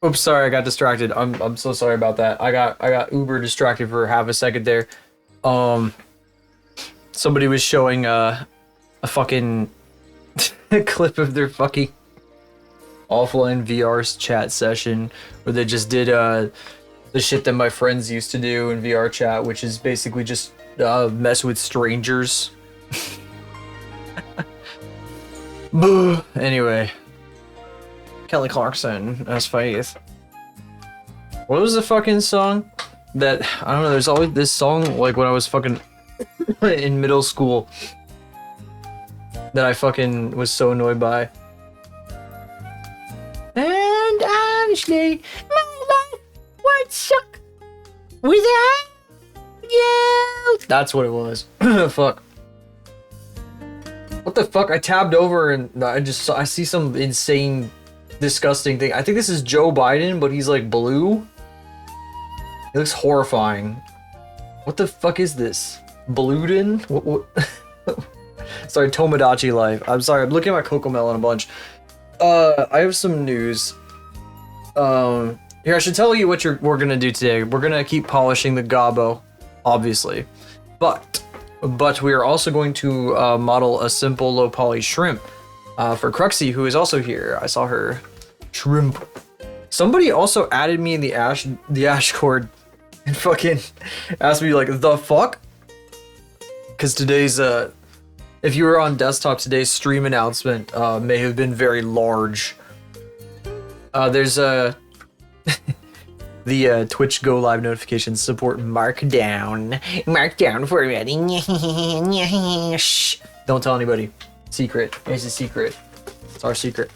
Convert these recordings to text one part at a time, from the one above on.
Oops, sorry, I got distracted. I'm so sorry about that. I got uber distracted for half a second there. Um, Somebody was showing a fucking clip of their fucking offline VR chat session where they just did the shit that my friends used to do in VR chat, which is basically just mess with strangers. Boo. Anyway, Kelly Clarkson as Faith. What was the fucking song that I don't know? There's always this song like when I was fucking in middle school that I fucking was so annoyed by. And honestly, my life would suck without you. That's what it was. Fuck. What the fuck? I tabbed over and I see some insane, disgusting thing. I think this is Joe Biden, but he's like blue. He looks horrifying. What the fuck is this? Bluden? What? Sorry, Tomodachi Life. I'm sorry, I'm looking at my Cocomelon a bunch. I have some news. Here, I should tell you what we're gonna do today. We're gonna keep polishing the gobbo, obviously. But we are also going to model a simple low poly shrimp for Cruxy, who is also here. I saw her. Shrimp. Somebody also added me in the Ashcord and fucking asked me like, the fuck? Because today's if you were on desktop, today's stream announcement may have been very large. There's the Twitch Go Live notifications support Markdown. Markdown for ready. Shh. Don't tell anybody. Secret. It's a secret. It's our secret.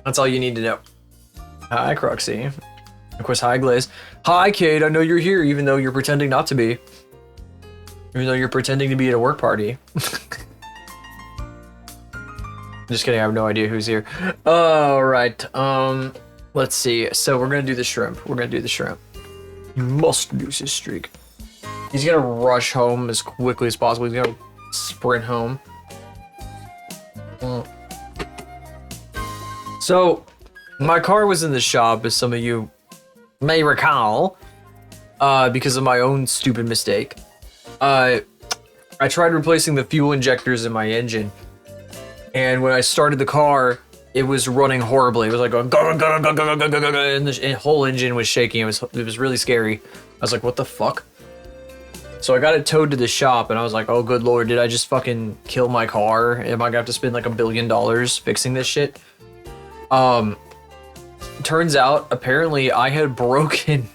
That's all you need to know. Hi, Cruxy. Of course, hi, Glaze. Hi, Kate. I know you're here, even though you're pretending not to be. Even though you're pretending to be at a work party. Just kidding, I have no idea who's here. Alright, let's see. So we're gonna do the shrimp. We're gonna do the shrimp. You must lose his streak. He's gonna rush home as quickly as possible. He's gonna sprint home. So, my car was in the shop, as some of you may recall, because of my own stupid mistake. I tried replacing the fuel injectors in my engine, and when I started the car, it was running horribly. It was like going, and the whole engine was shaking. It was really scary. I was like, what the fuck? So I got it towed to the shop, and I was like, oh good lord, did I just fucking kill my car? Am I gonna have to spend like $1 billion fixing this shit? Turns out, apparently, I had broken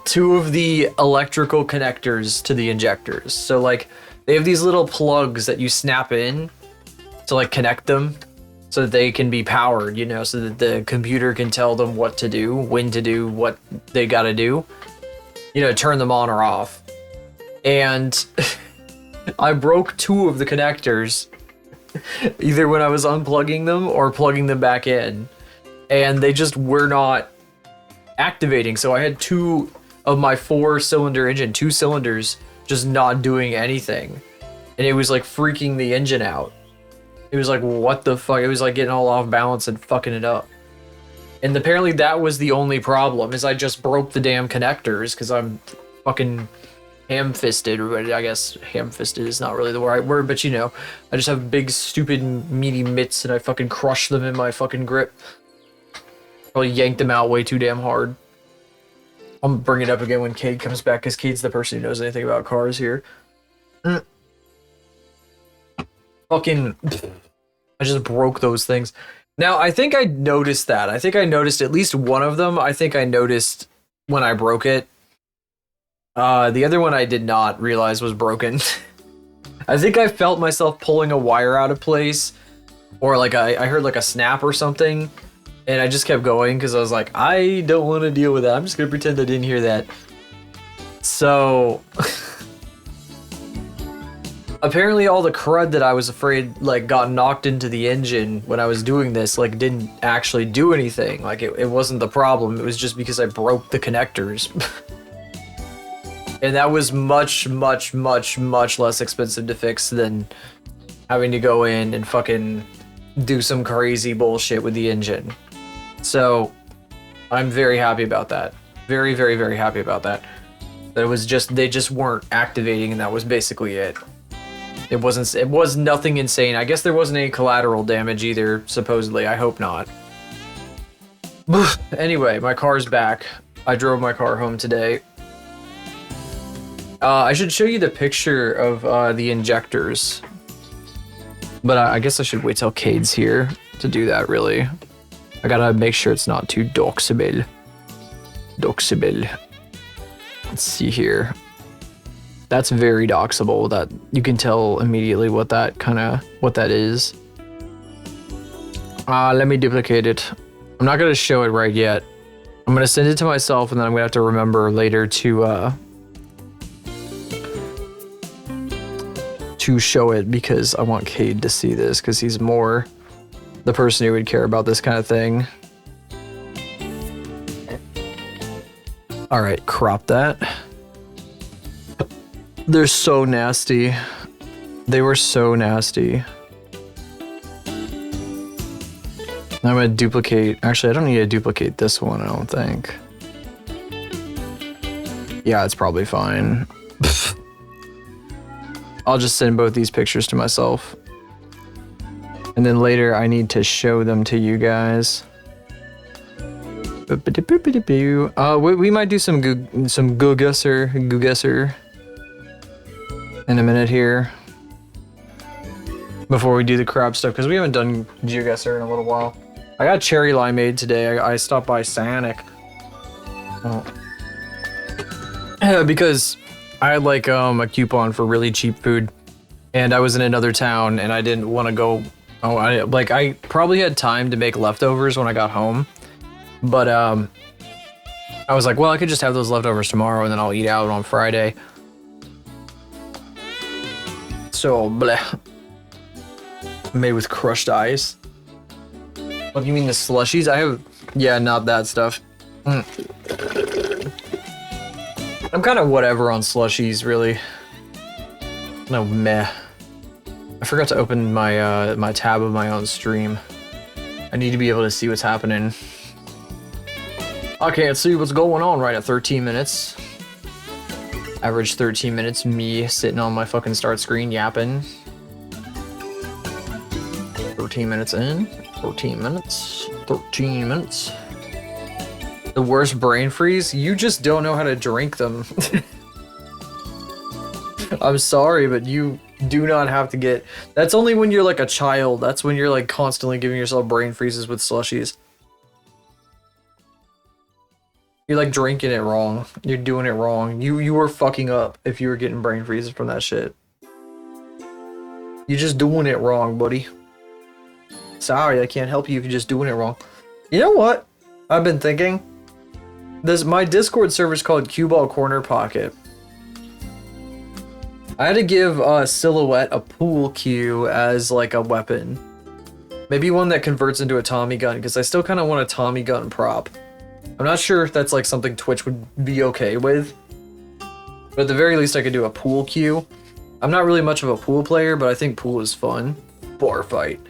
2 of the electrical connectors to the injectors. So like, they have these little plugs that you snap in to like connect them so that they can be powered, you know, so that the computer can tell them what to do, when to do, what they gotta do, you know, turn them on or off. And I broke 2 of the connectors, either when I was unplugging them or plugging them back in, and they just were not activating. So I had 2 of my 4-cylinder engine, 2 cylinders, just not doing anything, and it was like freaking the engine out. It was like, what the fuck? It was like getting all off balance and fucking it up. And apparently that was the only problem, is I just broke the damn connectors because I'm fucking ham-fisted, or I guess ham-fisted is not really the right word, but you know, I just have big, stupid, meaty mitts and I fucking crush them in my fucking grip. Probably yanked them out way too damn hard. I'll bring it up again when Cade comes back, because Cade's the person who knows anything about cars here. Fucking, I just broke those things. Now, I think I noticed that. I think I noticed at least one of them. I think I noticed when I broke it. The other one I did not realize was broken. I think I felt myself pulling a wire out of place, or like I heard like a snap or something, and I just kept going because I was like, I don't want to deal with that. I'm just gonna pretend I didn't hear that. So apparently all the crud that I was afraid like got knocked into the engine when I was doing this like didn't actually do anything. Like it wasn't the problem. It was just because I broke the connectors. And that was much, much, much, much less expensive to fix than having to go in and fucking do some crazy bullshit with the engine. So I'm very happy about that. Very, very, very happy about that. That it was just, they just weren't activating, and that was basically it. It was nothing insane. I guess there wasn't any collateral damage either, supposedly. I hope not. Anyway, my car's back. I drove my car home today. I should show you the picture of the injectors. But I guess I should wait till Cade's here to do that, really. I gotta make sure it's not too doxable. Doxable. Let's see here. That's very doxable. That you can tell immediately what that is. Let me duplicate it. I'm not gonna show it right yet. I'm gonna send it to myself, and then I'm gonna have to remember later to show it, because I want Cade to see this, because he's more the person who would care about this kind of thing. All right, crop that. They're so nasty. They were so nasty. I'm gonna duplicate. Actually, I don't need to duplicate this one, I don't think. Yeah, it's probably fine. I'll just send both these pictures to myself. And then later I need to show them to you guys. We might do some Googesser in a minute here. Before we do the crab stuff, because we haven't done Googesser in a little while. I got cherry limeade today. I stopped by Sanic. Because I had like a coupon for really cheap food, and I was in another town, and I didn't want to go. I probably had time to make leftovers when I got home, but I was like, well, I could just have those leftovers tomorrow, and then I'll eat out on Friday. So bleh. Made with crushed ice. What do you mean the slushies? I have, yeah, not that stuff. I'm kind of whatever on slushies, really. No, meh. I forgot to open my my tab of my own stream. I need to be able to see what's happening. I can't see what's going on right at 13 minutes. Average 13 minutes, me sitting on my fucking start screen yapping. 13 minutes in, 14 minutes, 13 minutes. The worst brain freeze? You just don't know how to drink them. I'm sorry, but you do not have to get... That's only when you're like a child. That's when you're like constantly giving yourself brain freezes with slushies. You're like drinking it wrong. You're doing it wrong. You were fucking up if you were getting brain freezes from that shit. You're just doing it wrong, buddy. Sorry, I can't help you if you're just doing it wrong. You know what? I've been thinking. My Discord server is called Cue Ball Corner Pocket. I had to give Silhouette a pool cue as like a weapon. Maybe one that converts into a Tommy gun, because I still kind of want a Tommy gun prop. I'm not sure if that's like something Twitch would be okay with. But at the very least I could do a pool cue. I'm not really much of a pool player, but I think pool is fun. Bar fight.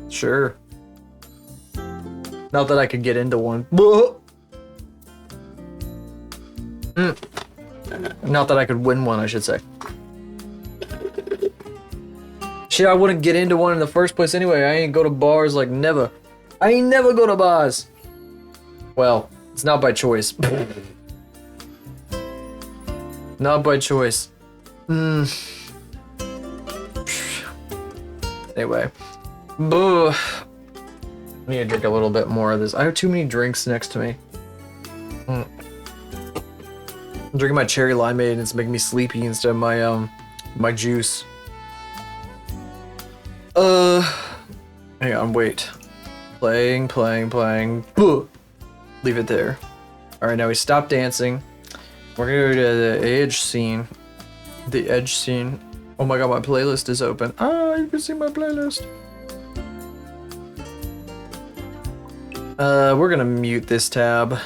Sure. Not that I could get into one. Not that I could win one, I should say. Shit, I wouldn't get into one in the first place anyway. I ain't go to bars like never. I ain't never go to bars. Well, it's not by choice. Not by choice. Anyway. I need to drink a little bit more of this. I have too many drinks next to me. I'm drinking my cherry limeade and it's making me sleepy instead of my my juice. Hang on, wait. Playing. Leave it there. Alright, now we stop dancing. We're gonna go to the edge scene. The edge scene. Oh my god, my playlist is open. Ah, you can see my playlist. We're gonna mute this tab.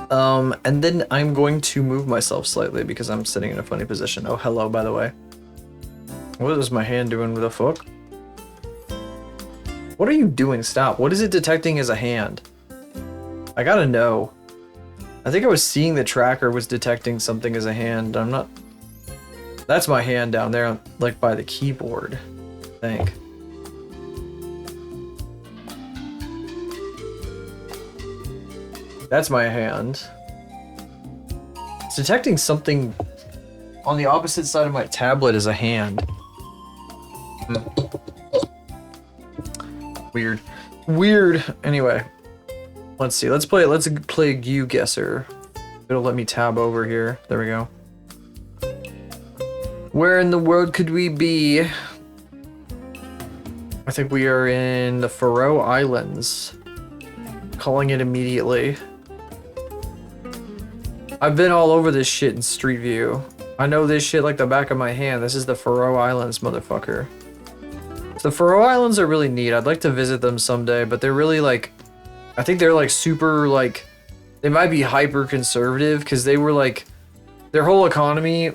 And then I'm going to move myself slightly because I'm sitting in a funny position. Oh, hello, by the way. What is my hand doing with the fuck? What are you doing? Stop. What is it detecting as a hand? I gotta know. I think I was seeing the tracker was detecting something as a hand. I'm not... That's my hand down there, like by the keyboard, I think. That's my hand. It's detecting something on the opposite side of my tablet as a hand. Weird. Weird. Anyway, let's see. Let's play You Guesser. It'll let me tab over here. There we go. Where in the world could we be? I think we are in the Faroe Islands. Calling it immediately. I've been all over this shit in Street View. I know this shit like the back of my hand. This is the Faroe Islands, motherfucker. The Faroe Islands are really neat. I'd like to visit them someday, but they're really like... I think they're like super like... They might be hyper conservative because they were like... Their whole economy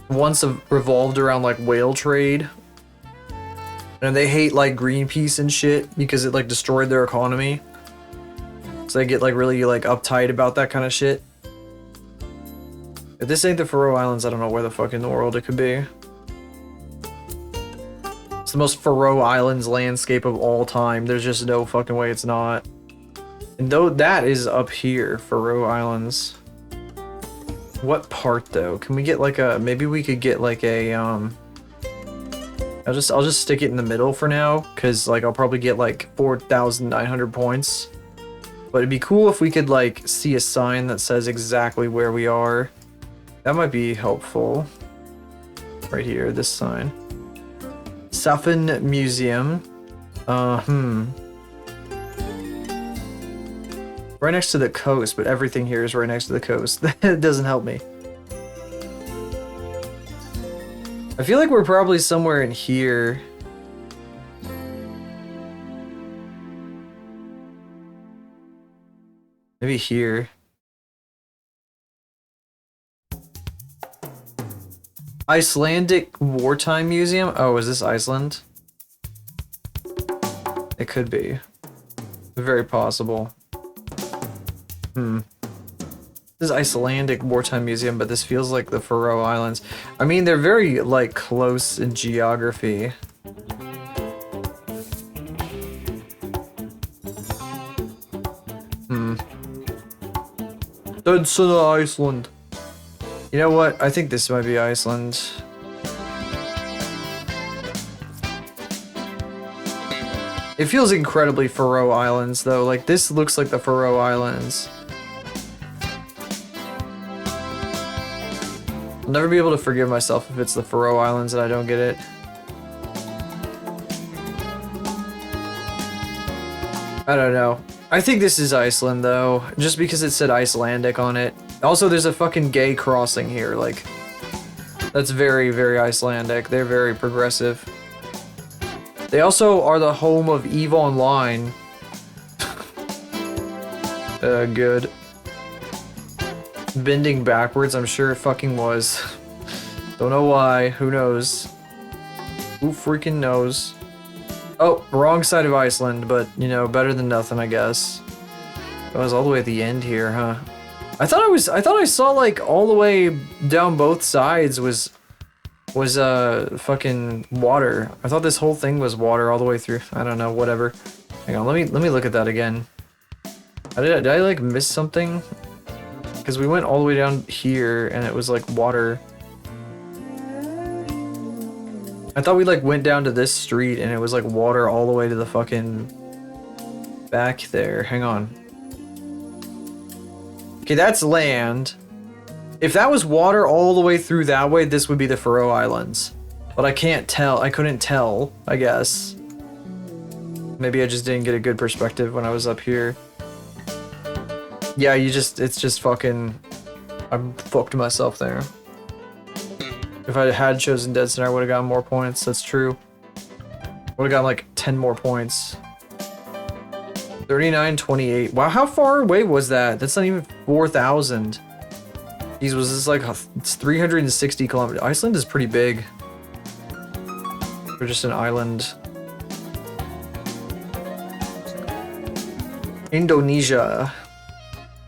once revolved around like whale trade. And they hate like Greenpeace and shit because it like destroyed their economy. So they get like really like uptight about that kind of shit. If this ain't the Faroe Islands, I don't know where the fuck in the world it could be. It's the most Faroe Islands landscape of all time. There's just no fucking way it's not. And though that is up here, Faroe Islands. What part though? Can we get like a, maybe we could get like a, I'll just stick it in the middle for now, cause like I'll probably get like 4,900 points. But it'd be cool if we could like see a sign that says exactly where we are. That might be helpful. Right here, this sign. Safen Museum. Right next to the coast, but everything here is right next to the coast. That doesn't help me. I feel like we're probably somewhere in here. Maybe here. Icelandic Wartime Museum? Oh, is this Iceland? It could be. Very possible. This is Icelandic Wartime Museum, but this feels like the Faroe Islands. I mean, they're very, like, close in geography. Dead son of Iceland. You know what? I think this might be Iceland. It feels incredibly Faroe Islands, though. Like, this looks like the Faroe Islands. I'll never be able to forgive myself if it's the Faroe Islands and I don't get it. I don't know. I think this is Iceland, though, just because it said Icelandic on it. Also, there's a fucking gay crossing here, like, that's very, very Icelandic. They're very progressive. They also are the home of EVE Online. Good. Bending backwards, I'm sure it fucking was. Don't know why, who knows? Who freaking knows? Oh, wrong side of Iceland, but, you know, better than nothing, I guess. It was all the way at the end here, huh? I thought I saw, like, all the way down both sides was fucking water. I thought this whole thing was water all the way through. I don't know, whatever. Hang on, let me look at that again. Did I like miss something? Because we went all the way down here and it was like water. I thought we like went down to this street and it was like water all the way to the fucking back there. Hang on. Okay, that's land. If that was water all the way through that way, this would be the Faroe Islands. But I can't tell. I couldn't tell, I guess. Maybe I just didn't get a good perspective when I was up here. Yeah, it's just fucking... I fucked myself there. If I had chosen Dead Center, I would have gotten more points. That's true. Would have gotten like 10 more points. 39-28. Wow, how far away was that? That's not even 4,000. Jeez, was this like it's 360 kilometers? Iceland is pretty big. For just an island. Indonesia.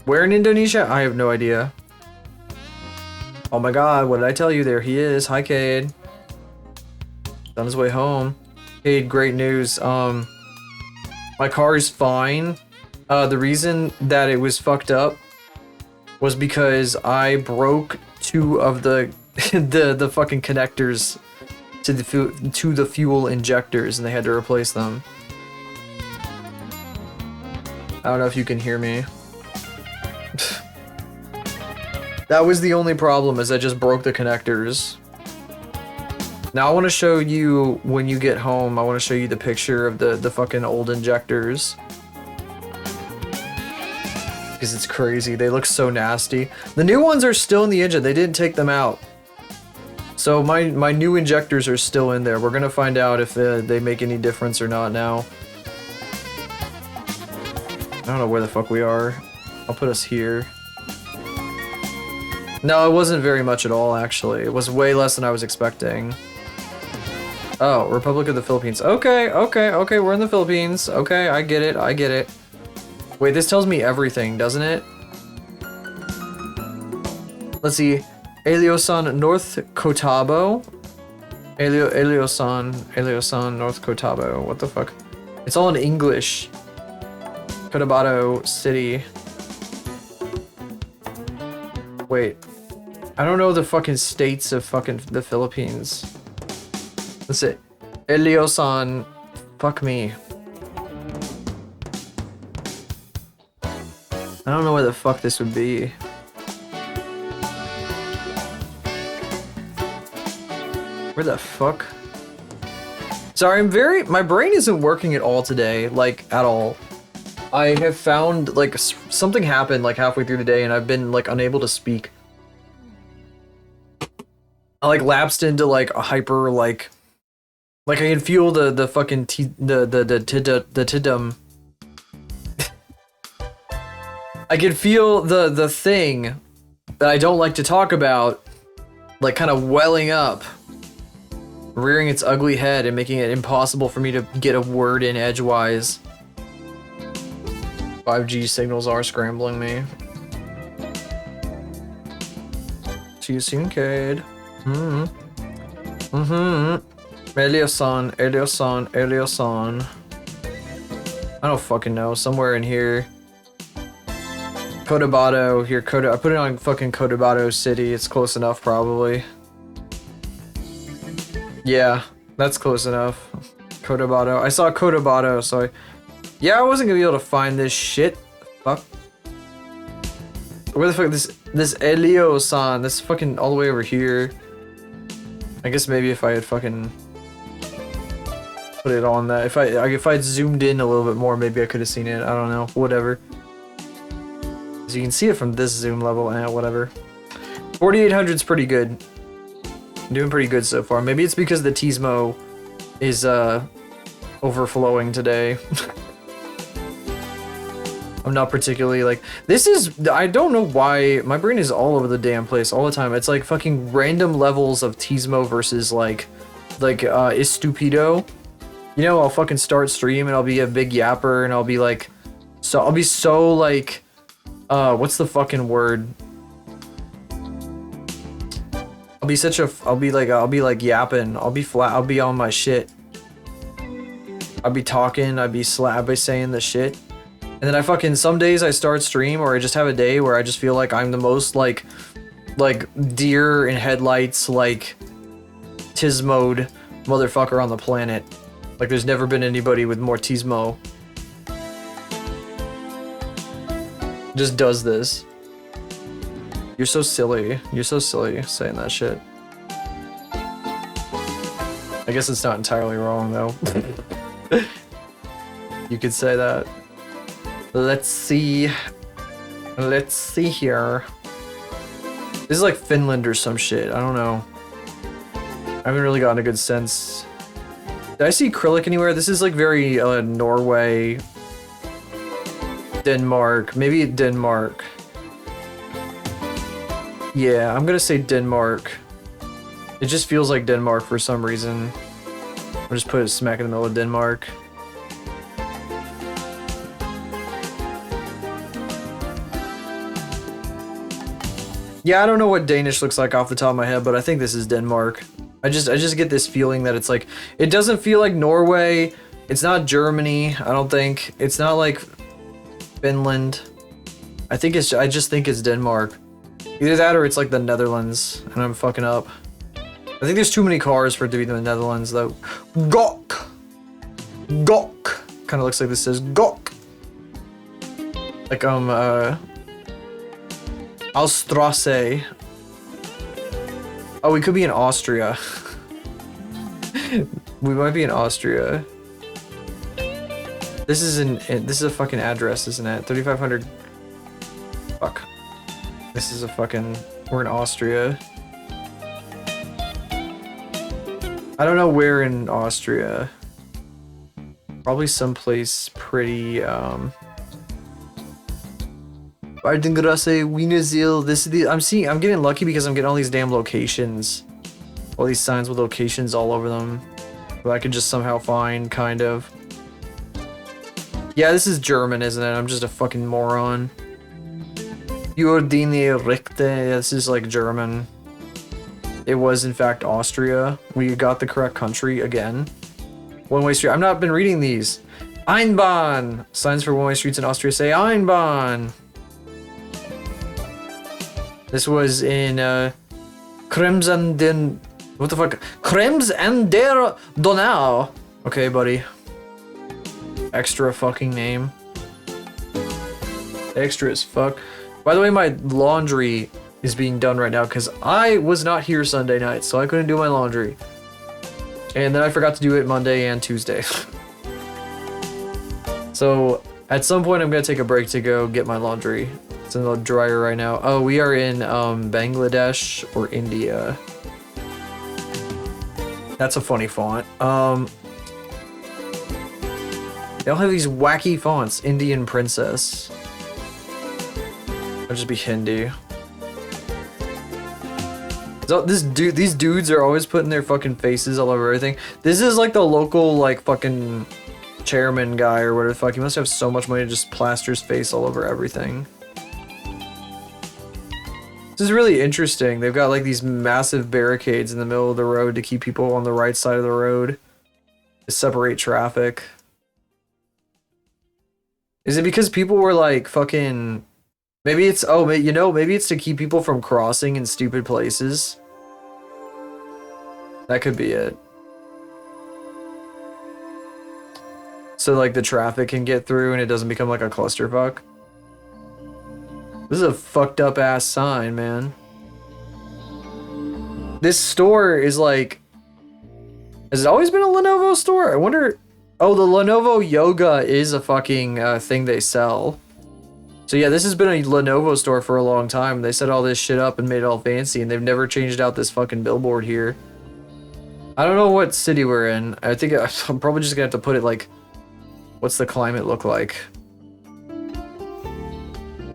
Where in Indonesia? I have no idea. Oh my god, what did I tell you? There he is. Hi, Cade. On his way home. Cade, great news. My car is fine. The reason that it was fucked up was because I broke 2 of the the fucking connectors to the fuel injectors, and they had to replace them. I don't know if you can hear me. That was the only problem, is I just broke the connectors. Now I want to show you, when you get home, I want to show you the picture of the fucking old injectors. Because it's crazy. They look so nasty. The new ones are still in the engine. They didn't take them out. So my new injectors are still in there. We're going to find out if they make any difference or not now. I don't know where the fuck we are. I'll put us here. No, it wasn't very much at all, actually. It was way less than I was expecting. Oh, Republic of the Philippines. Okay, we're in the Philippines. Okay, I get it. Wait, this tells me everything, doesn't it? Let's see. Eliosan, North Cotabato. Eliosan, North Cotabato. What the fuck? It's all in English. Cotabato City. Wait. I don't know the fucking states of fucking the Philippines. That's it. Eliosan. Fuck me. I don't know where the fuck this would be. Where the fuck? Sorry, my brain isn't working at all today, like, at all. I have found, like, something happened, like, halfway through the day, and I've been, like, unable to speak. I, like, lapsed into, like, a hyper, like I can feel the fucking tidum. I can feel the thing that I don't like to talk about, like, kind of welling up, rearing its ugly head and making it impossible for me to get a word in edgewise. 5G signals are scrambling me. See you soon, Cade. Eliosan. I don't fucking know. Somewhere in here. Cotabato. Here, I put it on fucking Cotabato City. It's close enough, probably. Yeah, that's close enough. Cotabato. I saw Cotabato, so yeah, I wasn't gonna be able to find this shit. Fuck. Where the fuck this Elio-san? This fucking all the way over here. I guess maybe if I had fucking put it on that, if I'd zoomed in a little bit more, maybe I could have seen it. I don't know. Whatever. So you can see it from this zoom level, and whatever. 4800's pretty good. I'm doing pretty good so far. Maybe it's because the Tismo is overflowing today. I'm not particularly like, this is, I don't know why my brain is all over the damn place all the time. It's like fucking random levels of Tismo versus like Estupido. You know, I'll fucking start stream and I'll be a big yapper and I'll be like, I'll be so like, what's the fucking word? I'll be like yapping. I'll be flat. I'll be on my shit. I'll be talking. I'll be saying the shit. And then I fucking, some days I start stream or I just have a day where I just feel like I'm the most like deer in headlights, like Tismoed motherfucker on the planet. Like there's never been anybody with more Tismo. Just does this. You're so silly. You're so silly saying that shit. I guess it's not entirely wrong though. You could say that. Let's see. Let's see here. This is like Finland or some shit. I don't know. I haven't really gotten a good sense. Did I see acrylic anywhere? This is like very Norway, Denmark. Maybe Denmark. Yeah, I'm gonna say Denmark. It just feels like Denmark for some reason. I'll just put it smack in the middle of Denmark. Yeah, I don't know what Danish looks like off the top of my head, but I think this is Denmark. I just get this feeling that it's like, it doesn't feel like Norway. It's not Germany, I don't think. It's not like Finland. I just think it's Denmark. Either that or it's like the Netherlands, and I'm fucking up. I think there's too many cars for it to be the Netherlands, though. Gok! Gok! Kind of looks like this says Gok! Like, Alstrasse. Oh, we could be in Austria. We might be in Austria. This is a fucking address, isn't it? 3500. Fuck. This is a fucking... We're in Austria. I don't know where in Austria. Probably someplace pretty, Bardengrasse, Wienerziel. This is the... I'm getting lucky because I'm getting all these damn locations. All these signs with locations all over them. That I could just somehow find, kind of. Yeah, this is German, isn't it? I'm just a fucking moron. Jordine Richte. Yeah, this is like German. It was in fact Austria. We got the correct country again. One-way street. I've not been reading these. Einbahn. Signs for one-way streets in Austria say Einbahn. This was in Krems and den... What the fuck? Krems and der Donau. Okay, buddy. Extra fucking name. Extra as fuck. By the way, my laundry is being done right now because I was not here Sunday night, so I couldn't do my laundry. And then I forgot to do it Monday and Tuesday. So at some point I'm gonna take a break to go get my laundry. It's in the dryer right now. Oh, we are in Bangladesh or India. That's a funny font. They all have these wacky fonts. Indian princess. I'll just be Hindi. So these dudes are always putting their fucking faces all over everything. This is like the local like fucking chairman guy or whatever the fuck. He must have so much money to just plaster his face all over everything. This is really interesting. They've got like these massive barricades in the middle of the road to keep people on the right side of the road. To separate traffic. Is it because people were like fucking... Maybe it's... Oh, you know, maybe it's to keep people from crossing in stupid places. That could be it. So like the traffic can get through and it doesn't become like a clusterfuck. This is a fucked up ass sign, man. This store is like... Has it always been a Lenovo store? I wonder... Oh, the Lenovo Yoga is a fucking thing they sell. So yeah, this has been a Lenovo store for a long time. They set all this shit up and made it all fancy, and they've never changed out this fucking billboard here. I don't know what city we're in. I think I'm probably just gonna have to put it like... What's the climate look like?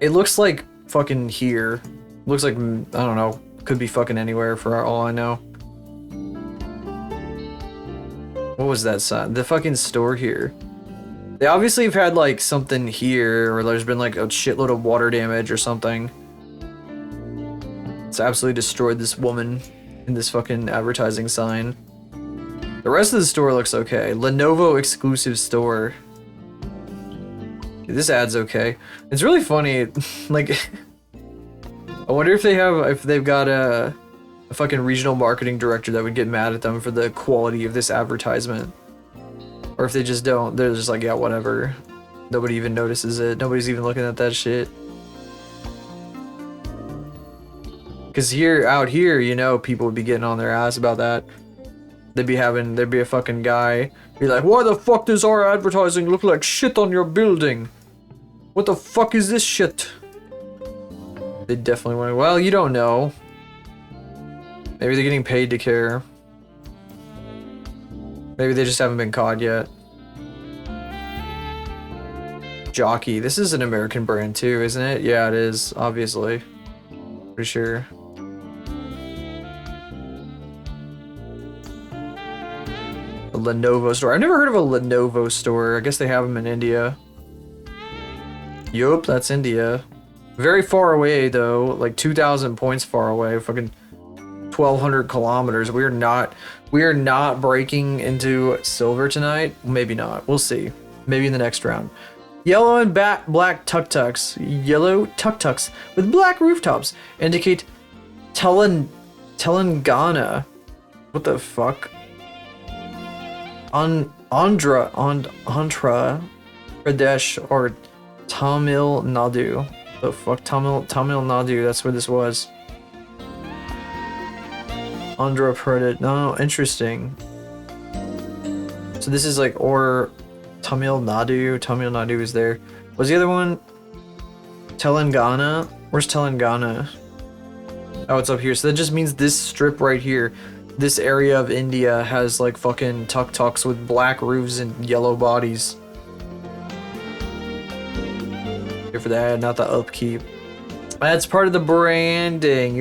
It looks like fucking here. Looks like, I don't know, could be fucking anywhere for all I know. What was that sign? The fucking store here. They obviously have had like something here, or there's been like a shitload of water damage or something. It's absolutely destroyed this woman in this fucking advertising sign. The rest of the store looks okay. Lenovo exclusive store. This ad's okay. It's really funny, like, I wonder if they've got a fucking regional marketing director that would get mad at them for the quality of this advertisement. Or if they just don't, they're just like, yeah, whatever. Nobody even notices it. Nobody's even looking at that shit. Cause out here, you know, people would be getting on their ass about that. There'd be a fucking guy be like, why the fuck does our advertising look like shit on your building? What the fuck is this shit? They definitely want to, well, you don't know. Maybe they're getting paid to care. Maybe they just haven't been caught yet. Jockey. This is an American brand too, isn't it? Yeah, it is, obviously. Pretty sure. A Lenovo store. I've never heard of a Lenovo store. I guess they have them in India. Yup, that's India. Very far away though, like 2,000 points far away, fucking 1,200 kilometers. We are not breaking into silver tonight. Maybe not. We'll see. Maybe in the next round. Yellow and black tuk-tuks. Yellow tuk-tuks with black rooftops indicate Telangana. What the fuck? Andhra Pradesh or Tamil Nadu. The fuck? Tamil Nadu, that's where this was. Andhra Pradesh. No, interesting. So this is like, or Tamil Nadu is there. Was the other one Telangana? Where's Telangana? Oh, it's up here. So that just means this strip right here, this area of India has like fucking tuk-tuks with black roofs and yellow bodies. Here for that, not the upkeep. That's part of the branding.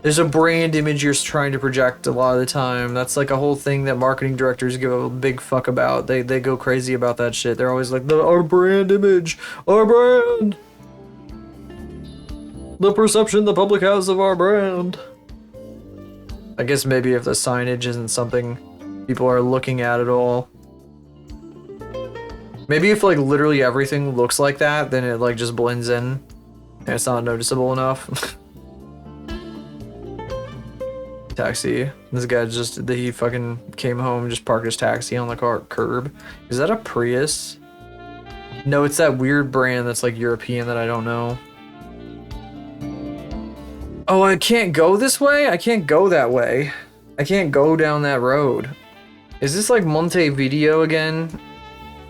There's a brand image you're trying to project a lot of the time. That's like a whole thing that marketing directors give a big fuck about. They go crazy about that shit. They're always like, our brand image, our brand. The perception the public has of our brand. I guess maybe if the signage isn't something people are looking at all. Maybe if like literally everything looks like that, then it like just blends in and it's not noticeable enough. Taxi. This guy he fucking came home, just parked his taxi on the curb. Is that a Prius? No, it's that weird brand that's like European that I don't know. Oh, I can't go this way? I can't go that way. I can't go down that road. Is this like Montevideo again?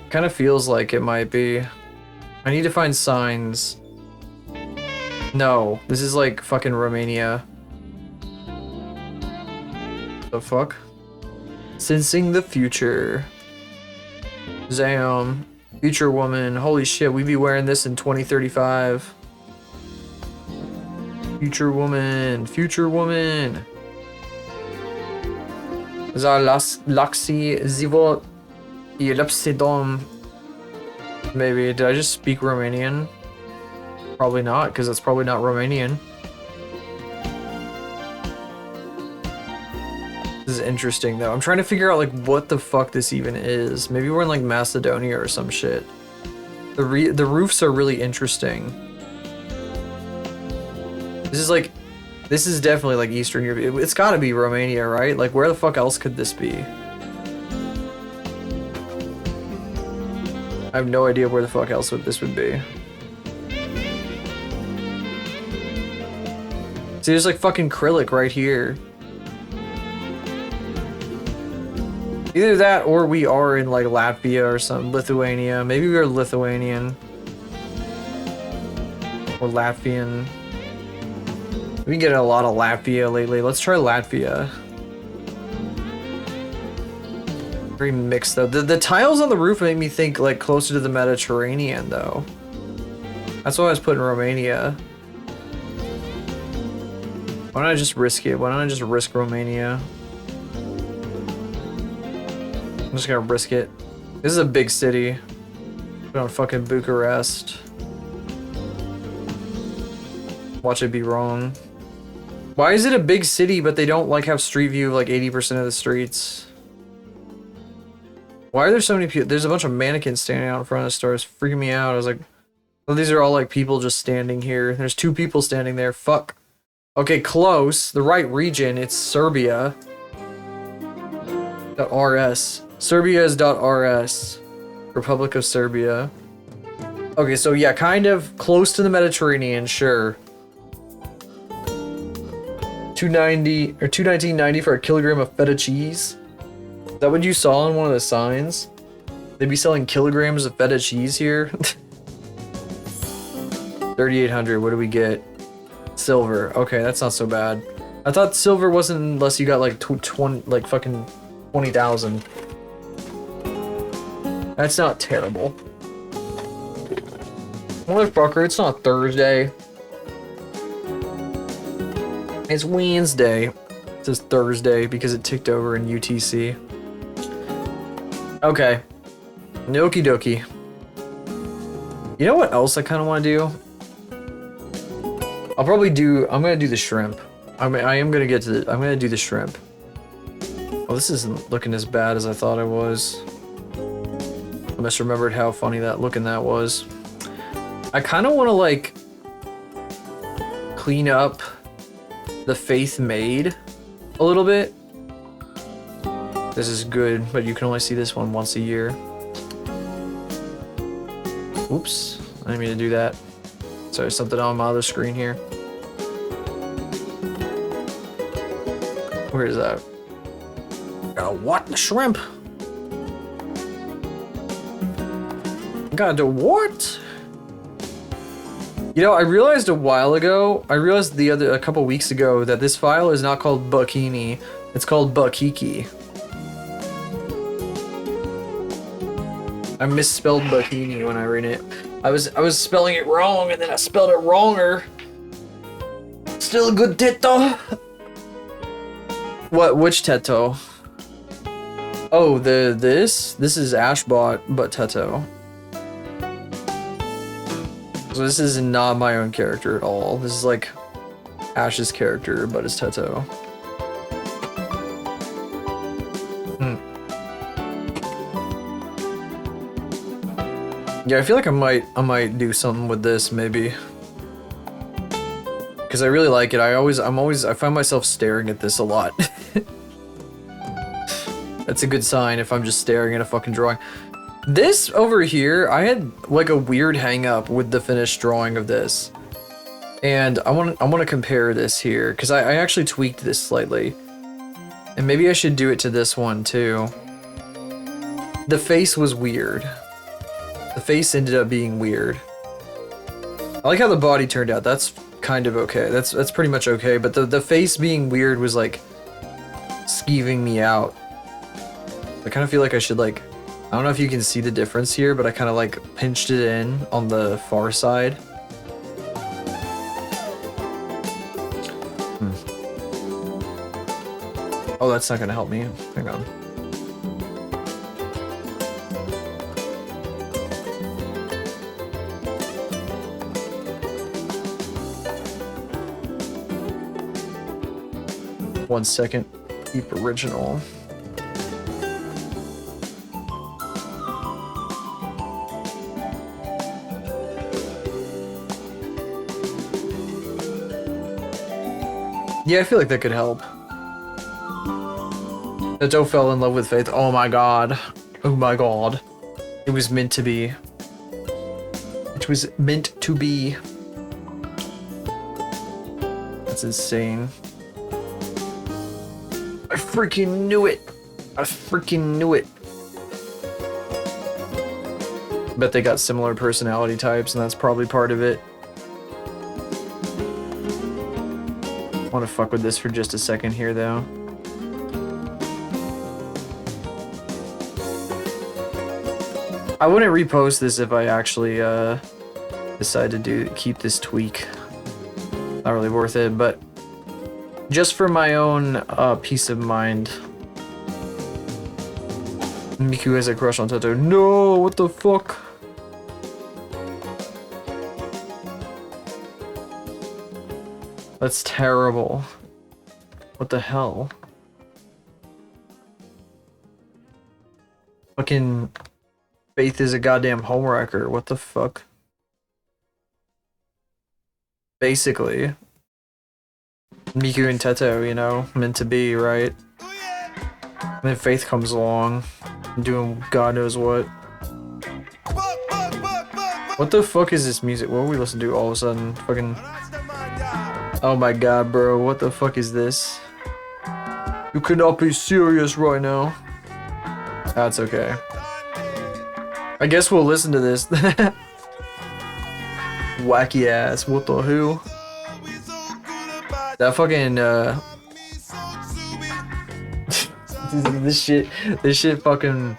Kind of feels like it might be. I need to find signs. No, this is like fucking Romania. The fuck? Sensing the future. Zam. Future woman. Holy shit, we be wearing this in 2035. Future woman. Future woman. Za laxi zivo ilepsidom. Maybe. Did I just speak Romanian? Probably not, because that's probably not Romanian. This is interesting though. I'm trying to figure out like what the fuck this even is. Maybe we're in like Macedonia or some shit. The roofs are really interesting. This is definitely like Eastern Europe. It's gotta be Romania, right? Like where the fuck else could this be? I have no idea where the fuck else this would be. See, there's like fucking acrylic right here. Either that or we are in like Latvia or something, Lithuania. Maybe we're Lithuanian. Or Latvian. We've been getting a lot of Latvia lately. Let's try Latvia. Very mixed though. The tiles on the roof make me think like closer to the Mediterranean though. That's why I was putting Romania. Why don't I just risk it? Why don't I just risk Romania? I'm just gonna risk it. This is a big city. Put on fucking Bucharest. Watch it be wrong. Why is it a big city but they don't like have street view of like 80% of the streets? Why are there so many people? There's a bunch of mannequins standing out in front of the store. It's freaking me out. I was like, oh, these are all like people just standing here. There's 2 people standing there. Fuck. Okay, close. The right region. It's Serbia. .rs. Serbia is .rs. Republic of Serbia. Okay, so yeah, kind of close to the Mediterranean, sure. 290 or 219.90 for a kilogram of feta cheese. Is that what you saw on one of the signs? They'd be selling kilograms of feta cheese here. 3,800. What do we get? Silver. Okay, that's not so bad. I thought silver wasn't unless you got like 20, like fucking 20,000. That's not terrible. Motherfucker, it's not Thursday. It's Wednesday. It says Thursday because it ticked over in UTC. Okay. Okie dokie. You know what else I kind of want to do? I'll probably do. I'm gonna do the shrimp. I am gonna get to the. I'm gonna do the shrimp. Well, this isn't looking as bad as I thought it was. I misremembered how funny that was. I kind of want to like clean up the Faith Maid a little bit. This is good, but you can only see this one once a year. Oops, I didn't mean to do that. Sorry, something on my other screen here. Where is that? What? The shrimp? Gotta do what? You know, I realized a while ago, a couple weeks ago that this file is not called Bikini, it's called Bakiki. I misspelled bikini when I read it. I was spelling it wrong and then I spelled it wronger. Still a good Teto. What? Which Teto? Oh, this is Ashbot, but Teto. So this is not my own character at all. This is like Ash's character, but it's Teto. Yeah, I feel like I might do something with this maybe. Cause I really like it. I find myself staring at this a lot. That's a good sign if I'm just staring at a fucking drawing. This over here, I had like a weird hang up with the finished drawing of this. And I want to compare this here because I actually tweaked this slightly. And maybe I should do it to this one too. The face was weird. The face ended up being weird. I like how the body turned out. That's kind of okay. That's pretty much okay. But the face being weird was like skeeving me out. I kind of feel like I should like, I don't know if you can see the difference here, but I kind of like pinched it in on the far side. Oh, that's not gonna help me. Hang on. One second. Keep original. Yeah, I feel like that could help. Nato fell in love with Faith. Oh my god. Oh my god. It was meant to be. It was meant to be. That's insane. I freaking knew it. I freaking knew it. Bet they got similar personality types, and that's probably part of it. I want to fuck with this for just a second here, though. I wouldn't repost this if I actually decide to keep this tweak. Not really worth it, but just for my own peace of mind. Miku has a crush on Teto. No, what the fuck? That's terrible. What the hell? Fucking Faith is a goddamn homewrecker. What the fuck? Basically. Miku and Teto, you know, meant to be, right? And then Faith comes along, doing God knows what. What the fuck is this music? What are we listening to all of a sudden? Fucking... Oh my god, bro, what the fuck is this? You cannot be serious right now. That's okay. I guess we'll listen to this. Wacky ass, what the hell? That fucking, this shit fucking...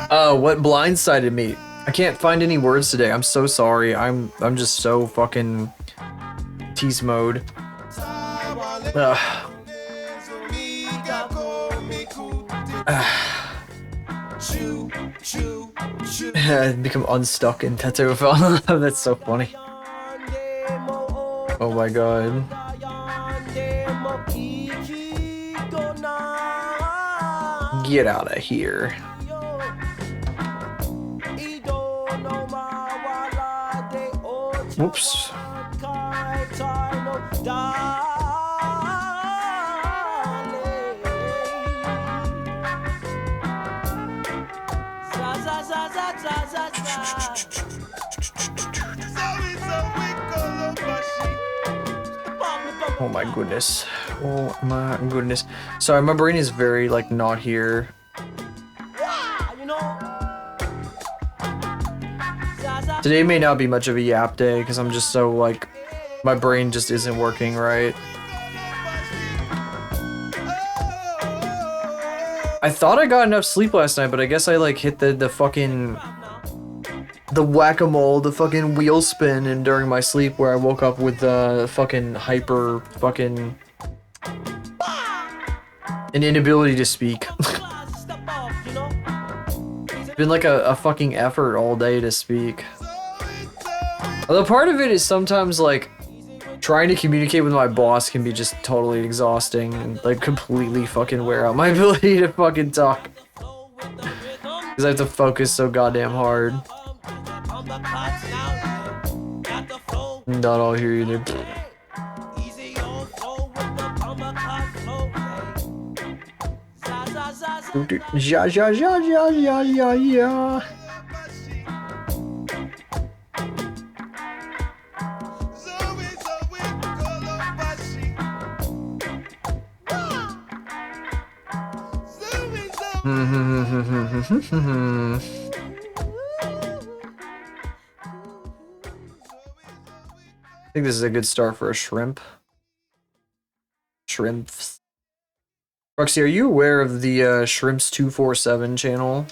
what blindsided me? I can't find any words today. I'm so sorry. I'm just so fucking tease mode. Become unstuck in Teto. That's so funny. Oh my god. Get out of here. Whoops. Oh my goodness. Oh my goodness. Sorry, my brain is very like not here. Today may not be much of a yap day because I'm just so like my brain just isn't working right. I thought I got enough sleep last night, but I guess I like hit the fucking the whack-a-mole, the fucking wheel spin, and during my sleep where I woke up with the fucking hyper fucking an inability to speak. It's been like a fucking effort all day to speak. Although part of it is sometimes like trying to communicate with my boss can be just totally exhausting and like completely fucking wear out my ability to fucking talk. Because I have to focus so goddamn hard. Not all here either. Ja ja ja ja ja ja ja. I think this is a good start for a shrimp. Shrimps. Roxy, are you aware of the Shrimps 247 channel?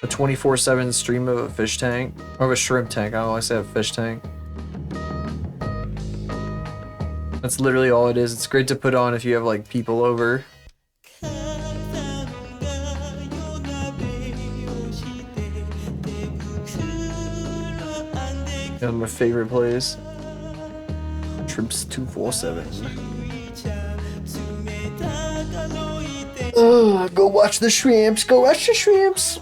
A 24/7 stream of a fish tank? Or of a shrimp tank, I don't know why I said a fish tank. That's literally all it is. It's great to put on if you have like people over. That's my favorite place. Shrimps 247. Go watch the shrimps. Go watch the shrimps.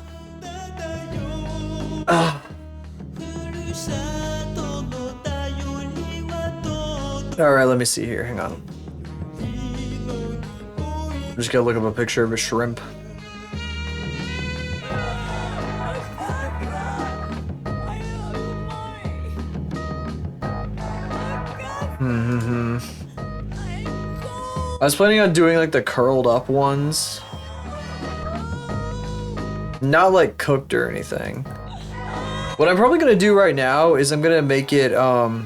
Alright, let me see here. Hang on. I'm just gonna look up a picture of a shrimp. I was planning on doing like the curled up ones. Not like cooked or anything. What I'm probably gonna do right now is I'm gonna make it, I'll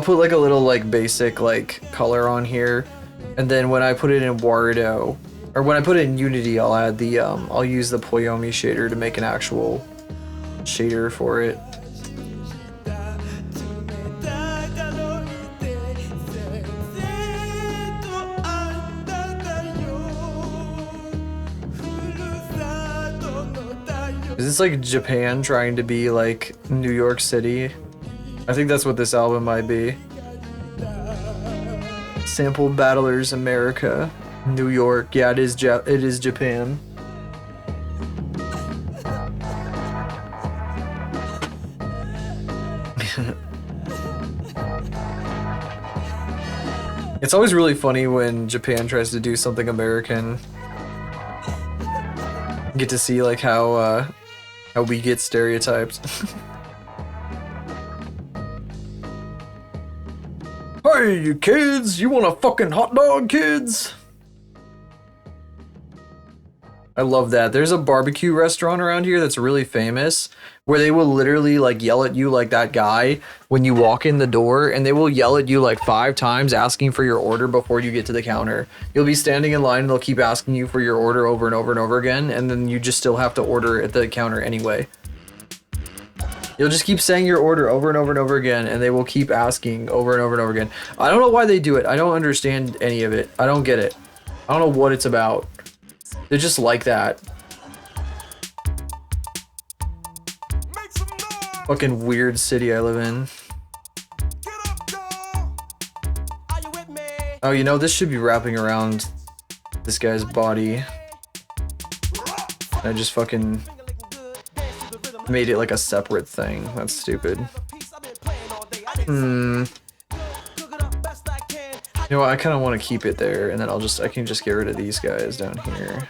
put like a little like basic like color on here. And then when I put it in Warudo, or when I put it in Unity, I'll add the, I'll use the Poyomi shader to make an actual shader for it. Is this like Japan trying to be like New York City? I think that's what this album might be. Sample Battlers America, New York. Yeah, it is Japan. It's always really funny when Japan tries to do something American. Get to see like how we get stereotyped. Hey, you kids! You want a fucking hot dog, kids? I love that. There's a barbecue restaurant around here that's really famous where they will literally like yell at you like that guy when you walk in the door, and they will yell at you like 5 times asking for your order before you get to the counter. You'll be standing in line and they'll keep asking you for your order over and over and over again, and then you just still have to order at the counter anyway. You'll just keep saying your order over and over and over again, and they will keep asking over and over and over again. I don't know why they do it. I don't understand any of it. I don't get it. I don't know what it's about. They're just like that. Fucking weird city I live in. Oh, you know, this should be wrapping around this guy's body. I just fucking made it like a separate thing. That's stupid. You know what, I kind of want to keep it there, and then I can just get rid of these guys down here.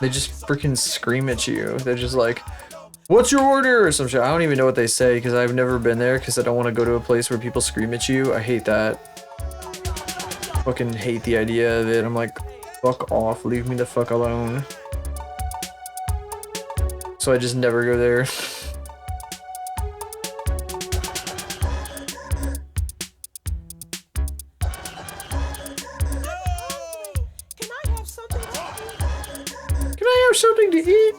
They just freaking scream at you. They're just like, "What's your order?" or some shit. I don't even know what they say because I've never been there because I don't want to go to a place where people scream at you. I hate that. Fucking hate the idea of it. I'm like, fuck off, leave me the fuck alone. So I just never go there. Can I have something to eat?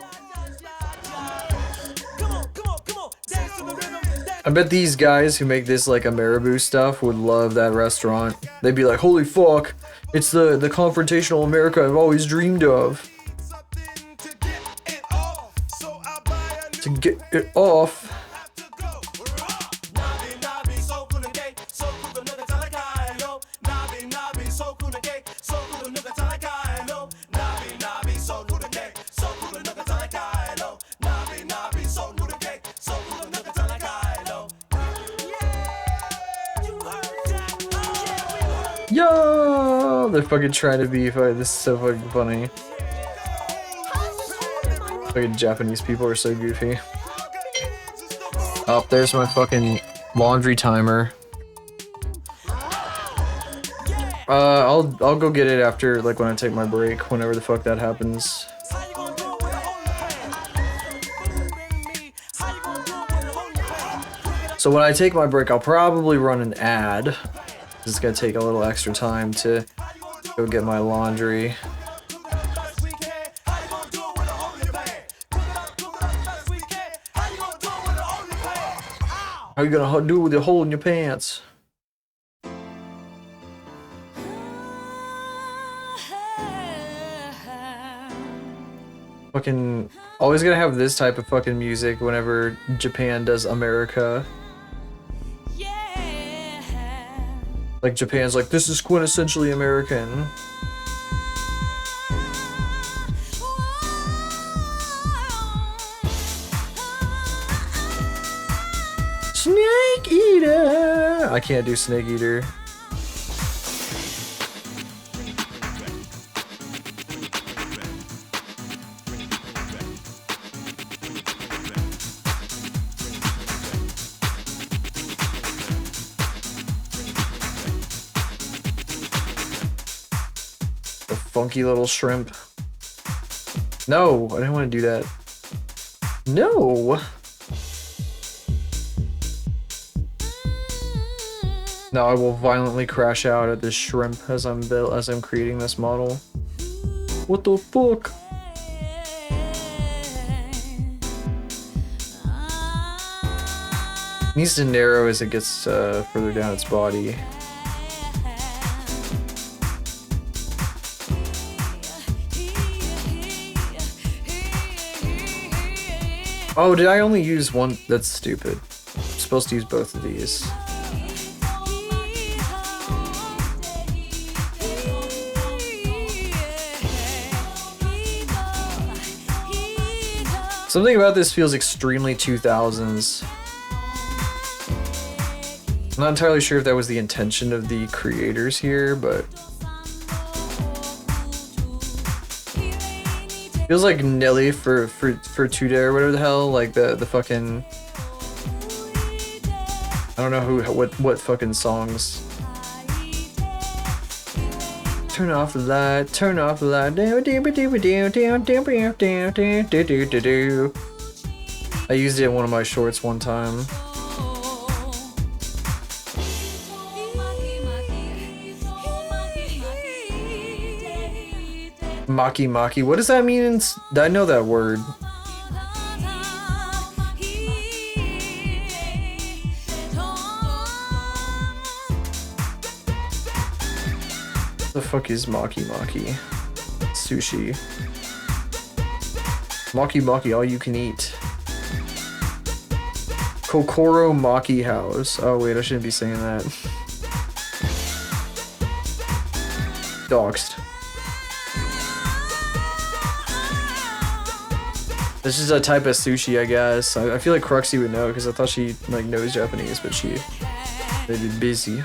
I bet these guys who make this like a Marabou stuff would love that restaurant. They'd be like, holy fuck, it's the confrontational America I've always dreamed of. To get it off. Yo, they're fucking trying to be funny. This is so fucking funny. Fucking Japanese people are so goofy. Oh, there's my fucking laundry timer. I'll go get it after, like, when I take my break, whenever the fuck that happens. So when I take my break, I'll probably run an ad. It's gonna take a little extra time to go get my laundry. How you gonna do with the hole in your pants? Fucking always gonna have this type of fucking music whenever Japan does America. Like Japan's like, this is quintessentially American. Snake Eater! I can't do Snake Eater. Funky little shrimp. No, I didn't want to do that. No. Now I will violently crash out at this shrimp as I'm creating this model. What the fuck? It needs to narrow as it gets further down its body. Oh, did I only use one? That's stupid. I'm supposed to use both of these. Something about this feels extremely 2000s. I'm not entirely sure if that was the intention of the creators here, but feels like Nelly for Tude or whatever the hell, like the fucking, I don't know what fucking songs. Turn off the light, turn off the light. I used it in one of my shorts one time. Maki Maki. What does that mean? I know that word. The fuck is Maki Maki? Sushi. Maki Maki, all you can eat. Kokoro Maki House. Oh wait, I shouldn't be saying that. Doxed. This is a type of sushi, I guess. I feel like Cruxy would know because I thought she like knows Japanese, but she may be busy.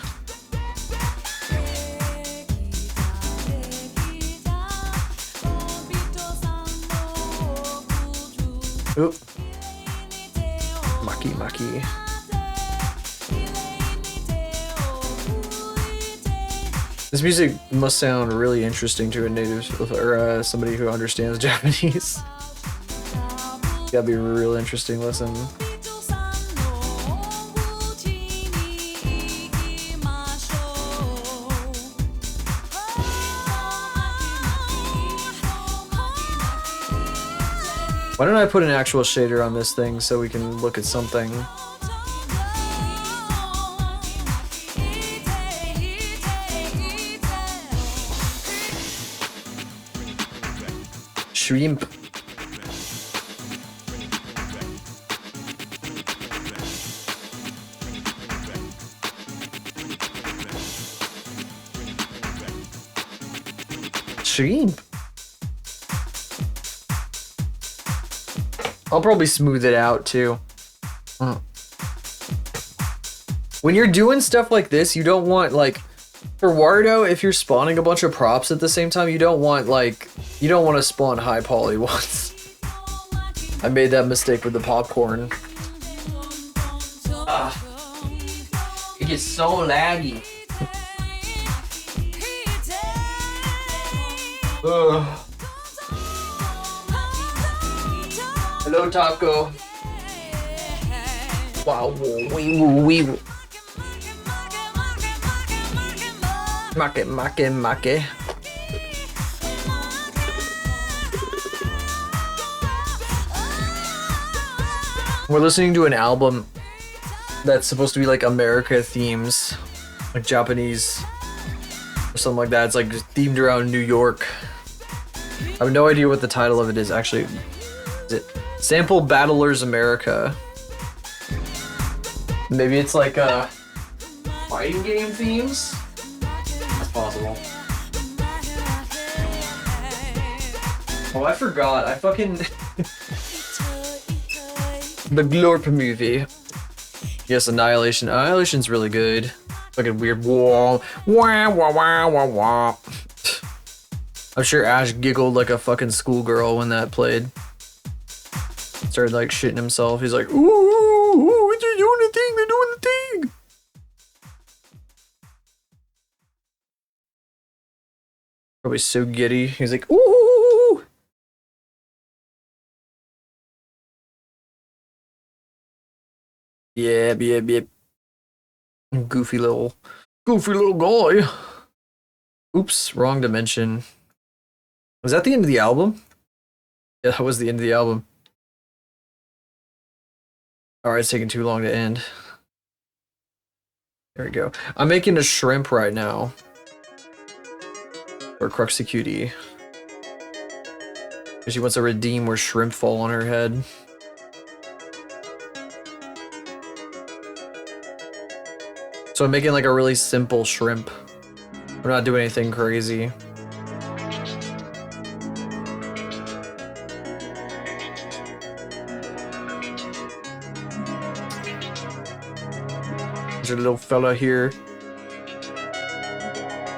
Oop. Maki Maki. This music must sound really interesting to a native or somebody who understands Japanese. Gotta be a real interesting listen. Why don't I put an actual shader on this thing so we can look at something? Shrimp. Shrimp. I'll probably smooth it out too. When you're doing stuff like this, you don't want like for Wardo, if you're spawning a bunch of props at the same time, you don't want to spawn high poly ones. I made that mistake with the popcorn. It gets so laggy. Hello, Taco. Wow, wee. Make. We're listening to an album that's supposed to be like America themes, like Japanese or something like that. It's like themed around New York. I have no idea what the title of it is actually. Is it Sample Battlers America? Maybe it's like fighting game themes? That's possible. Oh, I forgot. I fucking... The Glorp movie. Yes, Annihilation. Annihilation's really good. Fucking weird. Wah, wah, wah, wah, wah, wah. I'm sure Ash giggled like a fucking schoolgirl when that played. Started like shitting himself. He's like, ooh, they're doing the thing, they're doing the thing. Probably so giddy. He's like, ooh. Yeah. Goofy little guy. Oops, wrong dimension. Was that the end of the album? Yeah, that was the end of the album. Alright, it's taking too long to end. There we go. I'm making a shrimp right now. Or Cruxy Cutie. Because she wants to redeem where shrimp fall on her head. So I'm making like a really simple shrimp. We're not doing anything crazy. There's a little fella here.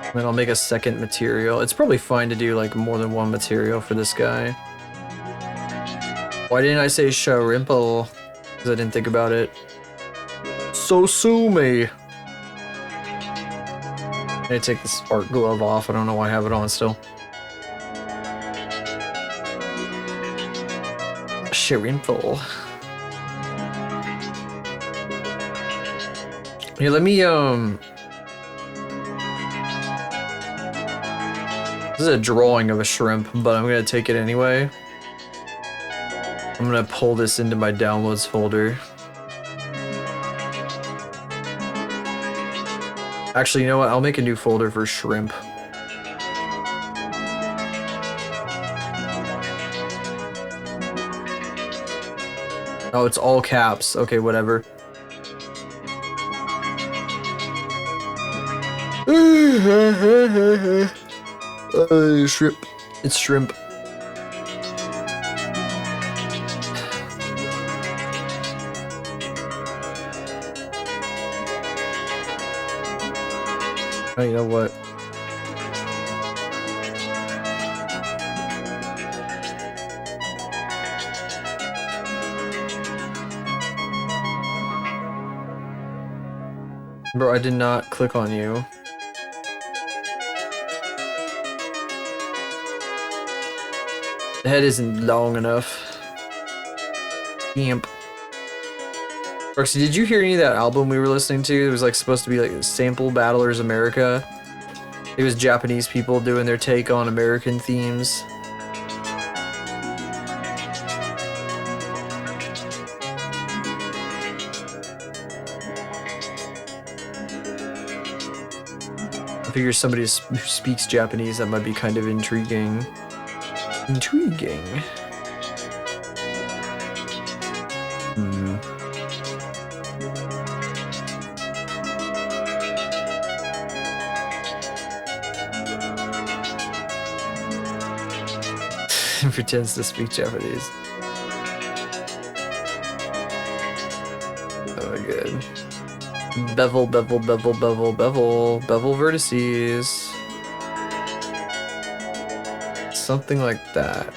And then I'll make a second material. It's probably fine to do like more than one material for this guy. Why didn't I say shrimple? Because I didn't think about it. So sue me. I need to take this art glove off. I don't know why I have it on still. Shrimple. Here, let me, this is a drawing of a shrimp, but I'm gonna take it anyway. I'm gonna pull this into my downloads folder. Actually, you know what? I'll make a new folder for shrimp. Oh, it's all caps. Okay, whatever. Shrimp. It's shrimp. Oh, you know what? Bro, I did not click on you. The head isn't long enough. Yamp. Roxy, did you hear any of that album we were listening to? It was like supposed to be like Sample Battlers America. It was Japanese people doing their take on American themes. I figure somebody who speaks Japanese, that might be kind of intriguing. Intriguing. Hmm. Pretends to speak Japanese. Oh my god. Bevel, bevel, bevel, bevel, bevel, bevel vertices. Something like that.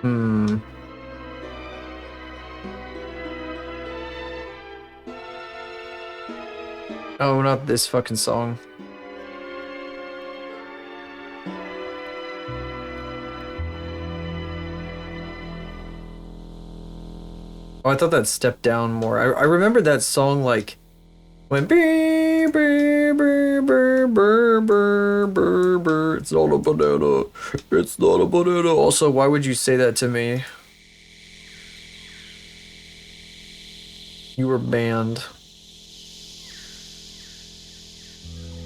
Hmm. Oh, not this fucking song. Oh, I thought that stepped down more. I remember that song like went brr, brr, brr, brr, brr, brr, brr, brr. It's not a banana. It's not a banana. Also, why would you say that to me? You were banned.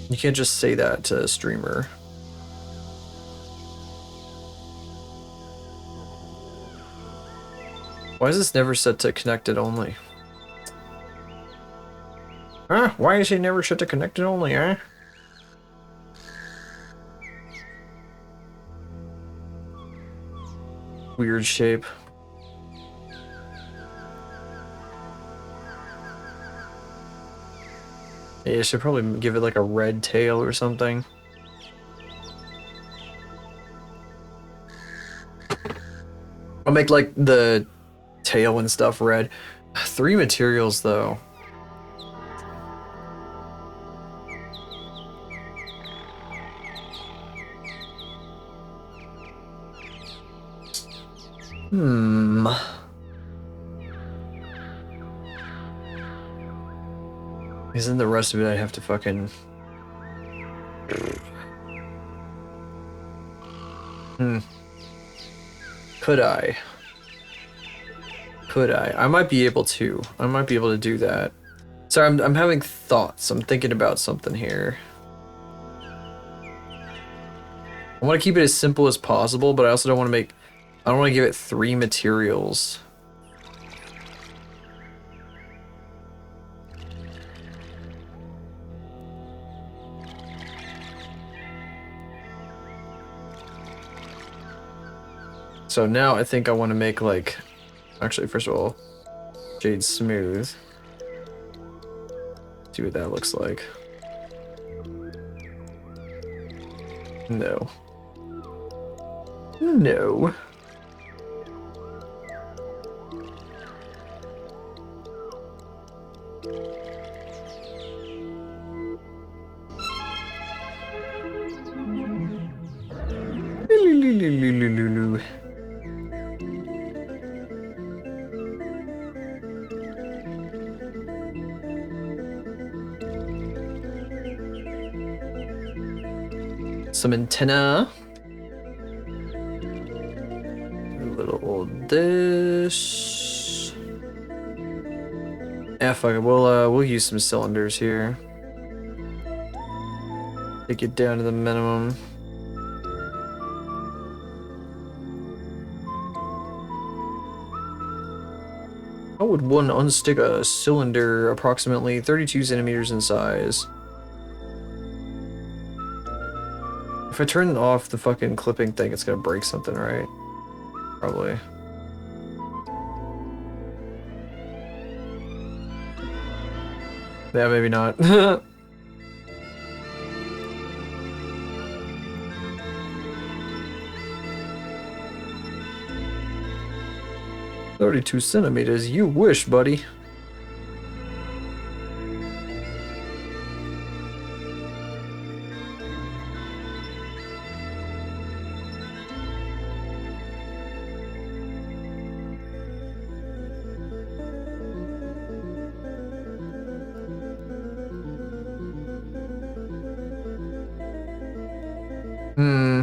You can't just say that to a streamer. Why is this never set to connected only? Huh? Why is he never set to connected only, huh? Weird shape. Yeah, you should probably give it like a red tail or something. I'll make like the tail and stuff red. 3 materials though. Hmm. Because then the rest of it I'd have to fucking... Could I? Could I? I might be able to. I might be able to do that. Sorry, I'm having thoughts. I'm thinking about something here. I want to keep it as simple as possible, but I also don't want to make... I don't want to give it 3 materials. So now I think I want to make like... Actually, first of all, Jade Smooth. See what that looks like. No. No. some antenna. A little dish. Yeah, fuck it. We'll use some cylinders here. Take it down to the minimum. How would one unstick a cylinder approximately 32 centimeters in size? If I turn off the fucking clipping thing, it's gonna break something, right? Probably. Yeah, maybe not. 32 centimeters, you wish, buddy. Hmm.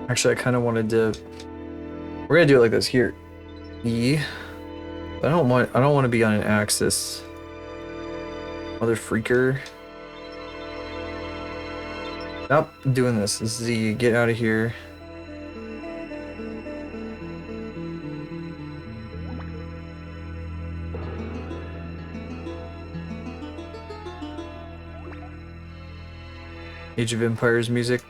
Actually, I kind of wanted to. We're gonna do it like this here. E. I don't want to be on an axis. Mother freaker. Stop doing this. Z, get out of here. Age of Empires music.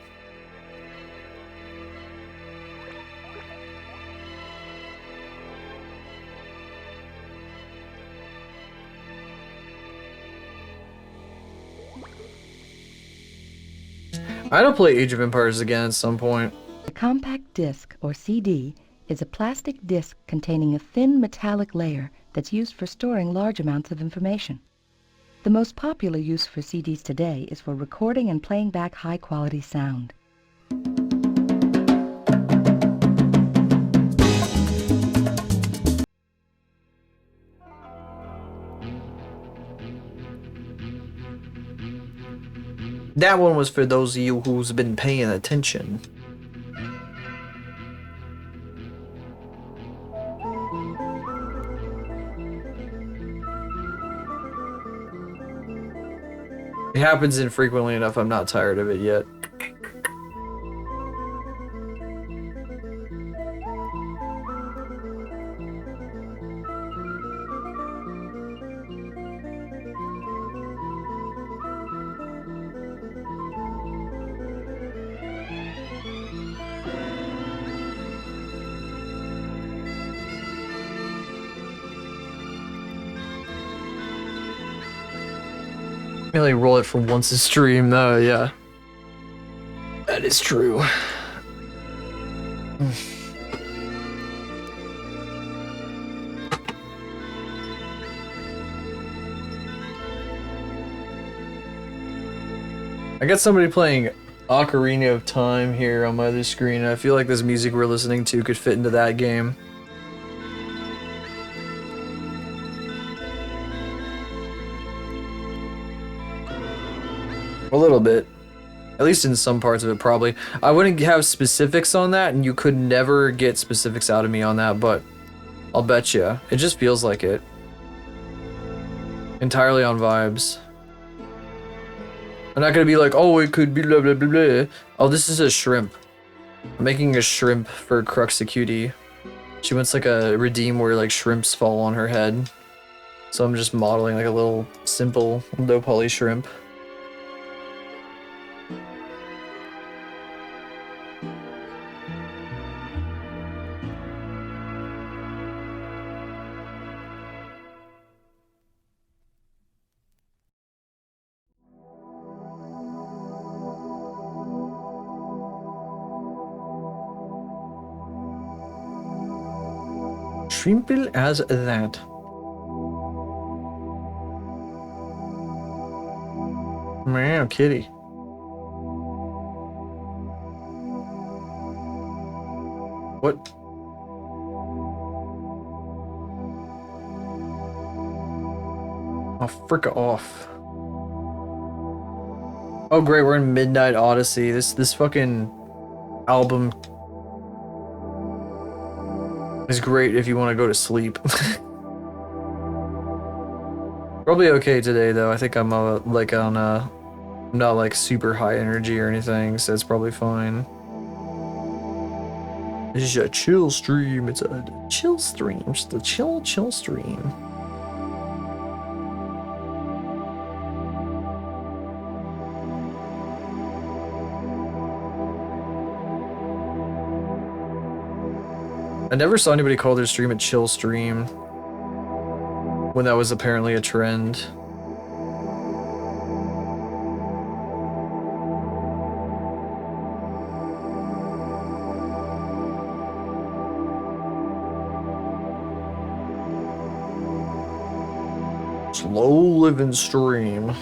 I don't play Age of Empires again at some point. A compact disc, or CD, is a plastic disc containing a thin metallic layer that's used for storing large amounts of information. The most popular use for CDs today is for recording and playing back high-quality sound. That one was for those of you who's been paying attention. It happens infrequently enough, I'm not tired of it yet. Really roll it for once a stream, though, yeah. That is true. I got somebody playing Ocarina of Time here on my other screen. I feel like this music we're listening to could fit into that game. A little bit. At least in some parts of it, probably. I wouldn't have specifics on that, and you could never get specifics out of me on that, but I'll bet you. It just feels like it. Entirely on vibes. I'm not gonna be like, oh, it could be blah blah blah blah. Oh, this is a shrimp. I'm making a shrimp for Cruxacutie. She wants like a redeem where like shrimps fall on her head. So I'm just modeling like a little simple low poly shrimp. Simple as that. Meow, kitty. What? Oh, frick off. Oh great, we're in Midnight Odyssey. This fucking album is great if you want to go to sleep. Probably okay today though. I think I'm like on not like super high energy or anything, so it's probably fine. This is a chill stream. It's a chill stream. Just a chill stream. I never saw anybody call their stream a chill stream when that was apparently a trend. Slow living stream.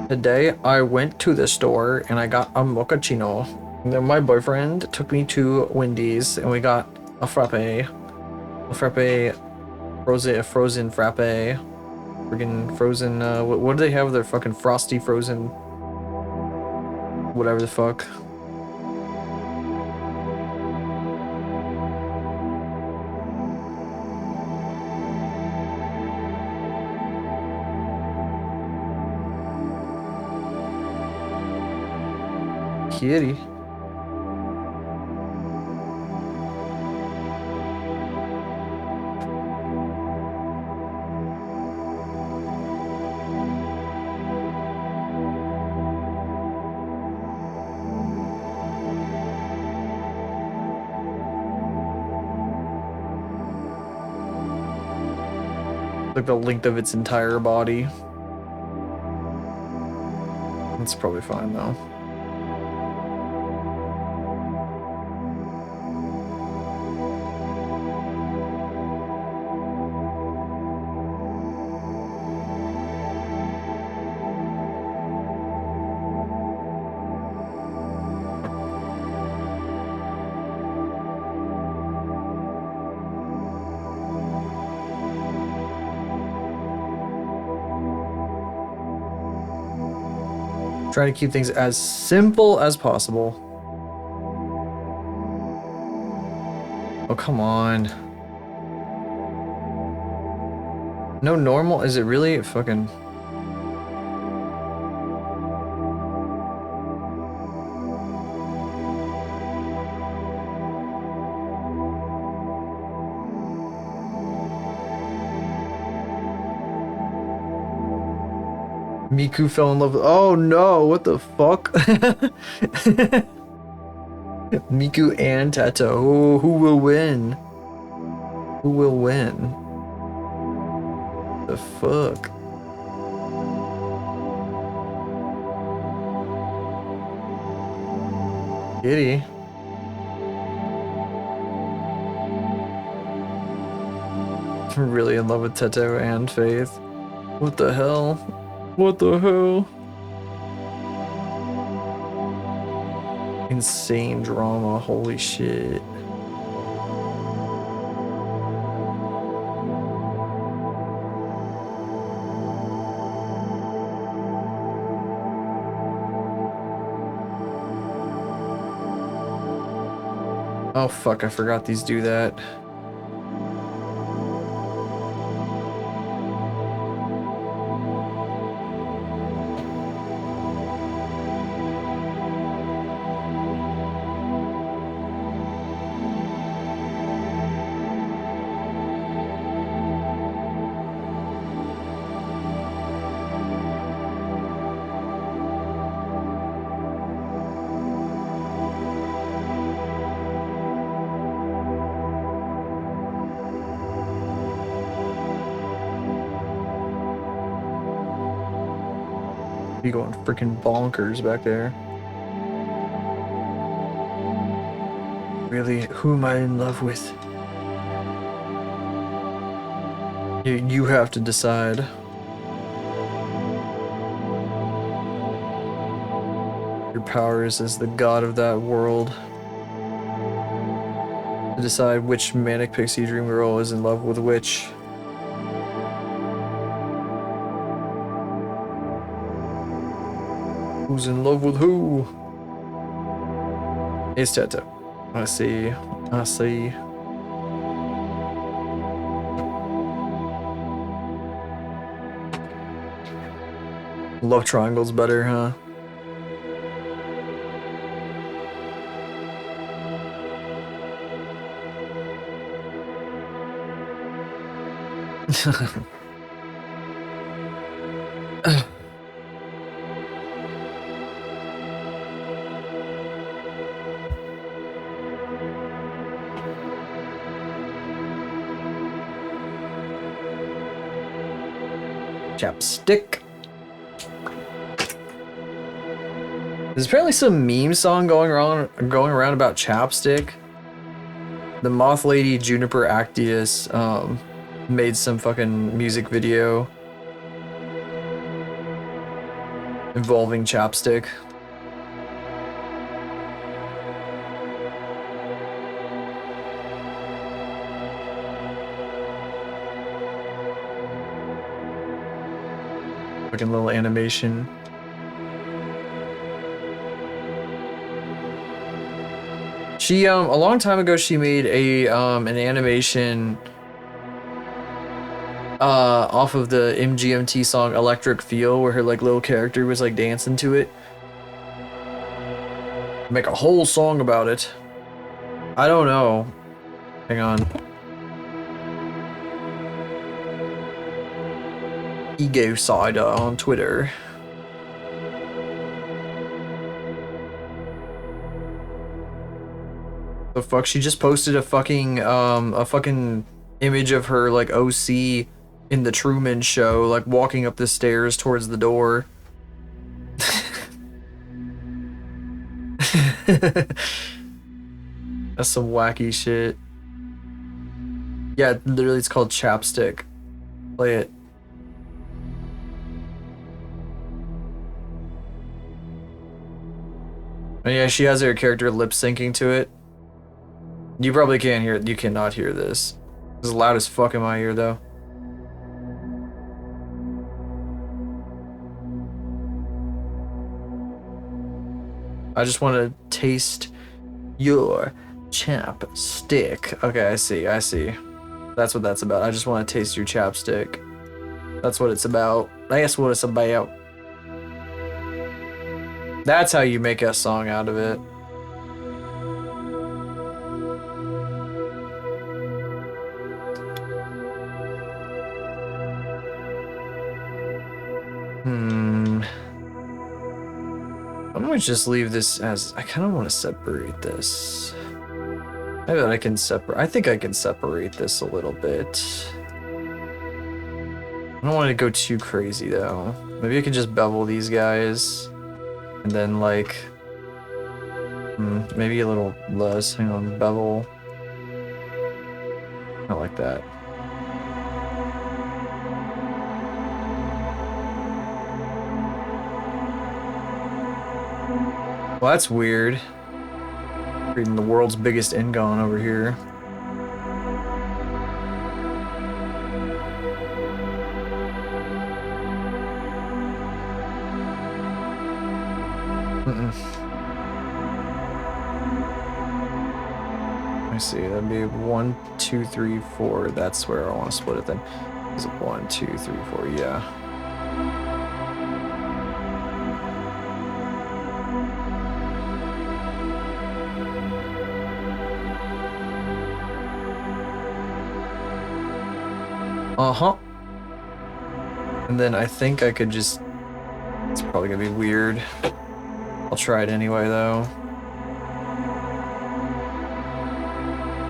Today I went to the store and I got a mochaccino. And then my boyfriend took me to Wendy's and we got a frappe. A frozen frappe. Friggin' frozen, what do they have? Their fucking frosty frozen whatever the fuck. Kitty. Like the length of its entire body. That's probably fine though. Trying to keep things as simple as possible. Oh, come on. No normal? Is it really fucking... Miku fell in love with... Oh no, what the fuck? Miku and Tato. Who will win? Who will win? The fuck? Kitty. I'm really in love with Teto and Faith. What the hell? What the hell? Insane drama, holy shit. Oh fuck, I forgot these do that. Be going freaking bonkers back there. Really, who am I in love with? You have to decide. Your powers as the god of that world. to decide which manic pixie dream girl is in love with which. Who's in love with who? It's Teta. I see. I see. Love triangle's better, huh? Chapstick. There's apparently some meme song going around about chapstick. The Moth Lady Juniper Actius made some fucking music video involving chapstick. Fucking little animation. She a long time ago she made a an animation off of the MGMT song Electric Feel, where her like little character was like dancing to it. Make a whole song about it. I don't know. Hang on. Ego Cider on Twitter. The fuck? She just posted a fucking image of her like OC in the Truman Show, like walking up the stairs towards the door. That's some wacky shit. Yeah, literally it's called Chapstick. Play it. And yeah, she has her character lip syncing to it. You probably can't hear it. You cannot hear this. It's loud as fuck in my ear, though. I just want to taste your chapstick. Okay, I see. I see. That's what that's about. I just want to taste your chapstick. That's what it's about. That's what it's about. That's how you make a song out of it. I'm gonna just leave this as, I kind of want to separate this. Maybe I can separate, I think I can separate this a little bit. I don't want to go too crazy though. Maybe I can just bevel these guys. And then like, maybe a little less, hang on, bevel. I like that. Well, that's weird. Reading the world's biggest Ingon over here. Let me see, that'd be 1, 2, 3, 4. That's where I want to split it then. Is it 1, 2, 3, 4? Yeah. Uh-huh. And then I think I could just, it's probably gonna be weird. I'll try it anyway though.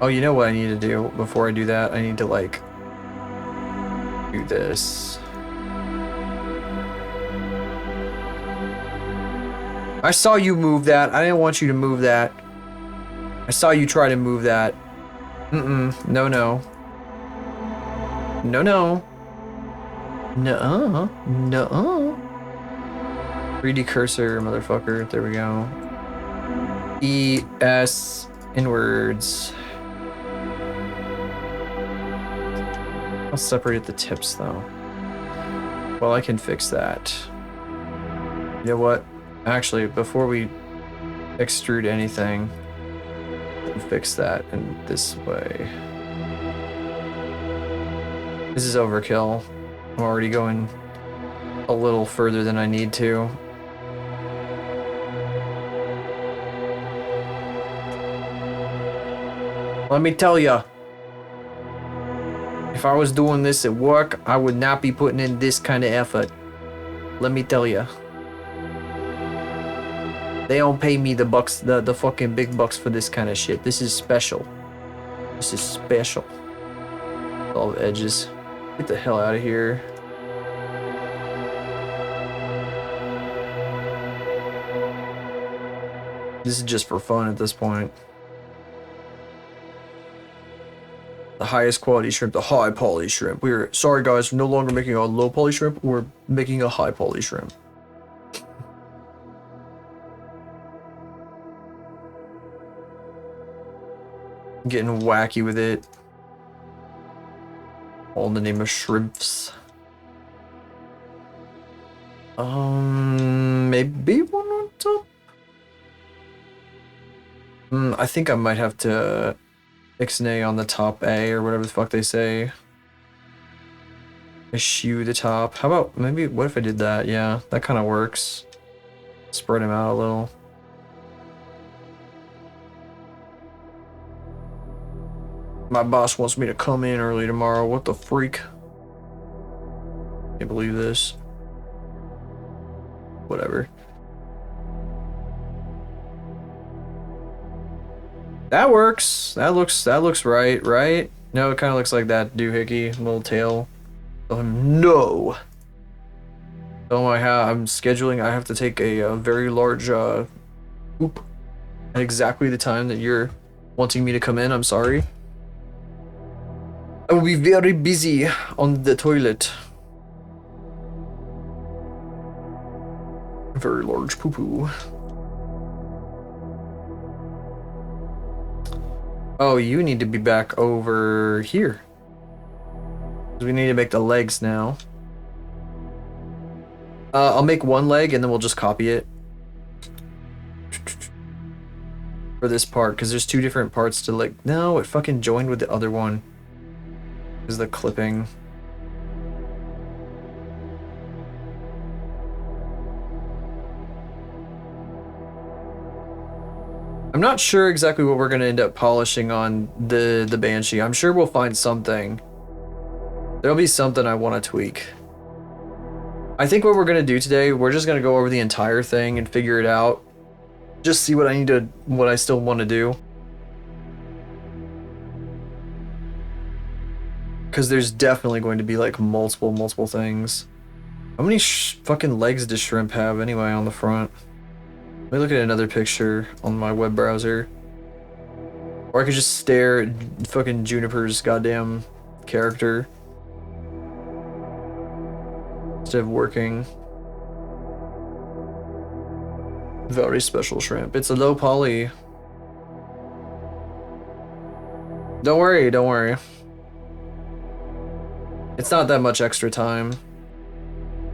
Oh, you know what I need to do before I do that? I need to like do this. I saw you move that. I didn't want you to move that. I saw you try to move that. No, no. No, no. Nuh-uh. Nuh-uh. 3D cursor, motherfucker. There we go. E-S inwards. I'll separate the tips though. Well, I can fix that. You know what? Actually, before we extrude anything, fix that in this way. This is overkill. I'm already going a little further than I need to. Let me tell ya, if I was doing this at work, I would not be putting in this kind of effort. Let me tell ya. They don't pay me the bucks, the fucking big bucks for this kind of shit. This is special. This is special. All the edges. Get the hell out of here. This is just for fun at this point. The highest quality shrimp, the high poly shrimp. We're sorry guys, we're no longer making a low poly shrimp, we're making a high poly shrimp. Getting wacky with it. All in the name of shrimps. Maybe one on top? I think I might have to ixnay on the top A or whatever the fuck they say. Eschew the top. How about maybe, what if I did that? Yeah, that kind of works. Spread them out a little. My boss wants me to come in early tomorrow. What the freak? Can't believe this. Whatever. That works. That looks right, right? No, it kind of looks like that doohickey little tail. No. Oh my, I'm scheduling. I have to take a very large oop at exactly the time that you're wanting me to come in. I'm sorry. I will be very busy on the toilet. Very large poo-poo. Oh, you need to be back over here. We need to make the legs now. I'll make one leg and then we'll just copy it. For this part, because there's two different parts to like. No, it fucking joined with the other one. Is the clipping. I'm not sure exactly what we're gonna end up polishing on the Banshee. I'm sure we'll find something. There'll be something I want to tweak. I think what we're gonna do today, we're just gonna go over the entire thing and figure it out. Just see what I still want to do. Because there's definitely going to be like multiple things. How many fucking legs does shrimp have anyway on the front? Let me look at another picture on my web browser. Or I could just stare at fucking Juniper's goddamn character. Instead of working. Very special shrimp. It's a low poly. Don't worry, don't worry. It's not that much extra time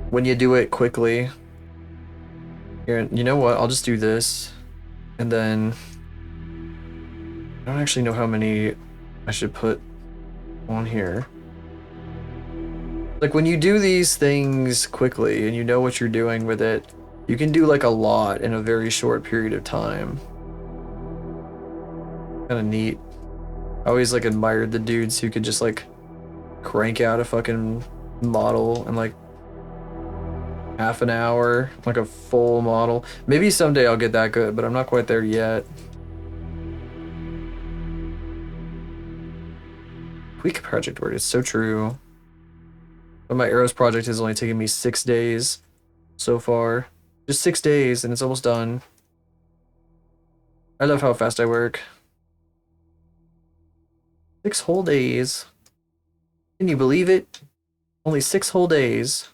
when you do it quickly. Here, you know what? I'll just do this, and then I don't actually know how many I should put on here. Like when you do these things quickly and you know what you're doing with it, you can do like a lot in a very short period of time. Kind of neat. I always like admired the dudes who could just like crank out a fucking model in like half an hour, like a full model. Maybe someday I'll get that good, but I'm not quite there yet. Week project word, it's so true. But my Arrows project has only taken me 6 days so far. Just 6 days and it's almost done. I love how fast I work. 6 whole days. Can you believe it? Only 6 whole days.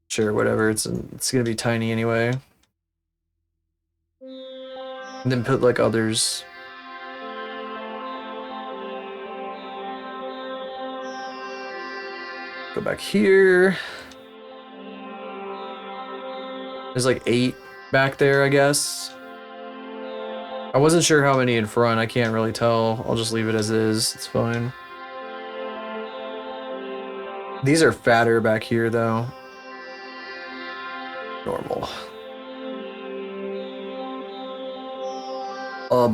Sure, whatever. It's gonna be tiny anyway. And then put like others Go back here. There's like 8 back there, I guess. I wasn't sure how many in front. I can't really tell. I'll just leave it as is. It's fine. These are fatter back here, though. Normal.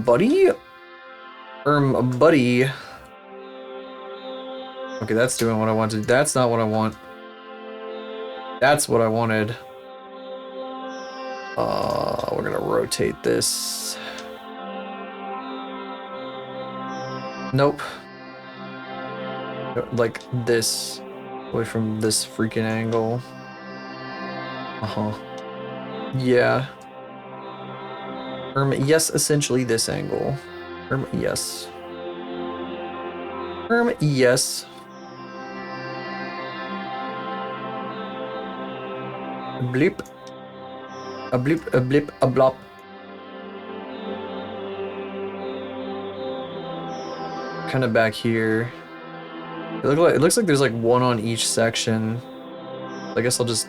Buddy? Buddy. Okay, that's doing what I wanted. That's not what I want. That's what I wanted. We're gonna rotate this. Nope. Like this. Away from this freaking angle. Uh-huh. Yeah. Yes, essentially this angle. Yes. Yes. A bleep. A bleep, a blip, a blop. Kind of back here. It looks like there's like one on each section. I guess I'll just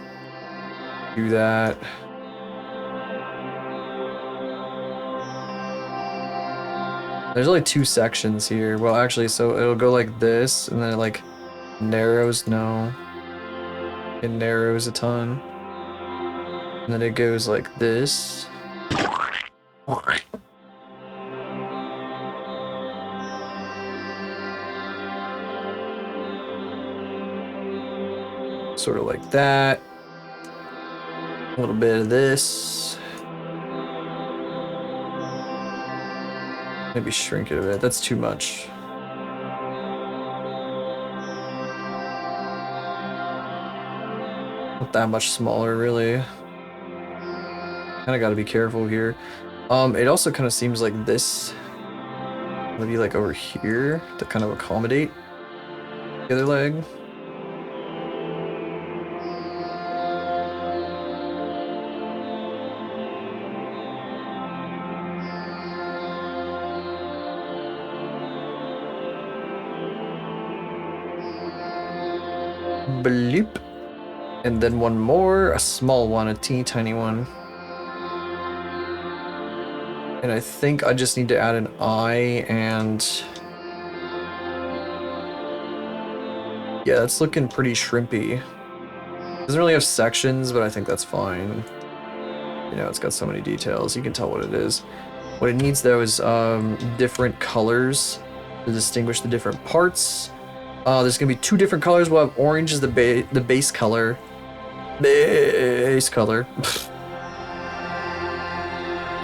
do that. There's only 2 sections here. Well, actually, so it'll go like this, and then it like narrows. No. It narrows a ton. And then it goes like this. Sort of like that. A little bit of this. Maybe shrink it a bit. That's too much. Not that much smaller, really. Kind of got to be careful here. It also kind of seems like this. Maybe like over here to kind of accommodate the other leg. Bleep. And then one more, a small one, a teeny tiny one. And I think I just need to add an eye and... yeah, that's looking pretty shrimpy. Doesn't really have sections, but I think that's fine. You know, it's got so many details, you can tell what it is. What it needs though is different colors to distinguish the different parts. There's gonna be 2 different colors. We'll have orange as the base color. Base color.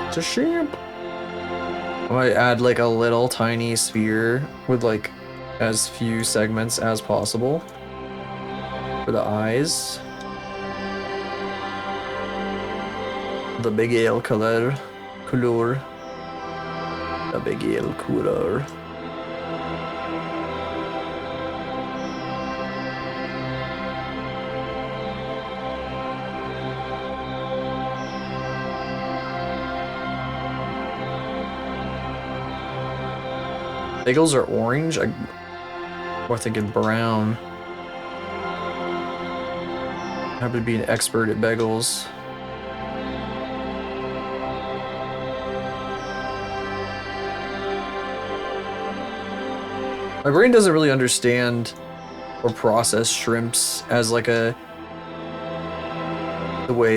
It's a shimp. I might add like a little tiny sphere with like as few segments as possible for the eyes. The big ale color. The big ale color. Bagels are orange? I'm more thinking brown. I happen to be an expert at bagels. My brain doesn't really understand or process shrimps as like the way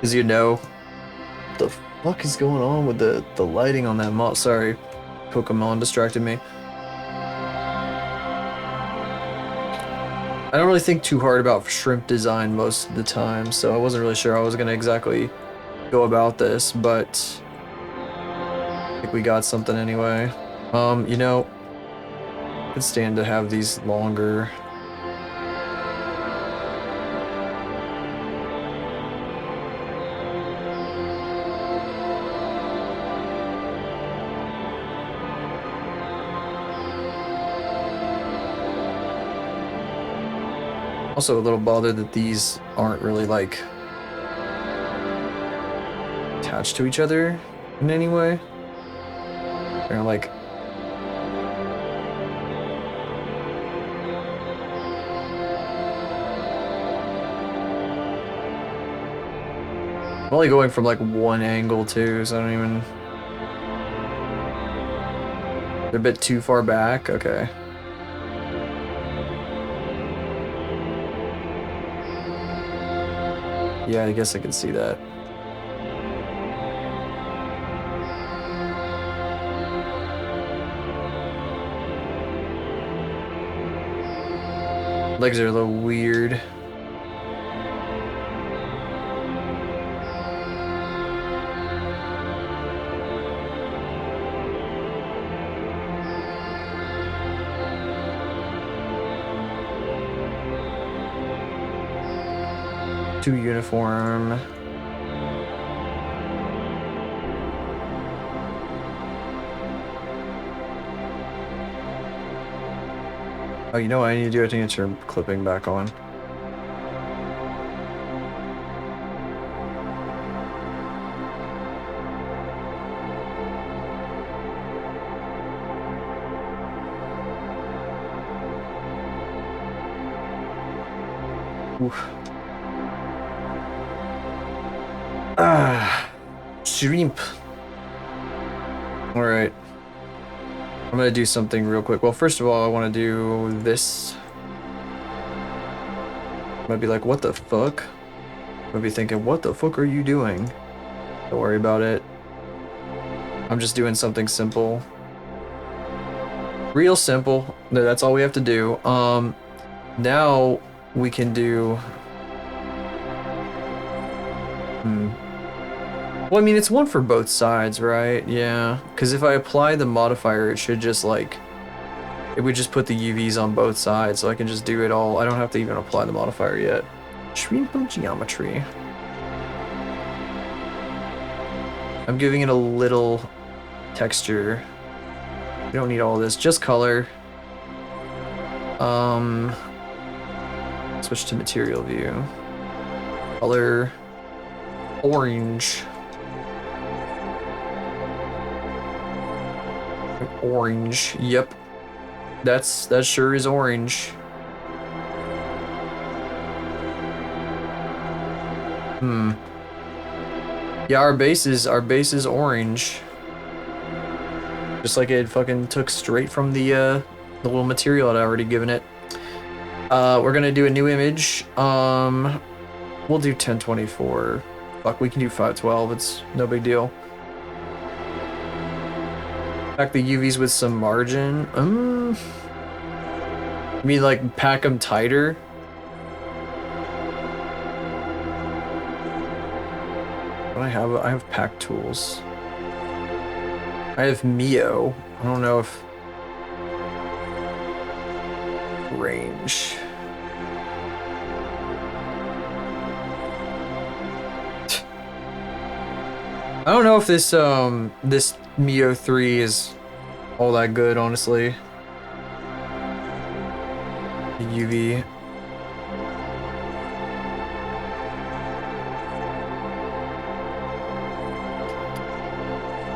as you know, what the fuck is going on with the lighting on that mod? Sorry. Pokemon distracted me. I don't really think too hard about shrimp design most of the time, so I wasn't really sure how I was gonna exactly go about this, but I think we got something anyway. You know, I could stand to have these longer. Also a little bothered that these aren't really like attached to each other in any way. They're like I'm only going from like one angle too, so I don't even... They're a bit too far back? Okay. Yeah, I guess I can see that. Legs are a little weird. Too uniform. Oh, you know what I need to do? I need to turn clipping back on. Oof. Shrimp. All right. I'm gonna do something real quick. Well, first of all, I want to do this. I might be like, what the fuck? I might be thinking, what the fuck are you doing? Don't worry about it. I'm just doing something simple. Real simple. No, that's all we have to do. Now we can do... Well, I mean, it's one for both sides, right? Yeah. Because if I apply the modifier, it should just, like... It would just put the UVs on both sides, so I can just do it all. I don't have to even apply the modifier yet. Shrimp geometry. I'm giving it a little texture. We don't need all this, just color. Switch to material view. Color orange. Orange. Yep. That sure is orange. Yeah, our base is orange. Just like it fucking took straight from the little material I'd already given it. We're gonna do a new image. We'll do 1024. Fuck, we can do 512. It's no big deal. Pack the UVs with some margin. You mean like pack them tighter? What I have pack tools. I have Mio. I don't know if range. I don't know if this this Mio 3 is all that good, honestly. The UV.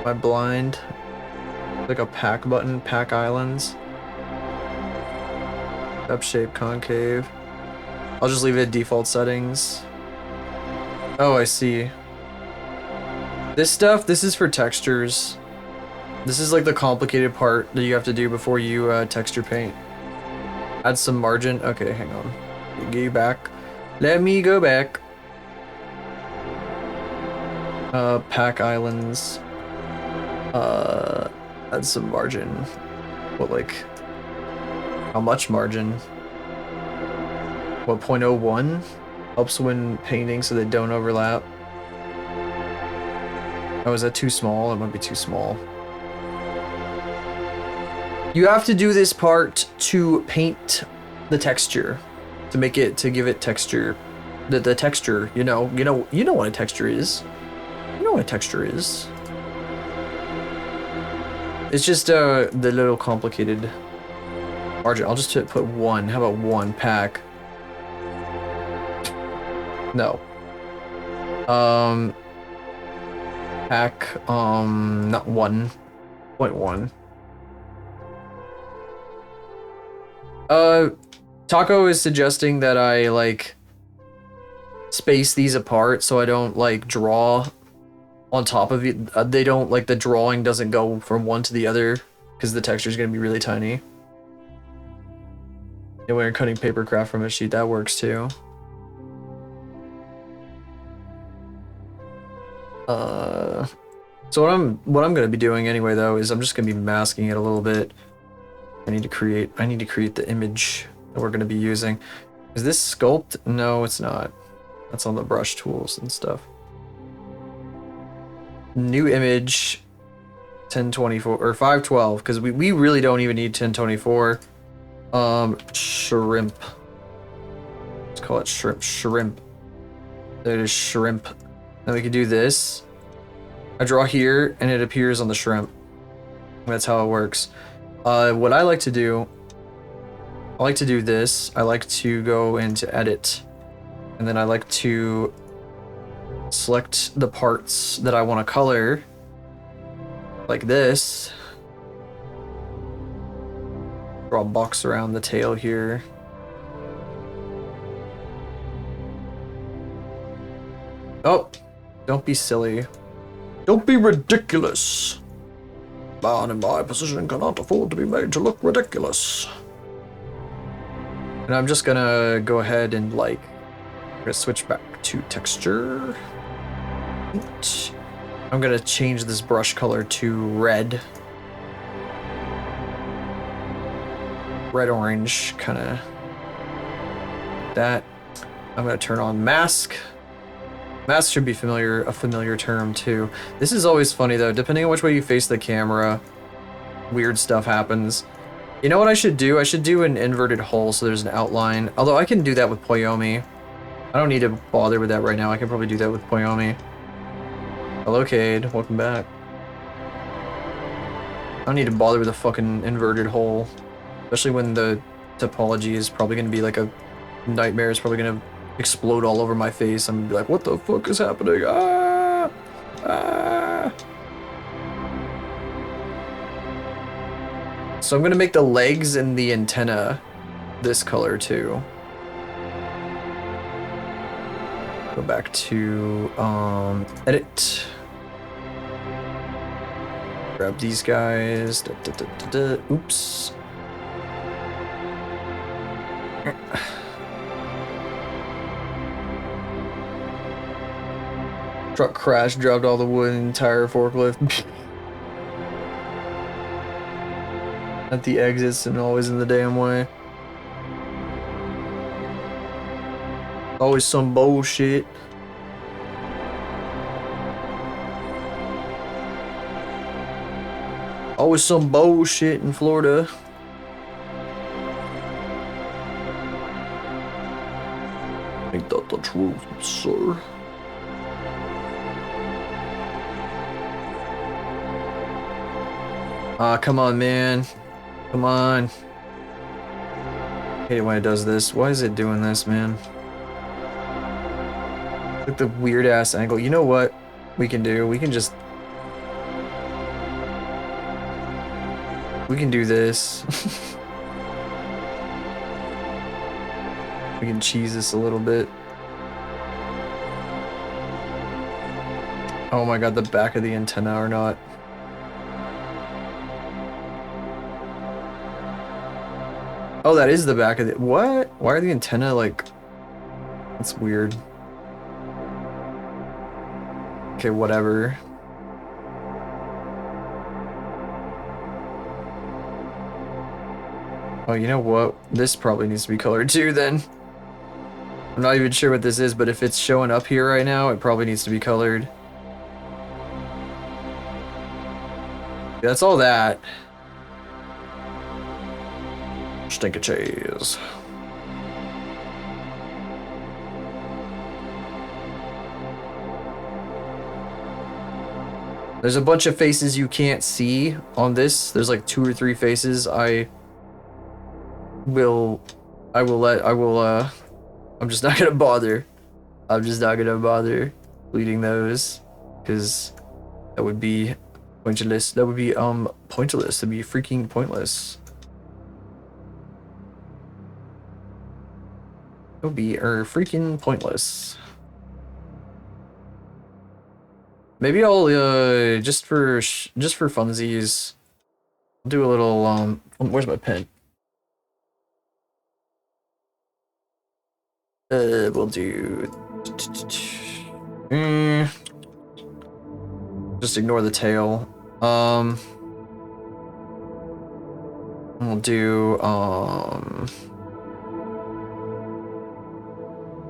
My blind. Like a pack button, pack islands. Up shape concave. I'll just leave it at default settings. Oh, I see. This stuff, this is for textures. This is like the complicated part that you have to do before you texture paint. Add some margin. Okay, hang on. Get you back. Let me go back. Pack islands. Add some margin. What, like, how much margin? What, 0.01? Helps when painting so they don't overlap. Oh, is that too small? It might be too small. You have to do this part to paint the texture, to make it, to give it texture. The texture, you know what a texture is. You know what a texture is. It's just the little complicated margin. I'll just put one. How about one pack? No. Pack, not 1.1. Taco is suggesting that I, like, space these apart so I don't like draw on top of it. They don't like the drawing doesn't go from one to the other because the texture is going to be really tiny. And when you're cutting paper craft from a sheet, that works too. So what I'm gonna be doing anyway though is I'm just gonna be masking it a little bit. I need to create the image that we're gonna be using. Is this sculpt? No, it's not. That's on the brush tools and stuff. New image 1024 or 512 because we really don't even need 1024. Shrimp. Let's call it shrimp. There it is, shrimp. Then we can do this. I draw here and it appears on the shrimp. That's how it works. What I like to do this. I like to go into edit and then I like to select the parts that I want to color like this. Draw a box around the tail here. Oh, don't be silly. Don't be ridiculous. Man in my position cannot afford to be made to look ridiculous. And I'm just gonna go ahead and like, I'm gonna switch back to texture. I'm gonna change this brush color to red. Red orange, kind of that. I'm gonna turn on mask. Mask should be a familiar term too. This is always funny though, depending on which way you face the camera, weird stuff happens. You know what I should do? I should do an inverted hull so there's an outline. Although I can do that with Poyomi. I don't need to bother with that right now. I can probably do that with Poyomi. Hello, Cade. Welcome back. I don't need to bother with a fucking inverted hull. Especially when the topology is probably going to be like a nightmare. It's probably going to explode all over my face. I'm gonna be like, what the fuck is happening? Ah! Ah! So I'm gonna make the legs and the antenna this color too. Go back to edit. Grab these guys. Da, da, da, da, da. Oops. Truck crash, dropped all the wood in the entire forklift. At the exits and always in the damn way. Always some bullshit. Always some bullshit in Florida. Ain't that the truth, sir? Come on, man. Come on. I hate it when it does this. Why is it doing this, man? Like the weird ass angle. You know what we can do? We can just... We can do this. We can cheese this a little bit. Oh my god, the back of the antenna or not. Oh, that is the back of the... What? Why are the antenna like... That's weird. Okay, whatever. Oh, you know what? This probably needs to be colored too then. I'm not even sure what this is, but if it's showing up here right now, it probably needs to be colored. That's all that. Stink of cheese. There's a bunch of faces you can't see on this. There's like 2 or 3 faces. I'm just not gonna bother. I'm just not gonna bother deleting those because that would be pointless. That would be pointless. That'd be freaking pointless. It would be freaking pointless. Maybe I'll just for funsies, do a little where's my pen? We'll do just ignore the tail. We'll do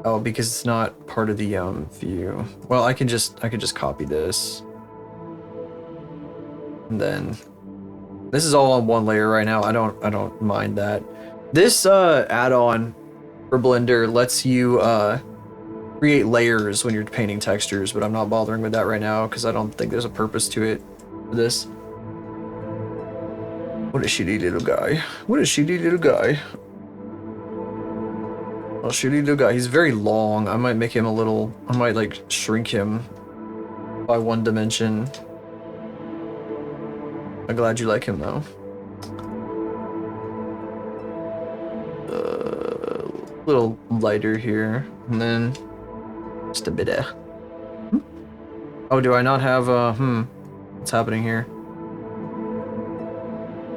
oh, because it's not part of the view. Well, I can just copy this. And then this is all on one layer right now. I don't mind that. This add-on for Blender lets you create layers when you're painting textures, but I'm not bothering with that right now because I don't think there's a purpose to it for this. What a shitty little guy. What a shitty little guy. Oh, shitty little guy. He's very long. I might make him a little... I might, like, shrink him by 1 dimension. I'm glad you like him, though. A little lighter here. And then... just a bit of... Oh, do I not have, what's happening here?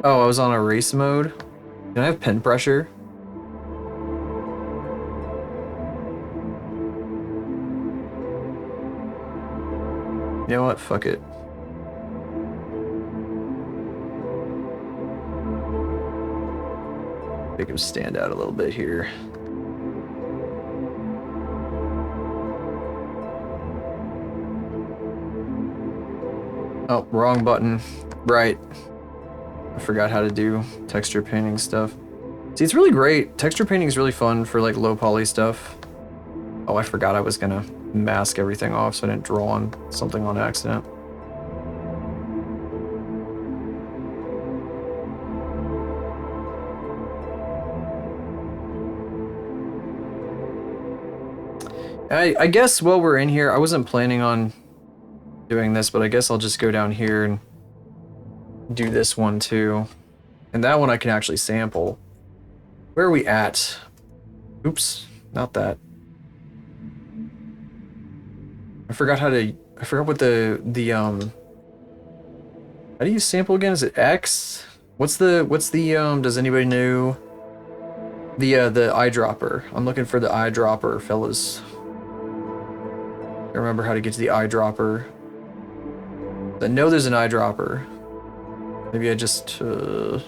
Oh, I was on erase mode. Can I have pen pressure? You know what? Fuck it. Make him stand out a little bit here. Oh, wrong button. Right. I forgot how to do texture painting stuff. See, it's really great. Texture painting is really fun for like low poly stuff. Oh, I forgot I was gonna mask everything off so I didn't draw on something on accident. I guess while we're in here, I wasn't planning on doing this, but I guess I'll just go down here and do this one too. And that one I can actually sample. Where are we at? Oops, not that. I forgot what the how do you sample again? Is it X? What's the does anybody know the eyedropper? I'm looking for the eyedropper, fellas. I remember how to get to the eyedropper. I know there's an eyedropper. Maybe I just that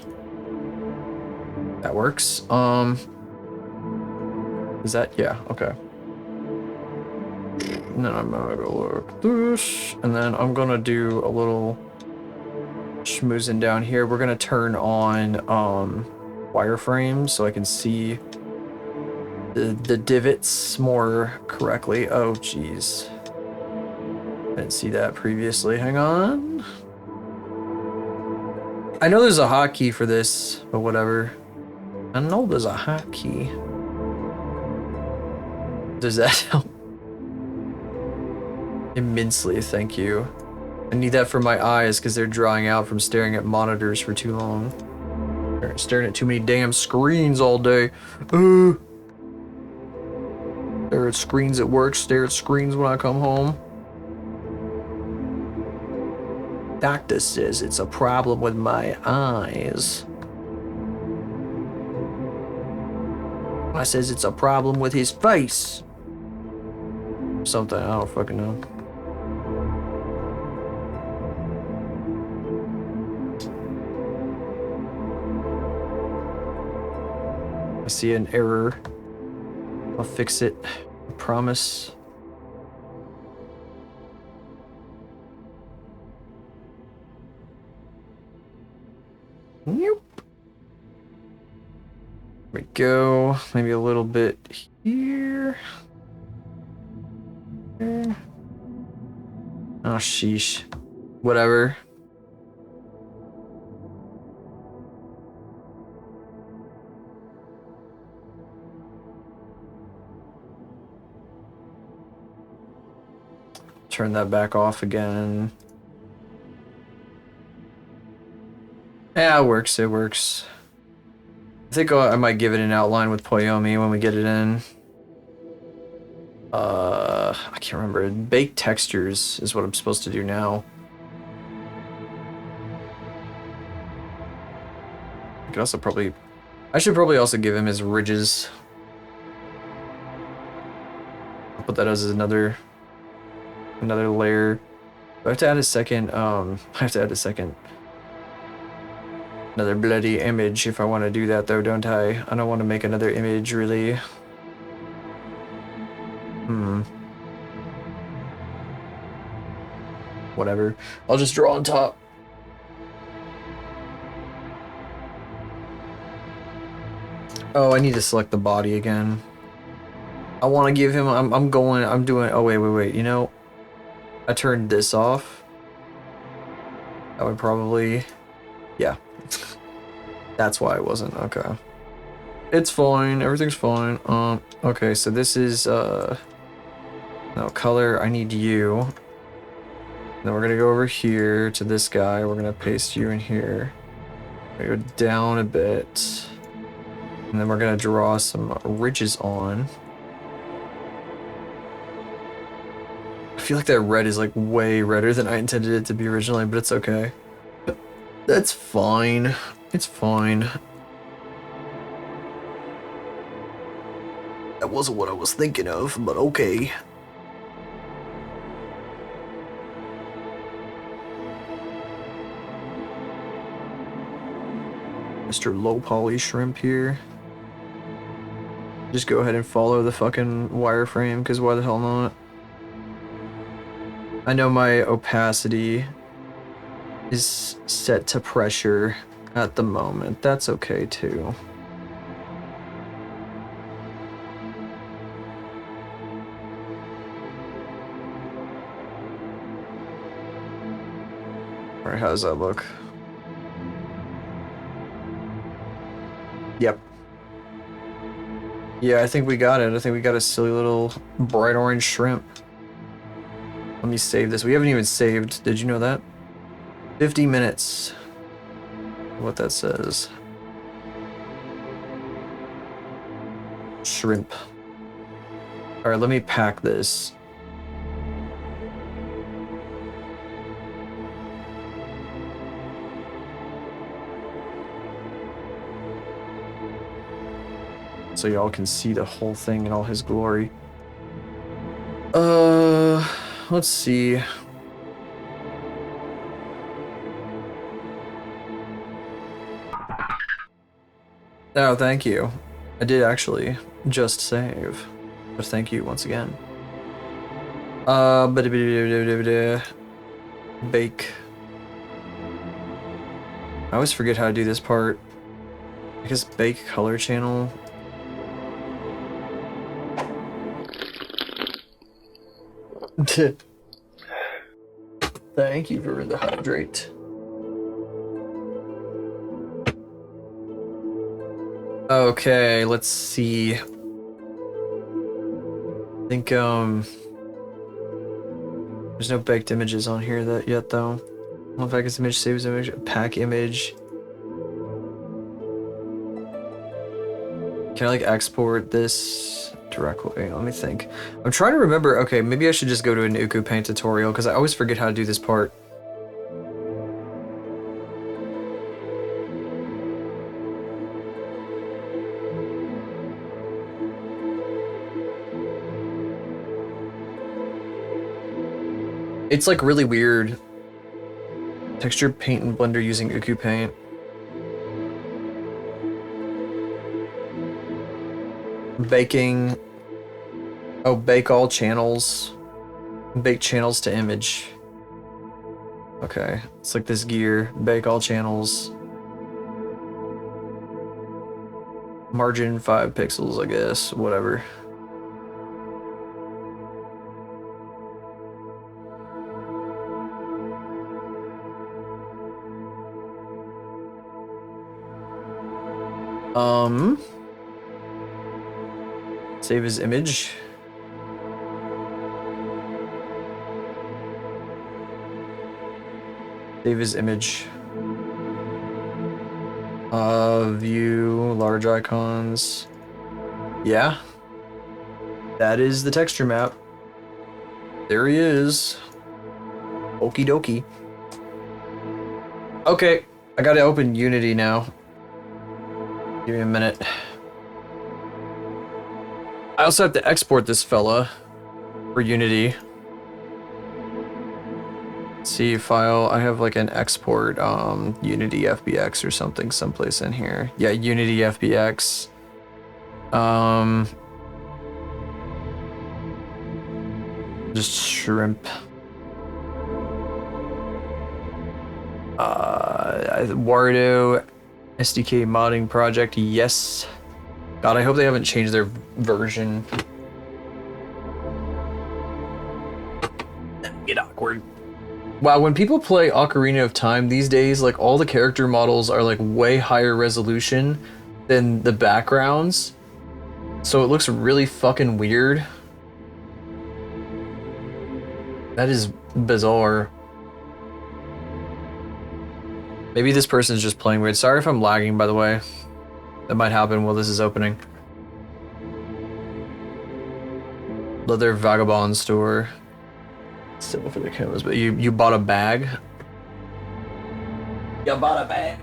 works. Is that, yeah, okay. And then I'm gonna go look this, and then I'm gonna do a little schmoozing down here. We're gonna turn on wireframes so I can see the divots more correctly. Oh geez, I didn't see that previously. Hang on. I know there's a hotkey for this, but whatever. I know there's a hotkey. Does that help? Immensely, thank you. I need that for my eyes because they're drying out from staring at monitors for too long. Or staring at too many damn screens all day. Stare at screens at work, stare at screens when I come home. Doctor says it's a problem with my eyes. I says it's a problem with his face. Something, I don't fucking know. I see an error. I'll fix it. I promise. Nope. There we go. Maybe a little bit here. Oh, sheesh. Whatever. Turn that back off again. Yeah, it works, it works. I think I might give it an outline with Poyomi when we get it in. I I can't remember. Bake textures is what I'm supposed to do now. I could also probably... I should probably also give him his ridges. I'll put that as another layer. Do I have to add a second, I have to add a second. Another bloody image if I want to do that though, don't I? I don't want to make another image, really. Whatever. I'll just draw on top. Oh, I need to select the body again. I want to give him, I'm doing, oh wait, you know, I turned this off. That would probably, yeah. That's why it wasn't, okay. It's fine, everything's fine. Okay, so this is, no, color, I need you. Then we're gonna go over here to this guy, we're gonna paste you in here. Go down a bit. And then we're gonna draw some ridges on. I feel like that red is like way redder than I intended it to be originally, but it's okay. That's fine. It's fine. That wasn't what I was thinking of, but okay. Mr. Low Poly Shrimp here. Just go ahead and follow the fucking wireframe, because why the hell not? I know my opacity is set to pressure at the moment. That's okay too. Alright, how does that look? Yep. Yeah, I think we got it. I think we got a silly little bright orange shrimp. Let me save this. We haven't even saved. Did you know that? 50 minutes. What that says. Shrimp. Alright, let me pack this. So y'all can see the whole thing in all his glory. Let's see. Oh, thank you. I did actually just save. But thank you once again. Bake. I always forget how to do this part. I guess bake color channel. Thank you for the hydrate. Okay, let's see. I think there's no baked images on here yet though. If I can image, save as image, pack image. Can I like export this directly? Let me think. I'm trying to remember. Okay, maybe I should just go to an Uku Paint tutorial because I always forget how to do this part. It's like really weird. Texture paint and blender using Uku Paint. Baking. Oh, bake all channels. Bake channels to image. Okay, it's like this gear. Bake all channels. Margin 5 pixels, I guess. Whatever. Save his image. Save his image. View, large icons. Yeah. That is the texture map. There he is. Okie dokie. Okay, I gotta open Unity now. Give me a minute. I also have to export this fella for Unity. See file, I have like an export Unity FBX or something someplace in here. Yeah, Unity FBX. Just shrimp. Wardo SDK modding project, yes. God, I hope they haven't changed their version. Get awkward. Wow, when people play Ocarina of Time these days, like all the character models are like way higher resolution than the backgrounds. So it looks really fucking weird. That is bizarre. Maybe this person's just playing weird. Sorry if I'm lagging, by the way. That might happen while this is opening. Leather Vagabond store. Still for the cameras, but you bought a bag? You bought a bag?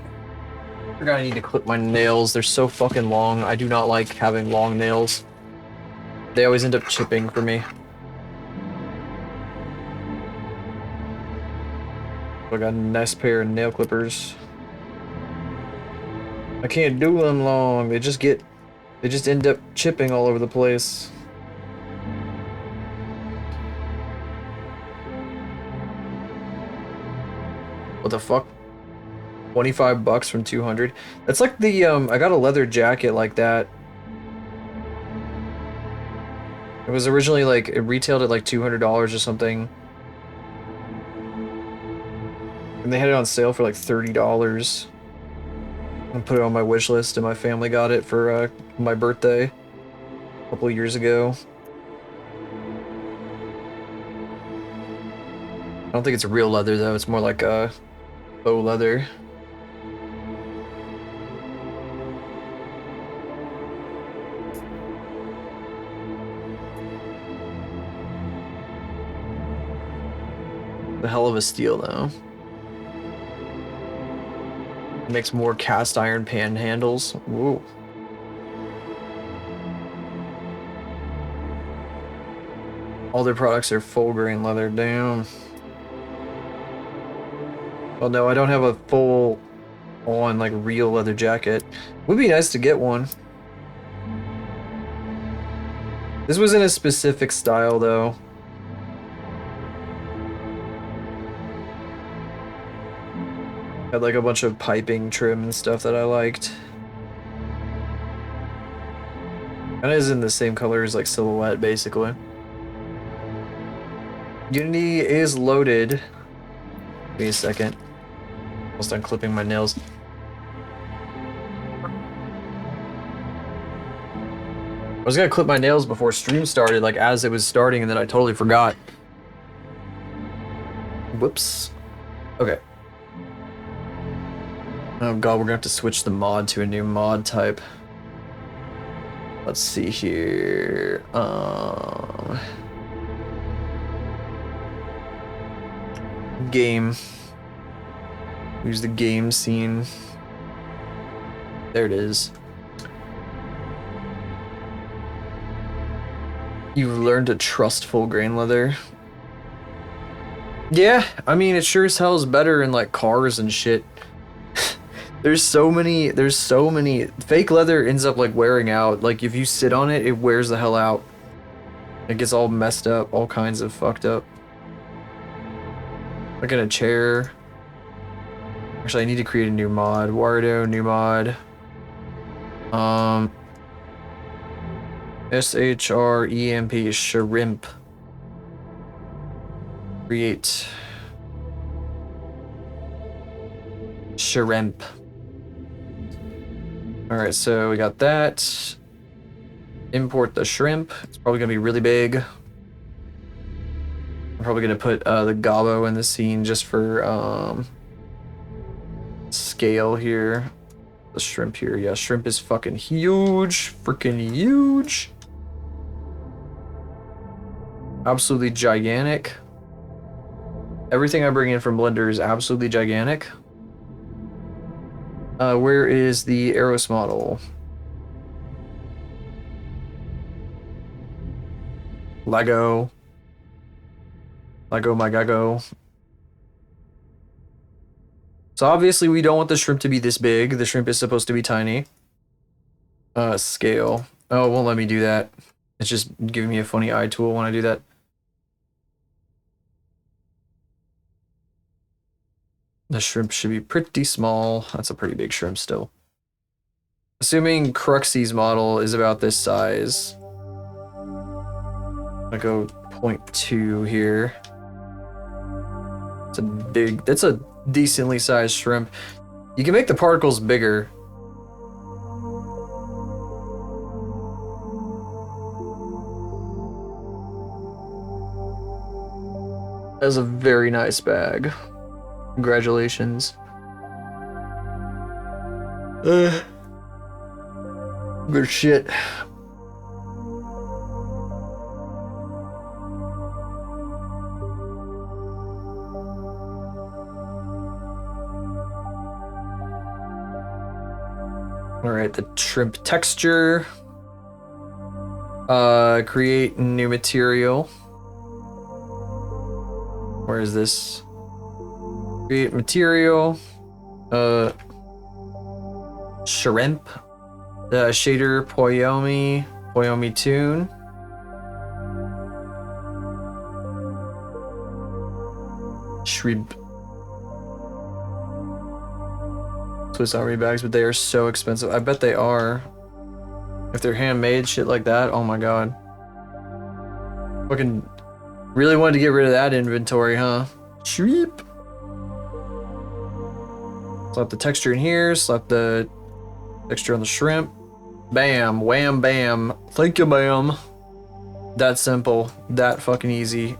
I forgot I need to clip my nails. They're so fucking long. I do not like having long nails. They always end up chipping for me. I got a nice pair of nail clippers. I can't do them long. They just end up chipping all over the place. What the fuck? 25 bucks from 200. That's like the I got a leather jacket like that. It was originally like it retailed at like $200 or something. And they had it on sale for like $30. I put it on my wish list, and my family got it for my birthday a couple of years ago. I don't think it's real leather though, it's more like faux leather. The hell of a steal though. Makes more cast iron pan handles. Whoa. All their products are full grain leather. Damn. Well, no, I don't have a full on like real leather jacket. Would be nice to get one. This was in a specific style though. Had like a bunch of piping trim and stuff that I liked. Kinda is in the same color as like Silhouette, basically. Unity is loaded. Wait a second. Almost done clipping my nails. I was gonna clip my nails before stream started, like as it was starting, and then I totally forgot. Whoops. Okay. Oh god, we're gonna have to switch the mod to a new mod type. Let's see here. Game. Use the game scene. There it is. You've learned to trust full grain leather. Yeah, I mean it sure as hell is better in like cars and shit. There's so many fake leather ends up like wearing out. Like if you sit on it, it wears the hell out. It gets all messed up, all kinds of fucked up. Like in a chair. Actually, I need to create a new mod. Wardo, new mod. SHREMP, shrimp. Create. Shrimp. Alright, so we got that. Import the shrimp. It's probably gonna be really big. I'm probably gonna put the gobbo in the scene just for scale here. The shrimp here, yeah, shrimp is fucking huge. Freaking huge. absolutely gigantic. Everything I bring in from Blender is absolutely gigantic. Where is the Eros model? Lego. Lego my gago. So obviously we don't want the shrimp to be this big. The shrimp is supposed to be tiny. Scale. Oh, it won't let me do that. It's just giving me a funny eye tool when I do that. The shrimp should be pretty small. That's a pretty big shrimp still. Assuming Cruxy's model is about this size. I go 0.2 here. It's a big, that's a decently sized shrimp. You can make the particles bigger. That's a very nice bag. Congratulations. Good shit. Alright, the shrimp texture. Create new material. Where is this? Create material. Shrimp. Shader Poyomi tune. Shrimp. Swiss Army bags, but they are so expensive. I bet they are. If they're handmade, shit like that, oh my god. Fucking really wanted to get rid of that inventory, huh? Shrimp. Slap the texture in here, slap the texture on the shrimp. Bam, wham, bam. Thank you, bam. That simple, that fucking easy.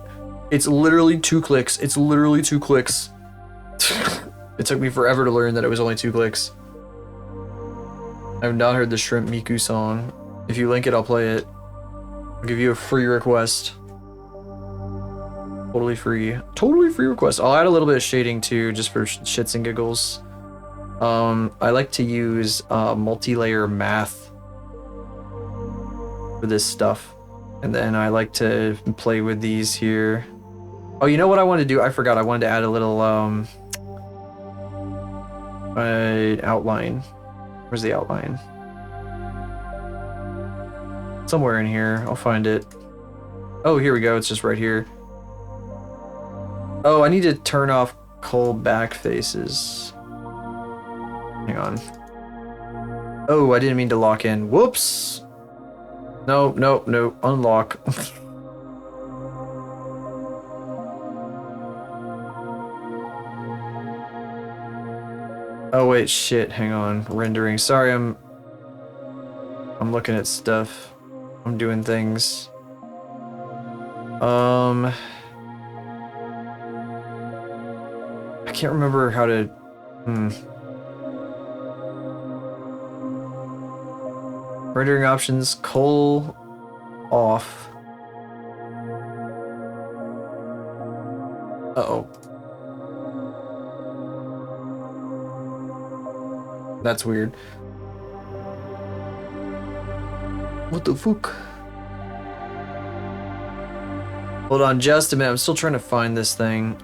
It's literally 2 clicks. It's literally 2 clicks. It took me forever to learn that it was only 2 clicks. I have not heard the Shrimp Miku song. If you link it, I'll play it. I'll give you a free request. Totally free. Totally free request. I'll add a little bit of shading too, just for shits and giggles. I like to use multi-layer math for this stuff. And then I like to play with these here. Oh, you know what I wanted to do? I forgot. I wanted to add a little outline. Where's the outline? Somewhere in here. I'll find it. Oh, here we go. It's just right here. Oh, I need to turn off cull back faces. Hang on. Oh, I didn't mean to lock in. Whoops. No, no, no. Unlock. Oh wait, shit, hang on. Rendering. Sorry, I'm looking at stuff. I'm doing things. I can't remember how to rendering options, cull off. Uh-oh. That's weird. What the fuck? Hold on just a minute. I'm still trying to find this thing.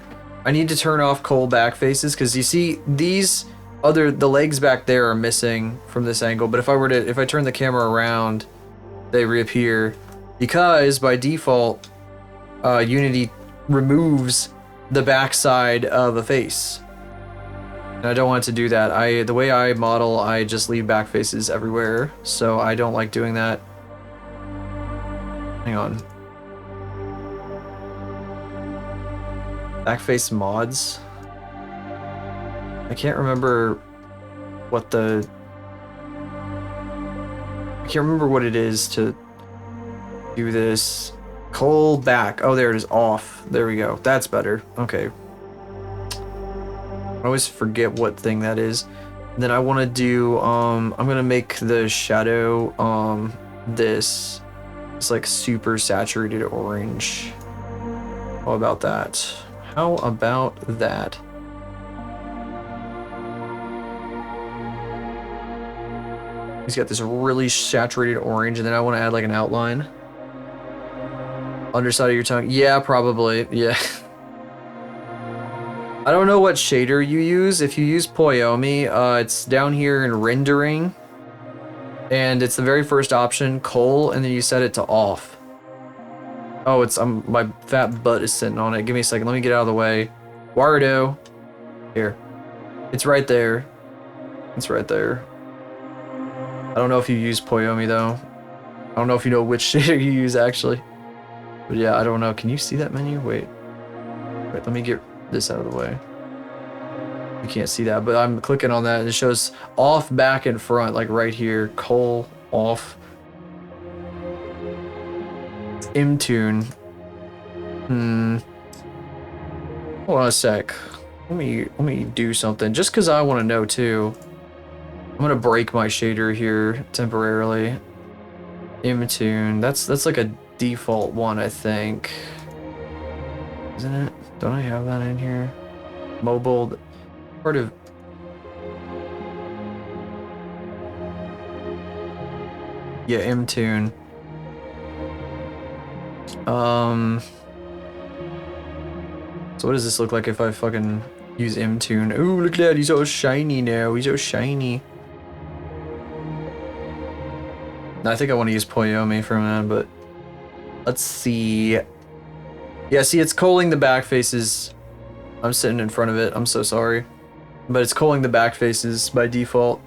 I need to turn off cull back faces because you see these the legs back there are missing from this angle, but if I turn the camera around, they reappear because by default Unity removes the backside of a face. And I don't want to do that. The way I model, I just leave back faces everywhere, so I don't like doing that. Hang on. Backface mods. I can't remember what it is to do this. Cull back. Oh, there it is. Off. There we go. That's better. Okay. I always forget what thing that is. And then I want to do, I'm going to make the shadow, this like super saturated orange. How about that? How about that? He's got this really saturated orange, and then I want to add like an outline. Underside of your tongue. Yeah, probably. Yeah. I don't know what shader you use. If you use Poyomi, it's down here in rendering. And it's the very first option, Kohl, and then you set it to off. Oh, it's my fat butt is sitting on it. Give me a second. Let me get out of the way. Wardo. Here. It's right there. It's right there. I don't know if you use Poyomi though. I don't know if you know which shader you use actually. But yeah, I don't know. Can you see that menu? Wait. Wait, let me get this out of the way. You can't see that, but I'm clicking on that and it shows off, back, and front, like right here. Kohl, off. M-tune. Hold on a sec. Let me do something. Just because I want to know too. I'm gonna break my shader here temporarily. M-tune. That's like a default one, I think. Isn't it? Don't I have that in here? Mobile. Part of. Yeah, M-tune. So what does this look like if I fucking use M-tune? Ooh, look at that, he's all shiny now. He's all shiny. I think I want to use Poyomi for a minute, but let's see. Yeah, see, it's culling the back faces. I'm sitting in front of it. I'm so sorry. But it's culling the back faces by default.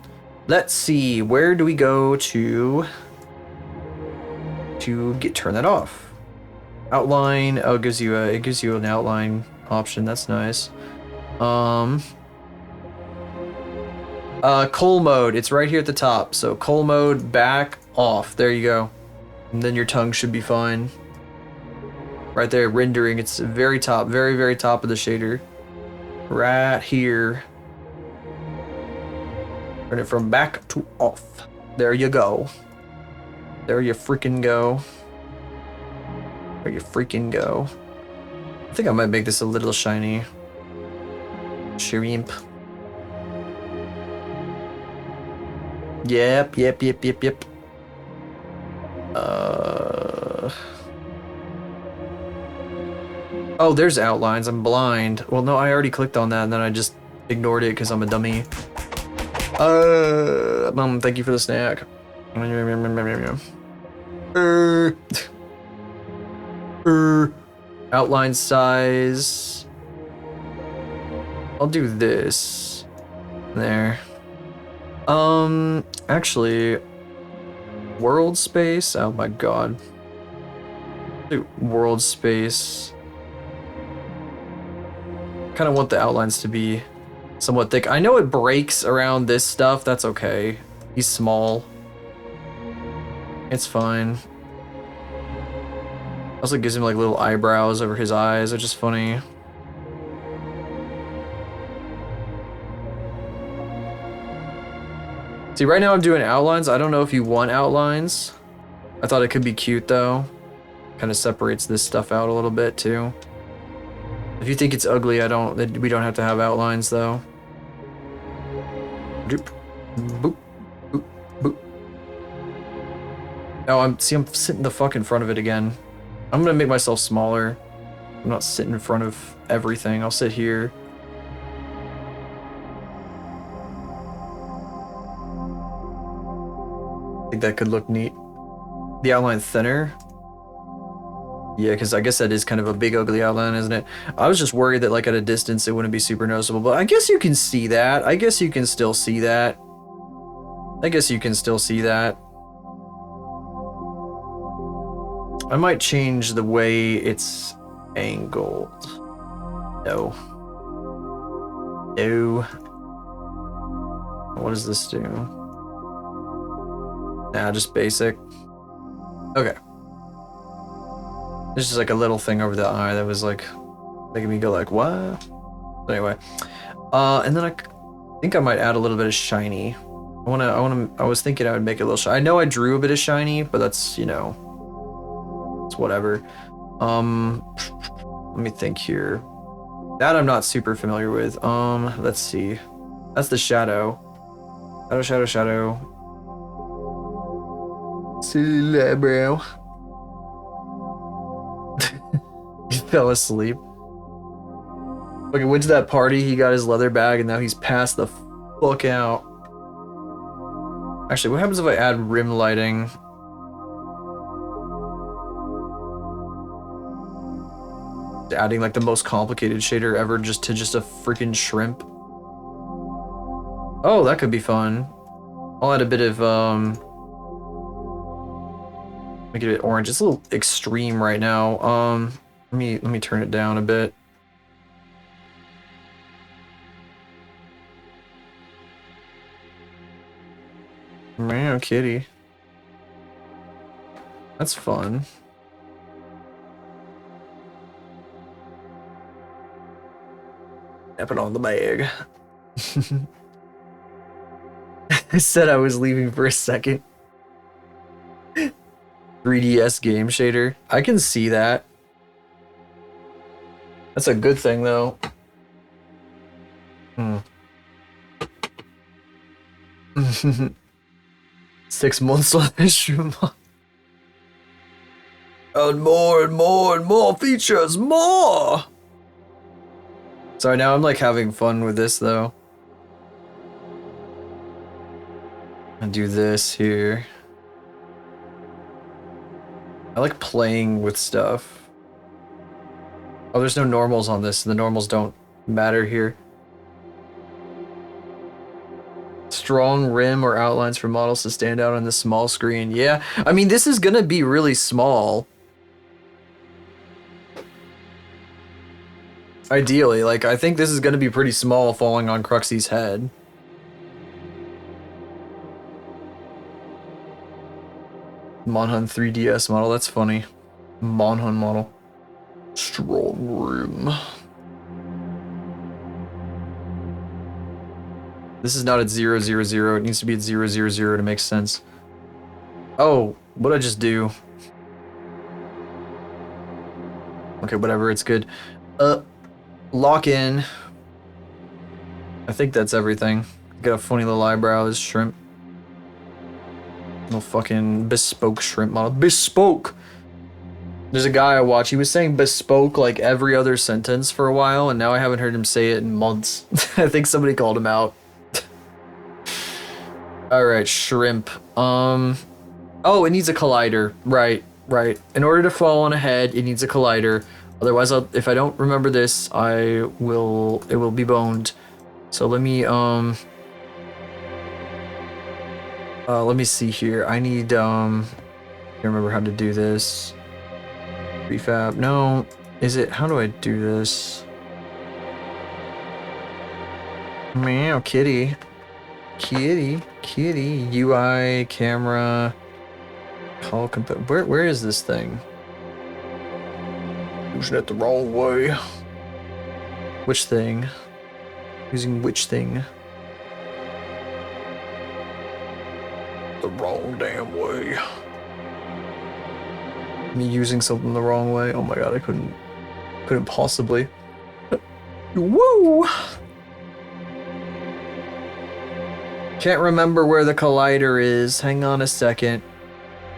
Let's see. Where do we go to turn that off? Outline. Oh, it gives you an outline option. That's nice. Cull mode. It's right here at the top. So cull mode, back, off. There you go. And then your tongue should be fine. Right there, rendering. It's very top, very, very top of the shader. Right here. Turn it from back to off. There you go. There you freaking go. There you freaking go. I think I might make this a little shiny. Shrimp. Yep. Oh, there's outlines. I'm blind. Well, no, I already clicked on that and then I just ignored it because I'm a dummy. Mom, thank you for the snack. Outline size. I'll do this. There. Actually, world space. Oh my god. Do world space. Kind of want the outlines to be somewhat thick. I know it breaks around this stuff. That's okay. He's small. It's fine. Also gives him like little eyebrows over his eyes, which is funny. See, right now I'm doing outlines. I don't know if you want outlines. I thought it could be cute though. Kind of separates this stuff out a little bit too. If you think it's ugly, we don't have to have outlines though. Boop, boop, boop, boop. Oh, I'm sitting the fuck in front of it again. I'm gonna make myself smaller. I'm not sitting in front of everything. I'll sit here. I think that could look neat. The outline thinner. Yeah, because I guess that is kind of a big ugly outline, isn't it? I was just worried that like at a distance it wouldn't be super noticeable, but I guess you can see that. I guess you can still see that. I guess you can still see that. I might change the way it's angled. No. No. What does this do? Nah, just basic. Okay. There's just like a little thing over the eye that was like making me go like, what? Anyway, and then I think I might add a little bit of shiny. I was thinking I would make it a little shiny. I know I drew a bit of shiny, but that's, you know, it's whatever. Let me think here. That I'm not super familiar with. Let's see. That's the shadow. Shadow. Silly bro. He fell asleep. Okay, went to that party, he got his leather bag, and now he's passed the fuck out. Actually, what happens if I add rim lighting? Adding like the most complicated shader ever just a freaking shrimp. Oh, that could be fun. I'll add a bit of make it a bit orange. It's a little extreme right now. Let me turn it down a bit. Meow kitty. That's fun. Tap it on the bag. I said I was leaving for a second. 3DS game shader. I can see that. That's a good thing though. 6 months on this stream. And more features, more! Sorry, now I'm like having fun with this though. And do this here. I like playing with stuff. Oh, there's no normals on this. The normals don't matter here. Strong rim or outlines for models to stand out on the small screen. Yeah, I mean, this is gonna be really small. Ideally, like, I think this is gonna be pretty small falling on Cruxy's head. Monhun 3DS model, that's funny. Monhun model. Strong rim. This is not at 0, 0, 0. It needs to be at 0, 0, 0 to make sense. Oh, what'd I just do? Okay, whatever, it's good. Lock in. I think that's everything. Got a funny little eyebrow, this shrimp. Little fucking bespoke shrimp model. Bespoke! There's a guy I watch, he was saying bespoke like every other sentence for a while, and now I haven't heard him say it in months. I think somebody called him out. Alright, shrimp. Oh, it needs a collider. Right. In order to fall on a head, it needs a collider. Otherwise, if I don't remember this, it will be boned. So let me see here. I need, can't remember how to do this. Prefab, no. How do I do this? Meow, kitty. Kitty. UI, camera. Call where is this thing? Using it the wrong way. Which thing? Using which thing? The wrong damn way. Me using something the wrong way? Oh my god, I couldn't possibly. Woo! Can't remember where the collider is. Hang on a second.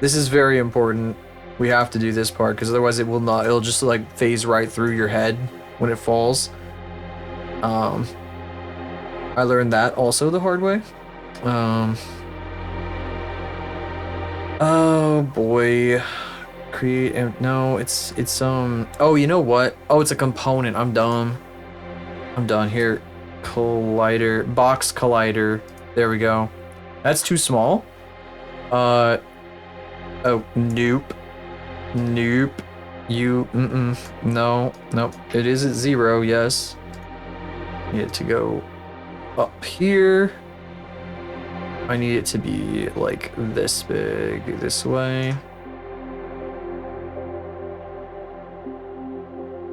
This is very important. We have to do this part because otherwise it will not. It'll just like phase right through your head when it falls. I learned that also the hard way. Oh boy. Create. No, it's oh, you know what? Oh, it's a component. I'm dumb. I'm done here. Collider, box collider. There we go. That's too small. Oh, nope. No. It is at 0, yes. Need it to go up here. I need it to be like this big, this way.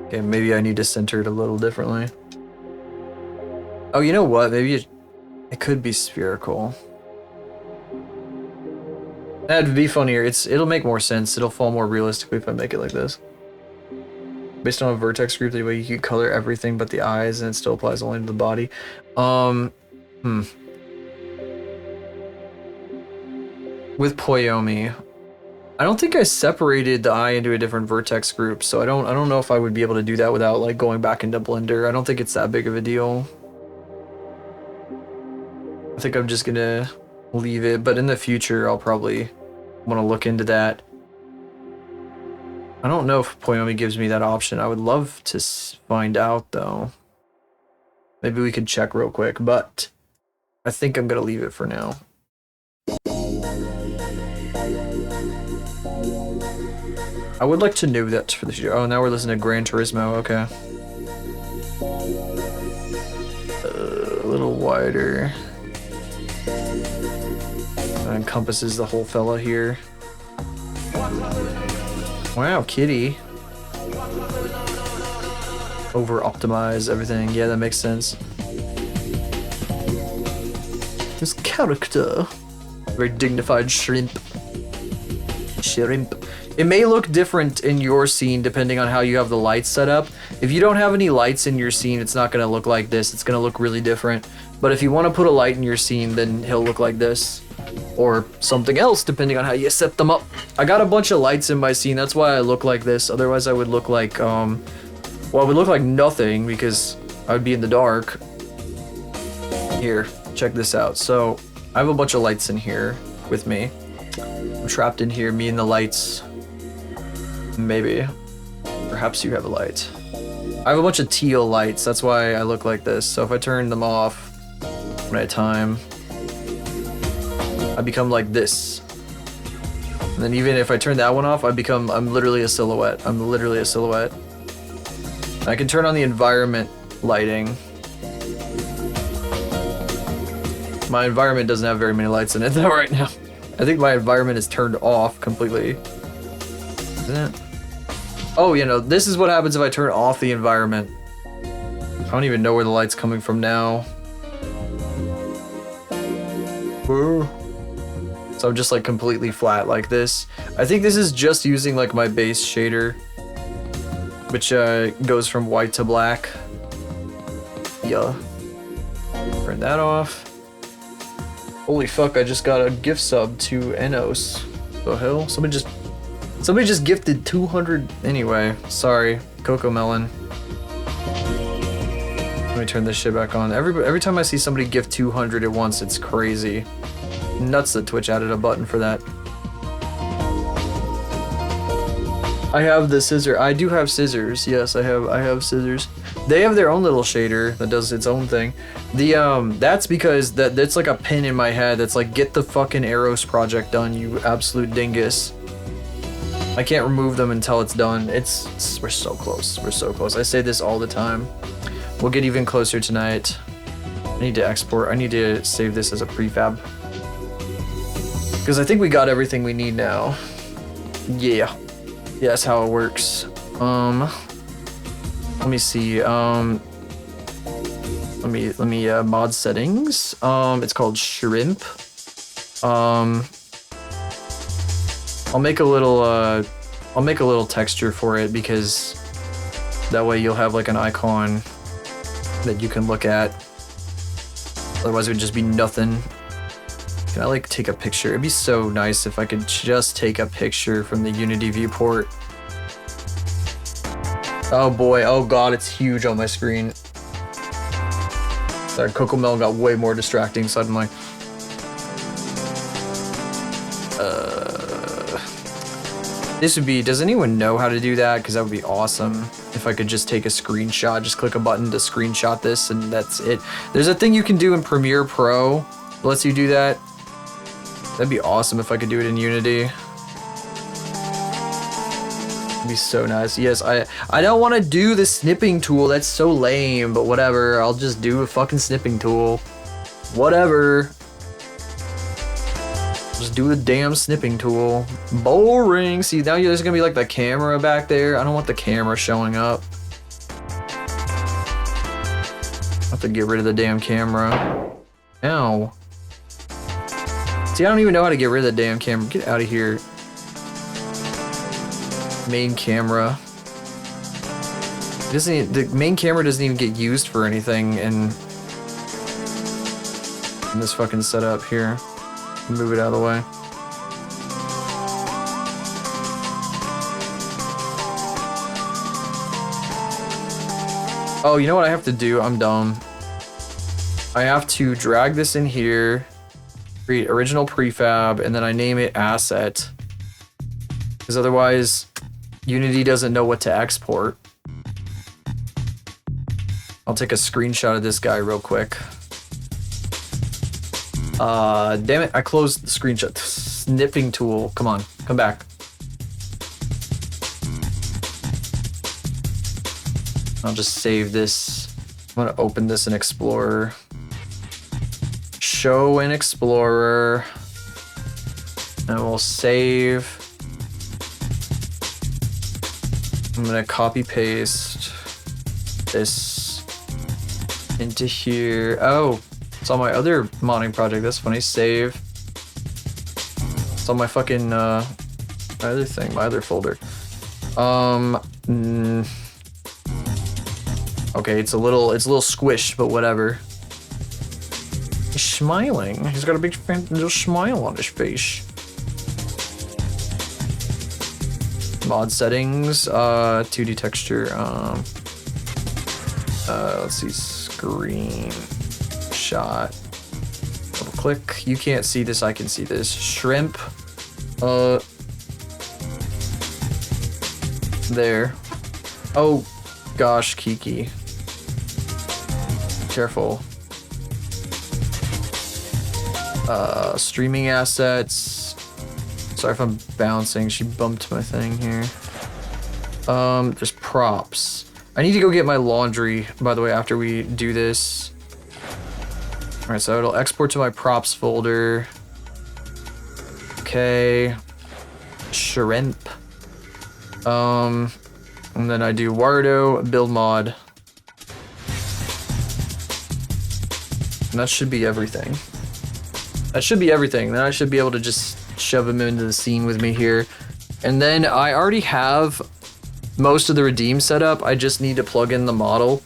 Okay, maybe I need to center it a little differently. Oh, you know what? Maybe it could be spherical. That'd be funnier. It'll make more sense. It'll fall more realistically if I make it like this. Based on a vertex group, the way you can color everything but the eyes, and it still applies only to the body. With Poyomi, I don't think I separated the eye into a different vertex group, so I don't know if I would be able to do that without like going back into Blender. I don't think it's that big of a deal. I think I'm just gonna leave it, but in the future I'll probably want to look into that. I don't know if Poyomi gives me that option. I would love to find out though. Maybe we could check real quick, but I think I'm gonna leave it for now. I would like to know that for the future. Oh, now we're listening to Gran Turismo. Okay. A little wider. That encompasses the whole fella here. Wow, kitty. Over optimize everything. Yeah, that makes sense. This character. Very dignified shrimp. Shrimp. It may look different in your scene depending on how you have the lights set up. If you don't have any lights in your scene, it's not going to look like this. It's going to look really different. But if you want to put a light in your scene, then he'll look like this. Or something else, depending on how you set them up. I got a bunch of lights in my scene. That's why I look like this. Otherwise, I would look like, well, I would look like nothing because I would be in the dark. Here, check this out. So, I have a bunch of lights in here with me. I'm trapped in here, me and the lights. Maybe. Perhaps you have a light. I have a bunch of teal lights, that's why I look like this. So if I turn them off when I have time, I become like this. And then even if I turn that one off, I'm literally a silhouette. I'm literally a silhouette. I can turn on the environment lighting. My environment doesn't have very many lights in it though right now. I think my environment is turned off completely. Isn't it? Oh, you know, this is what happens if I turn off the environment. I don't even know where the light's coming from now. Woo. So I'm just like completely flat like this. I think this is just using like my base shader, which goes from white to black. Yeah. Turn that off. Holy fuck, I just got a gift sub to Enos. The hell? Somebody just gifted 200 anyway. Sorry, Coco Melon. Let me turn this shit back on. Every time I see somebody gift 200 at once, it's crazy. Nuts that Twitch added a button for that. I have the scissor. I do have scissors. Yes, I have scissors. They have their own little shader that does its own thing. That's because that's like a pin in my head that's like, get the fucking Eros project done, you absolute dingus. I can't remove them until it's done. We're so close. We're so close. I say this all the time. We'll get even closer tonight. I need to export. I need to save this as a prefab. Because I think we got everything we need now. Yeah. Yeah, that's how it works. Let me see. Let me mod settings. It's called Shrimp. I'll make a little texture for it because that way you'll have like an icon that you can look at. Otherwise it would just be nothing. Can I like take a picture? It'd be so nice if I could just take a picture from the Unity viewport. Oh boy, oh god, it's huge on my screen. Sorry, Coco Melon got way more distracting suddenly. This would be, does anyone know how to do that? Because that would be awesome if I could just take a screenshot, just click a button to screenshot this and that's it. There's a thing you can do in Premiere Pro that lets you do that. That'd be awesome if I could do it in Unity. It'd be so nice. Yes, I don't want to do the snipping tool. That's so lame, but whatever. I'll just do a fucking snipping tool. Whatever. Just do the damn snipping tool. Boring. See, now there's gonna be like the camera back there. I don't want the camera showing up. I have to get rid of the damn camera. Ow. See, I don't even know how to get rid of the damn camera. Get out of here. Main camera. The main camera doesn't even get used for anything in this fucking setup here. Move it out of the way. Oh, you know what I have to do? I'm dumb. I have to drag this in here, create original prefab, and then I name it asset. Because otherwise, Unity doesn't know what to export. I'll take a screenshot of this guy real quick. Damn it, I closed the screenshot. Snipping tool, come on, come back. I'll just save this. I'm gonna open this in Explorer. Show in Explorer. And we'll save. I'm gonna copy paste this into here. Oh, it's on my other modding project. That's funny. Save. It's on my fucking my other thing, my other folder. Okay, it's a little squished, but whatever. He's smiling. He's got a big little smile on his face. Mod settings, 2D texture, let's see, screen shot. Double click. You can't see this, I can see this. Shrimp. There. Oh gosh, Kiki. Careful. Streaming assets. Sorry if I'm bouncing. She bumped my thing here. There's props. I need to go get my laundry, by the way, after we do this. Alright, so it'll export to my props folder. Okay. Shrimp. And then I do Wardo, build mod. And that should be everything. That should be everything. Then I should be able to just shove him into the scene with me here. And then I already have most of the redeem set up. I just need to plug in the model.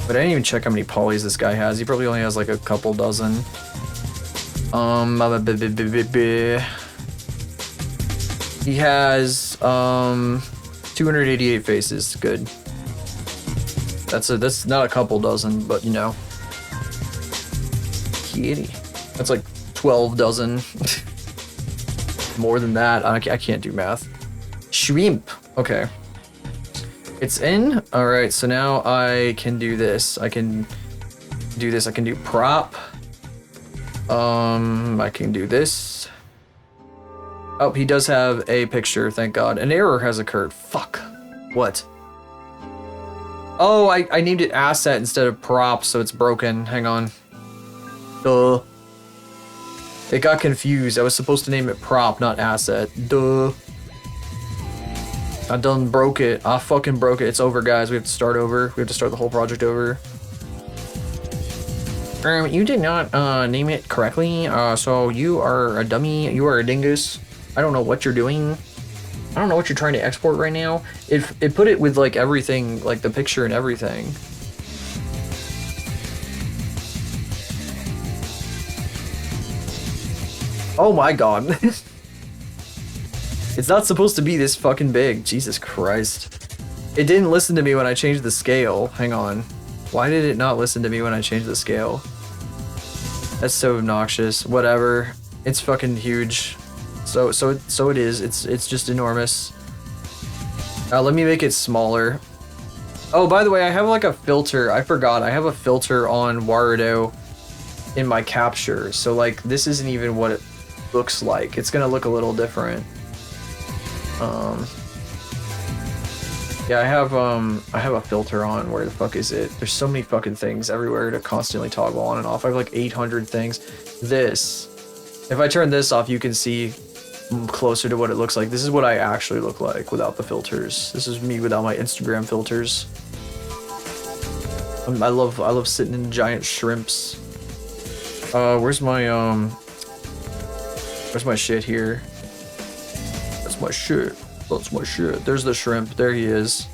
But I didn't even check how many polys this guy has. He probably only has like a couple dozen. He has 288 faces. Good. That's not a couple dozen, but you know. Kitty. That's like 12 dozen. More than that. I can't do math. Shrimp. Okay. It's in. All right. So now I can do this. I can do this. I can do prop. I can do this. Oh, he does have a picture. Thank God. An error has occurred. Fuck. What? Oh, I named it asset instead of prop, so it's broken. Hang on. Duh. It got confused. I was supposed to name it prop, not asset. Duh. I done broke it. I fucking broke it. It's over, guys. We have to start over. We have to start the whole project over. You did not name it correctly, so you are a dummy. You are a dingus. I don't know what you're doing. I don't know what you're trying to export right now. It put it with like everything, like the picture and everything. Oh my god. It's not supposed to be this fucking big. Jesus Christ. It didn't listen to me when I changed the scale. Hang on. Why did it not listen to me when I changed the scale? That's so obnoxious. Whatever. It's fucking huge. So it is. It's just enormous. Let me make it smaller. Oh, by the way, I have like a filter. I forgot. I have a filter on Wardo in my capture. So like this isn't even what it looks like. It's gonna look a little different. Yeah, I have a filter on. Where the fuck is it? There's so many fucking things everywhere to constantly toggle on and off. I have like 800 things. This. If I turn this off, you can see closer to what it looks like. This is what I actually look like without the filters. This is me without my Instagram filters. I love sitting in giant shrimps. Where's my shit here? That's my shit. That's my shit. There's the shrimp. There he is.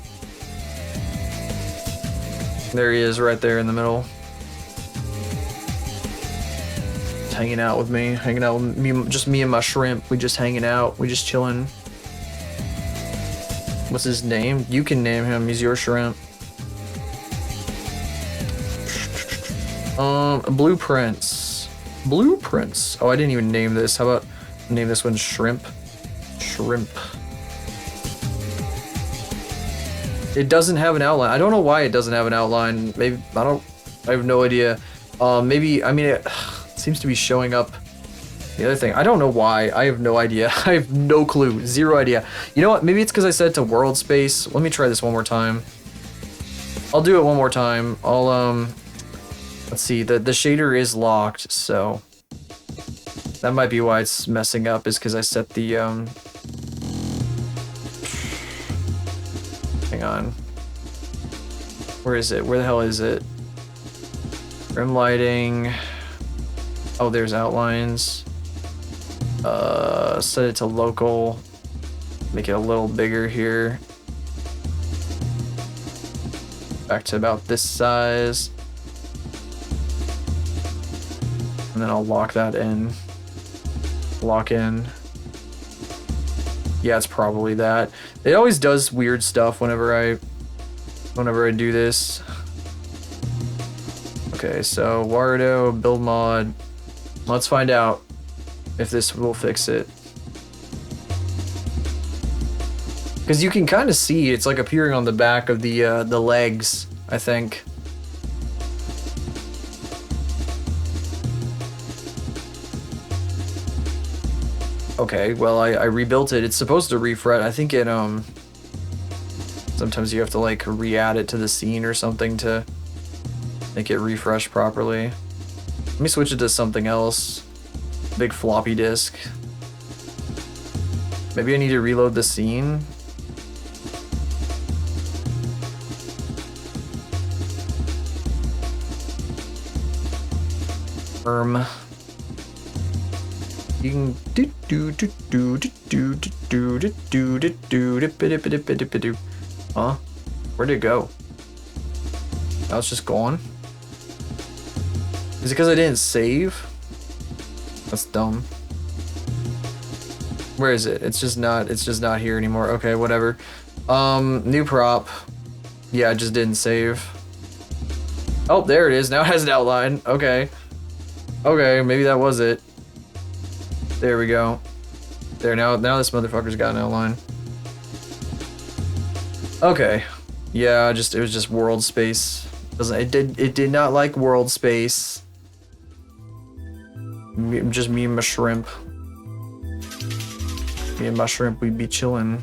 There he is, right there in the middle. Just hanging out with me, just me and my shrimp. We just hanging out, we just chilling. What's his name? You can name him, he's your shrimp. Blueprints. Blueprints. Oh, I didn't even name this. How about name this one Shrimp? Shrimp. It doesn't have an outline. I don't know why it doesn't have an outline. Maybe, I have no idea. Maybe, I mean, it seems to be showing up. The other thing, I don't know why. I have no idea. I have no clue. Zero idea. You know what? Maybe it's because I said it to world space. Let me try this one more time. I'll do it one more time. Let's see. The shader is locked, so that might be why it's messing up. Is because I set the Hang on. Where is it? Where the hell is it? Rim lighting. Oh, there's outlines. Set it to local. Make it a little bigger here. Back to about this size. And then I'll lock that in. Lock in. Yeah, it's probably that. It always does weird stuff whenever I do this. Okay, so Wardo, build mod. Let's find out if this will fix it. Because you can kind of see it's like appearing on the back of the legs, I think. Okay, well I rebuilt it. It's supposed to refresh. I think it sometimes you have to like re-add it to the scene or something to make it refresh properly. Let me switch it to something else. Big floppy disk. Maybe I need to reload the scene. You can Huh? Where'd it go? Now it's just gone. Is it because I didn't save? That's dumb. Where is it? It's just not here anymore. Okay, whatever. New prop. Yeah, I just didn't save. Oh, there it is. Now it has an outline. Okay. Okay, maybe that was it. There we go. There, now this motherfucker's got an outline. Okay. Yeah, it was just world space. It did not like world space. Just me and my shrimp. Me and my shrimp, we'd be chilling.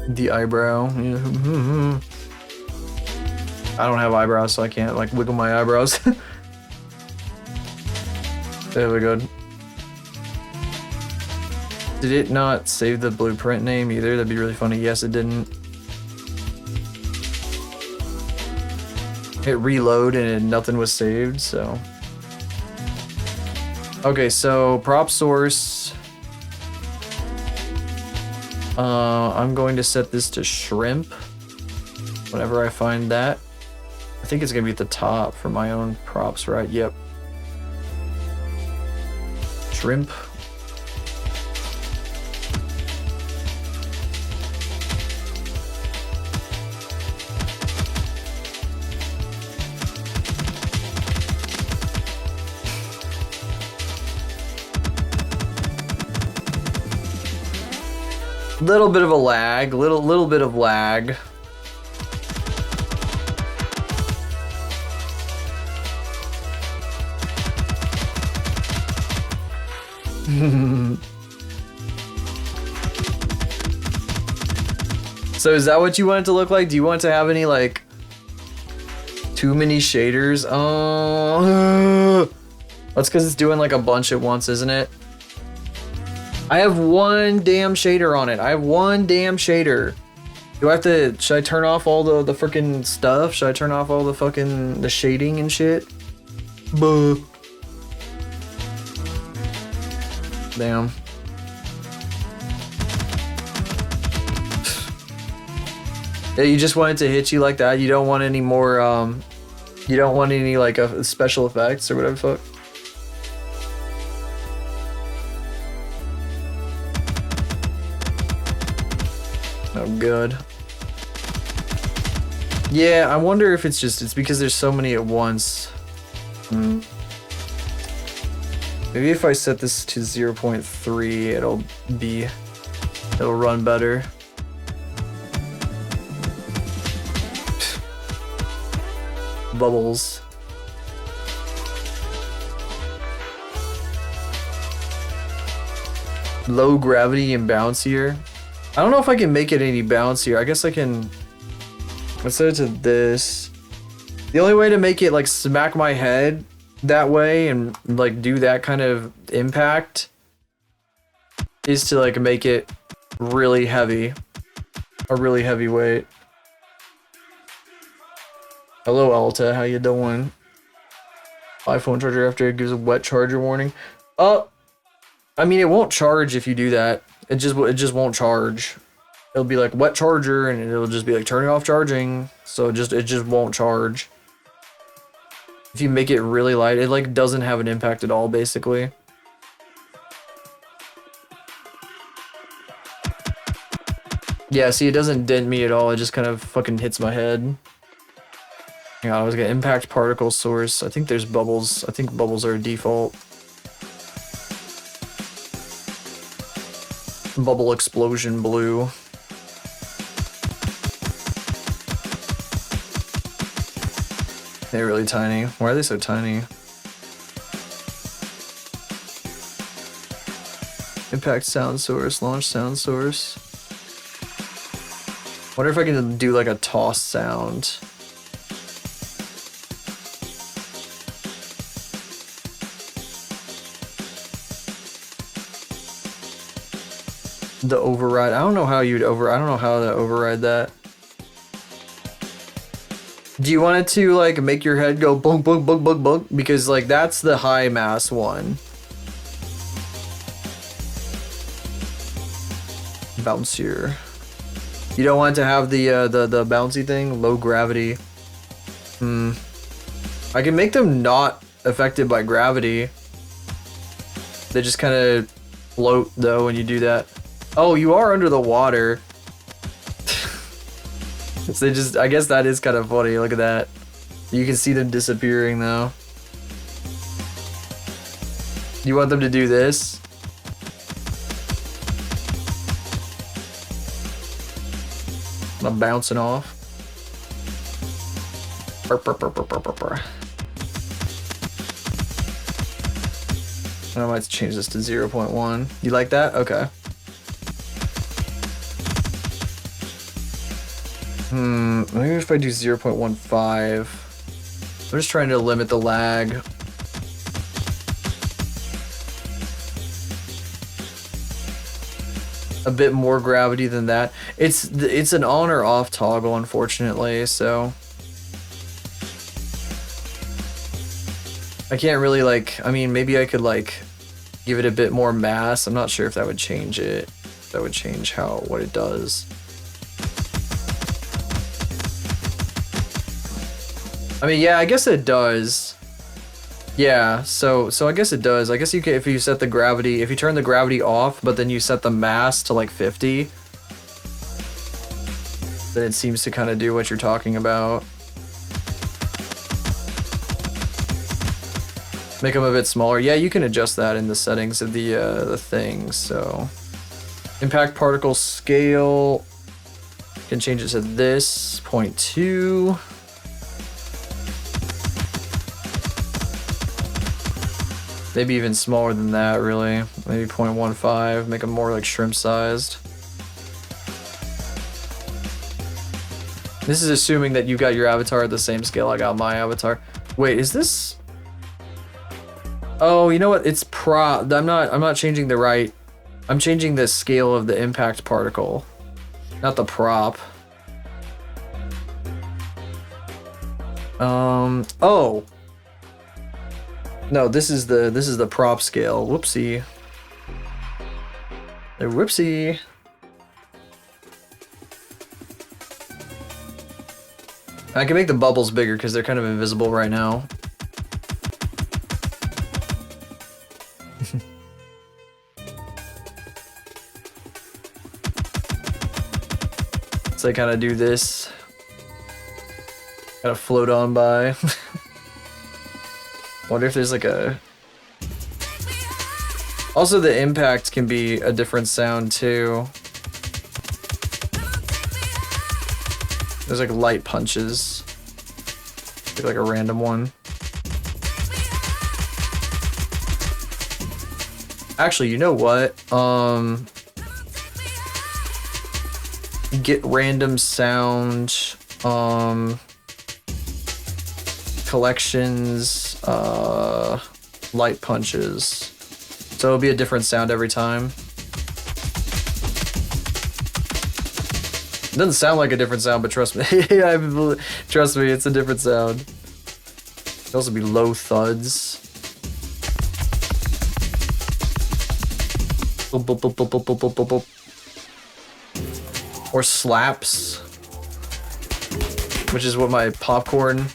The eyebrow. I don't have eyebrows, so I can't like wiggle my eyebrows. There we go. Did it not save the blueprint name either? That'd be really funny. Yes, it didn't. Hit reload and nothing was saved, so. Okay, so prop source. I'm going to set this to shrimp. Whenever I find that. I think it's gonna be at the top for my own props, right? Yep. Shrimp. Little bit of a lag, little bit of lag. So is that what you want it to look like? Do you want it to have any like too many shaders? Oh, that's because it's doing like a bunch at once, isn't it? I have one damn shader on it. I have one damn shader. Do I have to, should I turn off all the freaking stuff? Should I turn off all the fucking, the shading and shit? Buh. Damn. Yeah, you just want it to hit you like that. You don't want any more, you don't want any, like, special effects or whatever the fuck. Oh, good. Yeah, I wonder if it's because there's so many at once. Maybe if I set this to 0.3, it'll run better. Bubbles. Low gravity and bouncier. I don't know if I can make it any bouncier. I guess I can. Let's set it to this. The only way to make it like smack my head that way and like do that kind of impact is to like make it really heavy. A really heavy weight. Hello Alta, how you doing? iPhone charger after it gives a wet charger warning. I mean it won't charge if you do that. It just won't charge. It'll be like wet charger and it'll just be like turning off charging. So it just won't charge. If you make it really light, it like doesn't have an impact at all basically. Yeah, see it doesn't dent me at all. It just kind of fucking hits my head. Yeah, I was gonna impact particle source. I think there's bubbles. I think bubbles are default. Bubble explosion blue. They're really tiny. Why are they so tiny? Impact sound source, launch sound source. Wonder if I can do like a toss sound. The override. I don't know how you'd I don't know how to override that. Do you want it to like make your head go bunk bunk bunk bunk bunk? Because like that's the high mass one. Bouncier. You don't want it to have the bouncy thing, low gravity. I can make them not affected by gravity. They just kind of float though when you do that. Oh, you are under the water. So they just, I guess that is kind of funny. Look at that. You can see them disappearing though. You want them to do this? I'm bouncing off. I might change this to 0.1. You like that? Okay. Maybe if I do 0.15. I'm just trying to limit the lag. A bit more gravity than that. It's an on or off toggle, unfortunately, so I can't really like, I mean, maybe I could like give it a bit more mass. I'm not sure if that would change it. That would change what it does. I mean, yeah, I guess it does. Yeah, so I guess it does. I guess you can, if you set the gravity, if you turn the gravity off, but then you set the mass to like 50, then it seems to kind of do what you're talking about. Make them a bit smaller. Yeah, you can adjust that in the settings of the thing. So, impact particle scale. You can change it to this 0.2. Maybe even smaller than that, really. Maybe 0.15, make them more like shrimp sized. This is assuming that you got your avatar at the same scale I got my avatar. Wait, is this? Oh, you know what? It's prop. I'm not changing the right. I'm changing the scale of the impact particle, not the prop. Oh. No, this is the prop scale. Whoopsie. Whoopsie. I can make the bubbles bigger because they're kind of invisible right now. So I kind of do this. Kind of float on by. Wonder if there's like a... Also, the impact can be a different sound too. There's like light punches. Like a random one. Actually, you know what? Get random sound. Collections. Light punches. So it'll be a different sound every time. It doesn't sound like a different sound, but trust me. Trust me, it's a different sound. It can also be low thuds. Boop, boop, boop, boop, boop, boop, boop, boop, boop. Or slaps. Which is what my popcorn...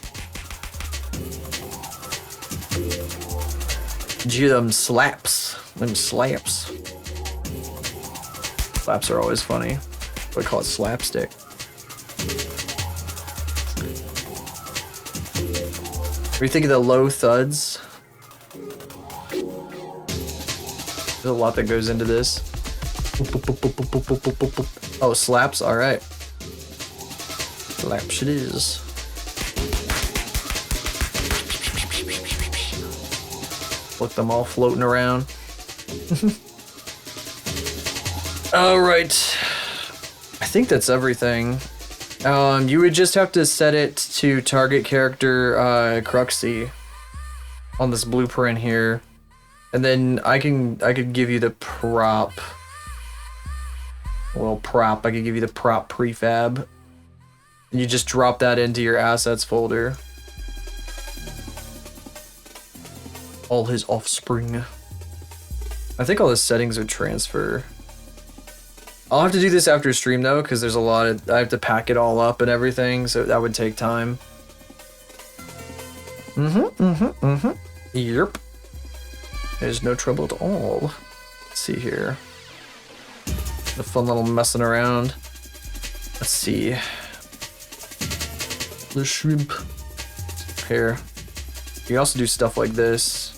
Did you hear them slaps? Them slaps. Slaps are always funny. I call it slapstick. What do you think of the low thuds? There's a lot that goes into this. Oh, slaps? Alright. Slaps it is. Look them all floating around. Alright. I think that's everything. You would just have to set it to target character Cruxy on this blueprint here, and then I could give you the prop. Well, prop. I could give you the prop prefab, and you just drop that into your assets folder. All his offspring. I think all the settings would transfer. I'll have to do this after stream though, because there's a lot of... I have to pack it all up and everything, so that would take time. Yep. There's no trouble at all. Let's see here. A fun little messing around. Let's see. The shrimp. Here. You can also do stuff like this.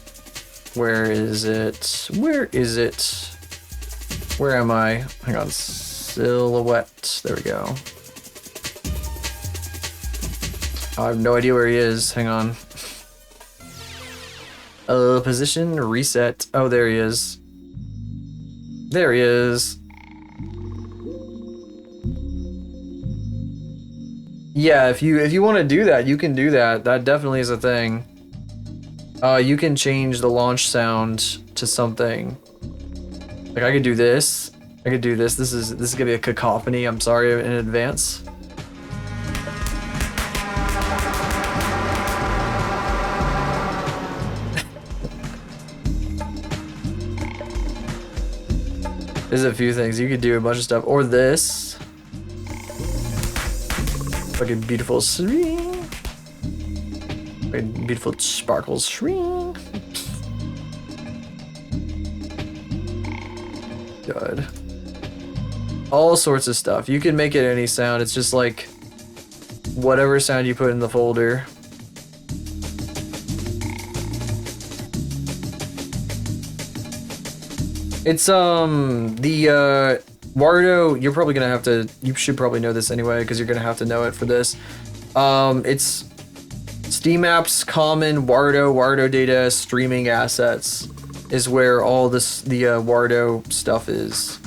Where is it? Where is it? Where am I? Hang on. Silhouette. There we go. I have no idea where he is. Hang on. Position, reset. Oh, there he is. There he is. Yeah, if you want to do that, you can do that. That definitely is a thing. You can change the launch sound to something. Like I could do this. I could do this. This is gonna be a cacophony. I'm sorry in advance. There's a few things. You could do a bunch of stuff. Or this. Fucking beautiful swing. Fucking beautiful sparkles swing. Good. All sorts of stuff. You can make it any sound. It's just like whatever sound you put in the folder. It's the Wardo, you're probably gonna have to, you should probably know this anyway because you're gonna have to know it for this. It's Steam Apps, Common, Wardo data, streaming assets is where all this the Wardo stuff is.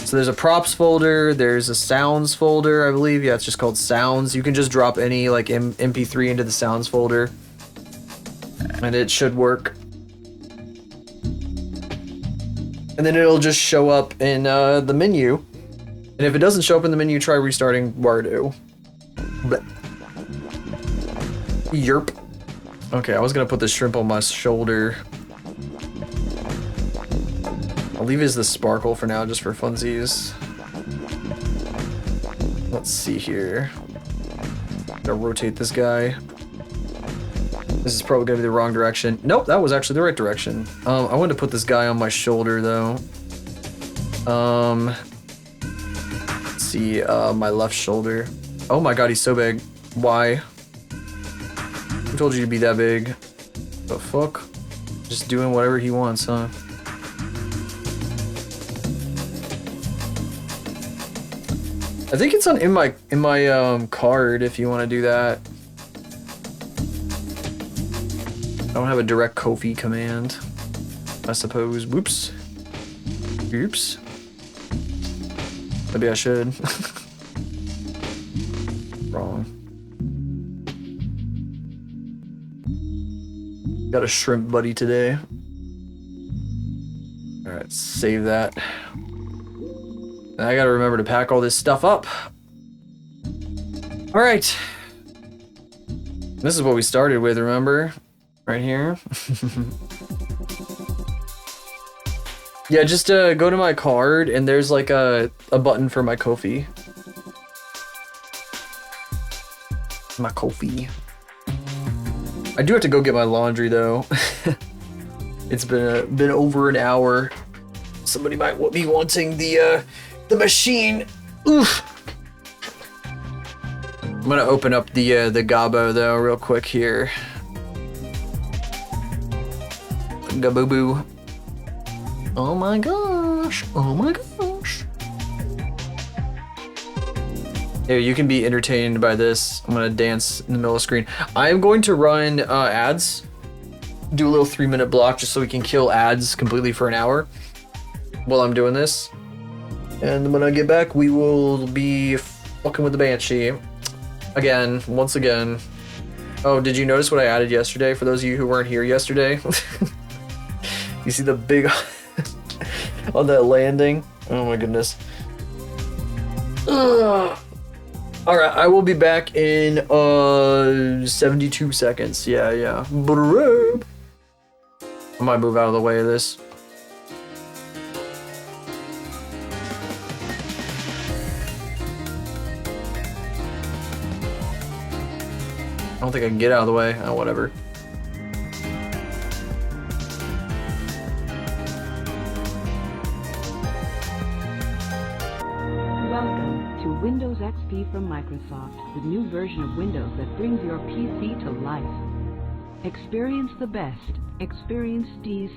So there's a props folder, there's a sounds folder, I believe. Yeah, it's just called sounds. You can just drop any like MP3 into the sounds folder and it should work. And then it'll just show up in the menu. And if it doesn't show up in the menu, try restarting Wardo. Yerp. Okay, I was gonna put the shrimp on my shoulder. I'll leave it as the sparkle for now, just for funsies. Let's see here. Gotta rotate this guy. This is probably gonna be the wrong direction. Nope, that was actually the right direction. I wanted to put this guy on my shoulder though. Let's see, my left shoulder. Oh my god, he's so big. Why? Who told you to be that big? The fuck? Just doing whatever he wants, huh? I think it's in my card if you want to do that. I don't have a direct Kofi command, I suppose. Whoops. Oops. Maybe I should. Wrong. Got a shrimp buddy today. Alright, save that. And I gotta remember to pack all this stuff up. Alright. This is what we started with, remember? Right here. Yeah, just go to my card and there's like a button for my Kofi. My Kofi. I do have to go get my laundry though. It's been over an hour. Somebody might be wanting the machine. Oof. I'm gonna open up the gobbo though real quick here. Gobbo. Oh my gosh. Oh my gosh. Here, you can be entertained by this. I'm gonna dance in the middle of the screen. I'm going to run ads. Do a little 3-minute block just so we can kill ads completely for an hour while I'm doing this. And when I get back, we will be fucking with the Banshee. Again, once again. Oh, did you notice what I added yesterday? For those of you who weren't here yesterday. You see the big on that landing? Oh my goodness. Alright, I will be back in 72 seconds. Yeah. I might move out of the way of this. I don't think I can get out of the way. Oh, whatever. Welcome to Windows XP from Microsoft, the new version of Windows that brings your PC to life. Experience the best. Experience D's.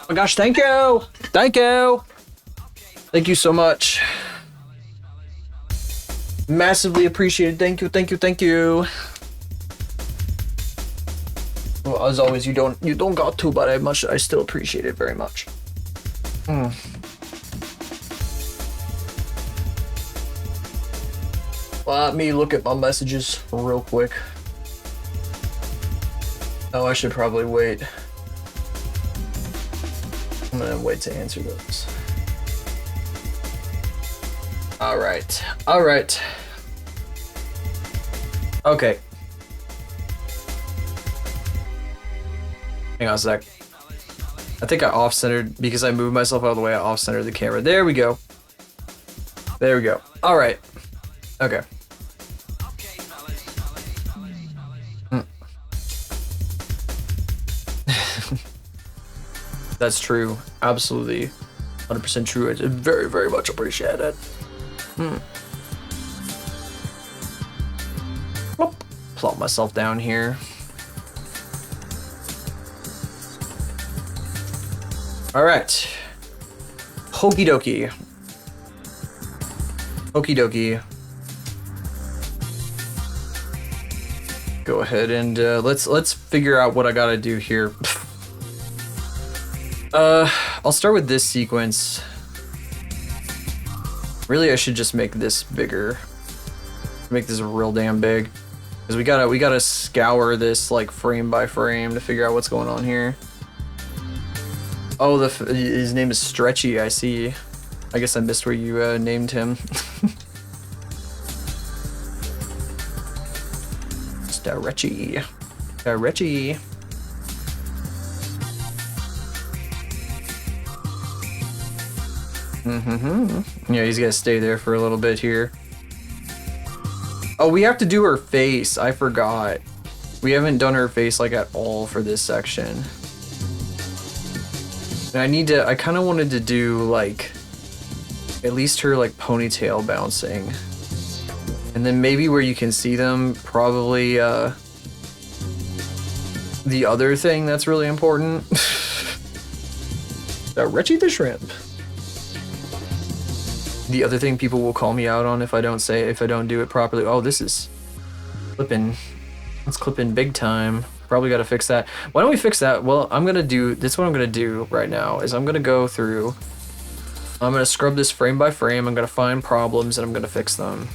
my gosh, thank you! Thank you! Thank you so much. Massively appreciated. Thank you, thank you, thank you. Well, as always, you don't got to, but I still appreciate it very much. Let me look at my messages real quick. Oh, I should probably wait. I'm gonna wait to answer those. Alright. Alright. Okay. Hang on a sec. I think I off-centered because I moved myself out of the way. I off-centered the camera. There we go. There we go. Alright. Okay. That's true. Absolutely. 100% true. It's very, very much appreciated. Plop myself down here. Alright. Okie dokie. Okie dokie. Go ahead and let's figure out what I gotta do here. I'll start with this sequence. Really, I should just make this bigger. Make this real damn big. Because we gotta scour this like frame by frame to figure out what's going on here. Oh, his name is Stretchy, I see. I guess I missed where you named him. Stretchy. Stretchy. Yeah, he's gonna stay there for a little bit here. Oh, we have to do her face. I forgot. We haven't done her face like at all for this section. And I kind of wanted to do like at least her like ponytail bouncing. And then maybe where you can see them, probably the other thing that's really important. Richie the Shrimp. The other thing people will call me out on if I don't do it properly. Oh, this is clipping. It's clipping big time. Probably got to fix that. Why don't we fix that? Well, I'm gonna do this. What I'm gonna do right now is I'm gonna go through. I'm gonna scrub this frame by frame. I'm gonna find problems and I'm gonna fix them.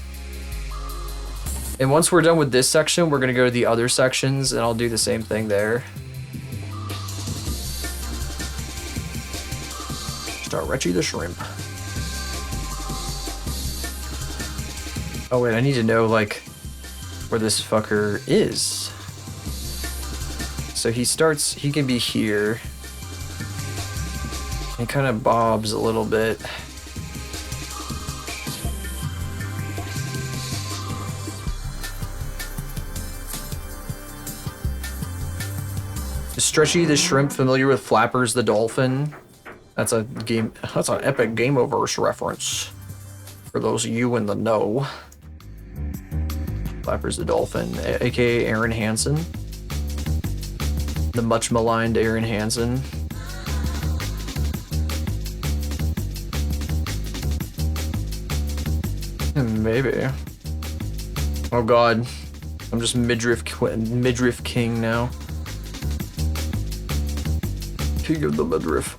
And once we're done with this section, we're gonna go to the other sections and I'll do the same thing there. Start Richie the Shrimp. Oh wait, I need to know like where this fucker is. So he can be here. He kind of bobs a little bit. Is Stretchy the Shrimp familiar with Flappers the Dolphin? That's an epic Gameoverse reference. For those of you in the know. Flappers the Dolphin, aka Aaron Hansen. The much maligned Aaron Hansen. Maybe. Oh god. I'm just midriff king now. King of the midriff.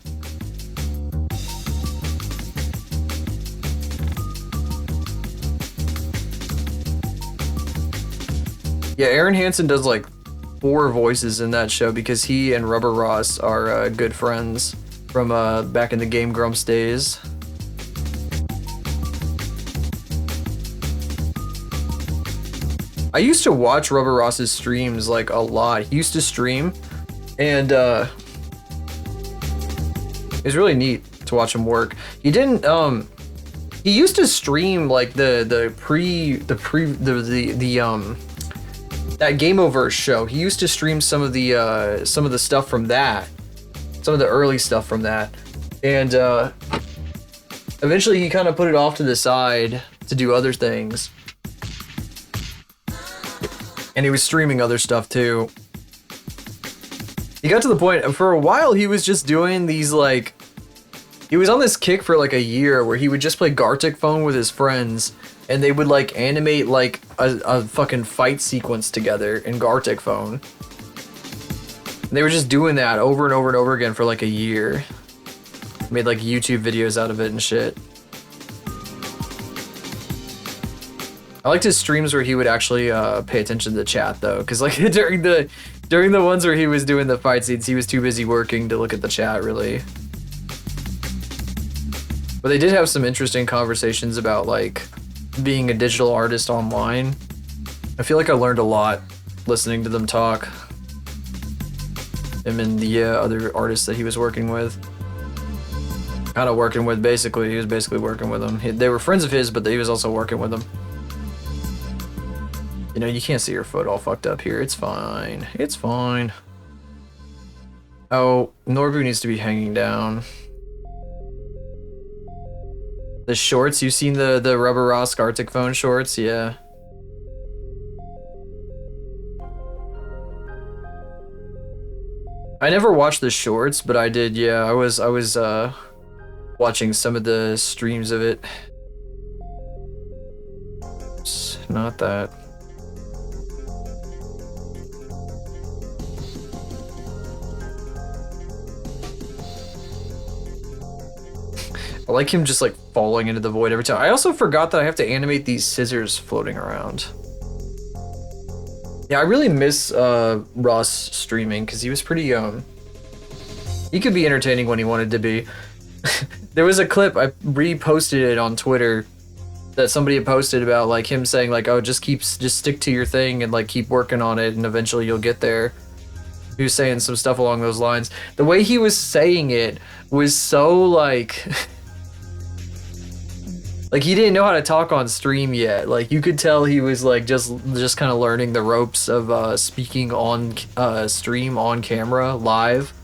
Yeah, Aaron Hansen does like 4 voices in that show because he and Rubber Ross are good friends from back in the Game Grumps days. I used to watch Rubber Ross's streams like a lot. He used to stream and it was really neat to watch him work. He didn't he used to stream like the that Gameoverse show. He used to stream some of the stuff from that, some of the early stuff from that, and eventually he kind of put it off to the side to do other things, and he was streaming other stuff too. He got to the point, for a while, he was just doing these, like, he was on this kick for like a year where he would just play Gartic Phone with his friends, and they would like animate like a fucking fight sequence together in Gartic Phone. And they were just doing that over and over and over again for like a year. Made like YouTube videos out of it and shit. I liked his streams where he would actually pay attention to the chat though, because like during the ones where he was doing the fight scenes, he was too busy working to look at the chat really. But they did have some interesting conversations about like being a digital artist online. I feel like I learned a lot listening to them talk. Him and the other artists that he was working with. Kind of working with, basically. He was basically working with them. They were friends of his, but he was also working with them. You know, you can't see your foot all fucked up here. It's fine. It's fine. Oh, Norbu needs to be hanging down. The shorts, you've seen the Rubber Ross Gartic Phone shorts? Yeah. I never watched the shorts, but I did, yeah. I was watching some of the streams of it. Oops, not that. I like him just like falling into the void every time. I also forgot that I have to animate these scissors floating around. Yeah, I really miss Ross streaming because he was pretty he could be entertaining when he wanted to be. There was a clip, I reposted it on Twitter, that somebody had posted about like him saying like, oh, just stick to your thing and like keep working on it and eventually you'll get there. He was saying some stuff along those lines. The way he was saying it was so like like he didn't know how to talk on stream yet. Like you could tell he was like just kind of learning the ropes of speaking on stream, on camera, live.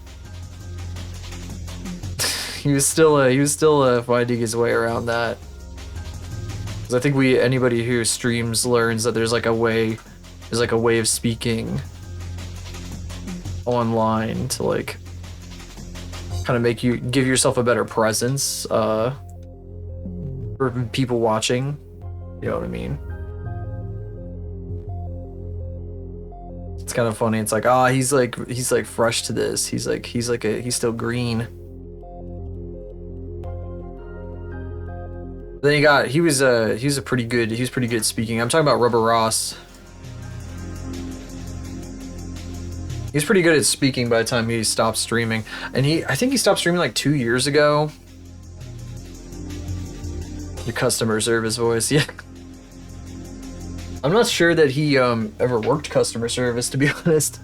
he was still finding his way around that. 'Cause I think anybody who streams learns that there's like a way of speaking online to like kind of make you give yourself a better presence for people watching, you know what I mean? It's kind of funny. It's like, he's like fresh to this. He's still green. Then he was pretty good at speaking. I'm talking about Rubber Ross. He's pretty good at speaking by the time he stopped streaming. And I think he stopped streaming like 2 years ago. Your customer service voice, yeah. I'm not sure that he ever worked customer service, to be honest.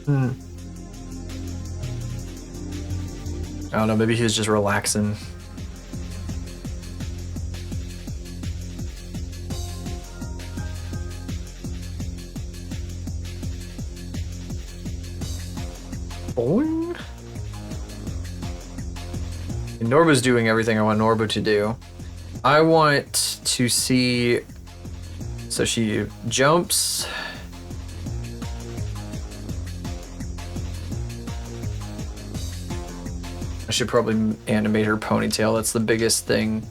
I don't know, maybe he was just relaxing. Boing. And Norbu's doing everything I want Norbu to do. I want to see, so she jumps. I should probably animate her ponytail. That's the biggest thing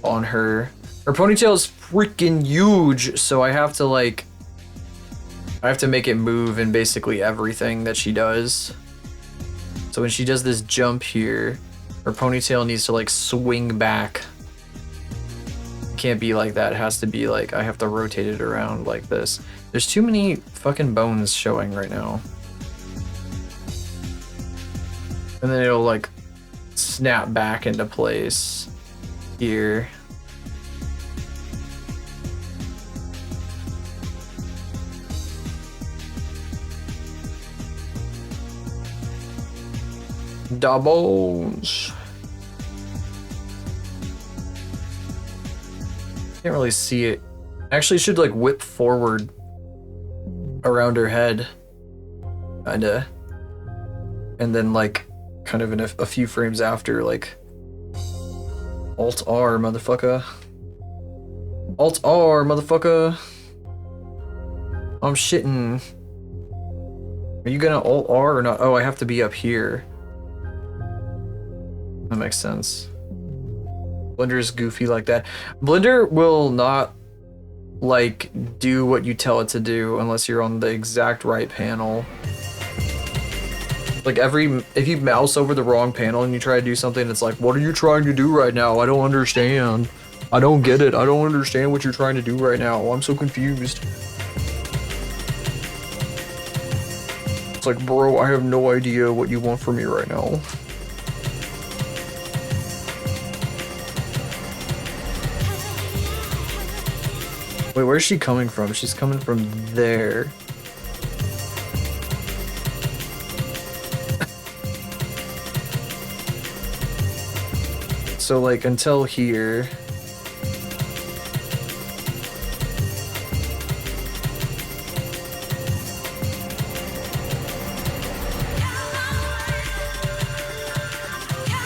on her. Her ponytail is freaking huge, so I have to make it move in basically everything that she does. So when she does this jump here, her ponytail needs to like swing back. Can't be like that. It has to be like I have to rotate it around like this. There's too many fucking bones showing right now. And then it'll like snap back into place here. Da bones. Can't really see it. Actually, should like whip forward around her head, kinda, and then like kind of in a few frames after, like Alt R, motherfucker. Alt R, motherfucker. I'm shitting. Are you gonna Alt R or not? Oh, I have to be up here. That makes sense. Blender's goofy like that. Blender will not like do what you tell it to do unless you're on the exact right panel. Like if you mouse over the wrong panel and you try to do something, it's like, what are you trying to do right now? I don't understand. I don't get it. I don't understand what you're trying to do right now. I'm so confused. It's like, bro, I have no idea what you want from me right now. Wait, where's she coming from? She's coming from there. So like until here.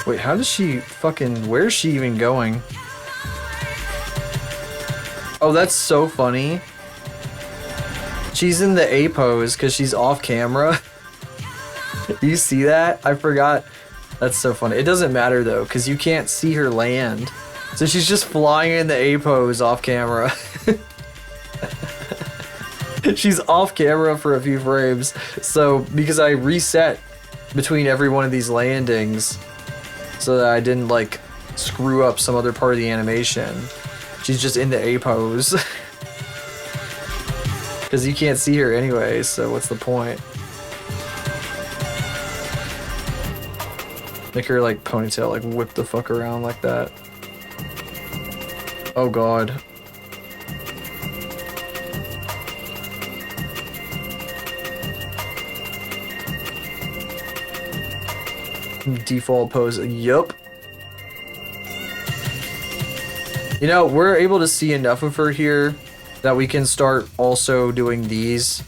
Wait, how does she fucking, where's she even going? Oh, that's so funny. She's in the A pose because she's off camera. Do you see that? I forgot. That's so funny. It doesn't matter though, because you can't see her land. So she's just flying in the A pose off camera. She's off camera for a few frames. So because I reset between every one of these landings so that I didn't like screw up some other part of the animation. She's just in the A pose. Because you can't see her anyway, so what's the point? Make her like ponytail like whip the fuck around like that. Oh god. Default pose. Yup. You know, we're able to see enough of her here that we can start also doing these.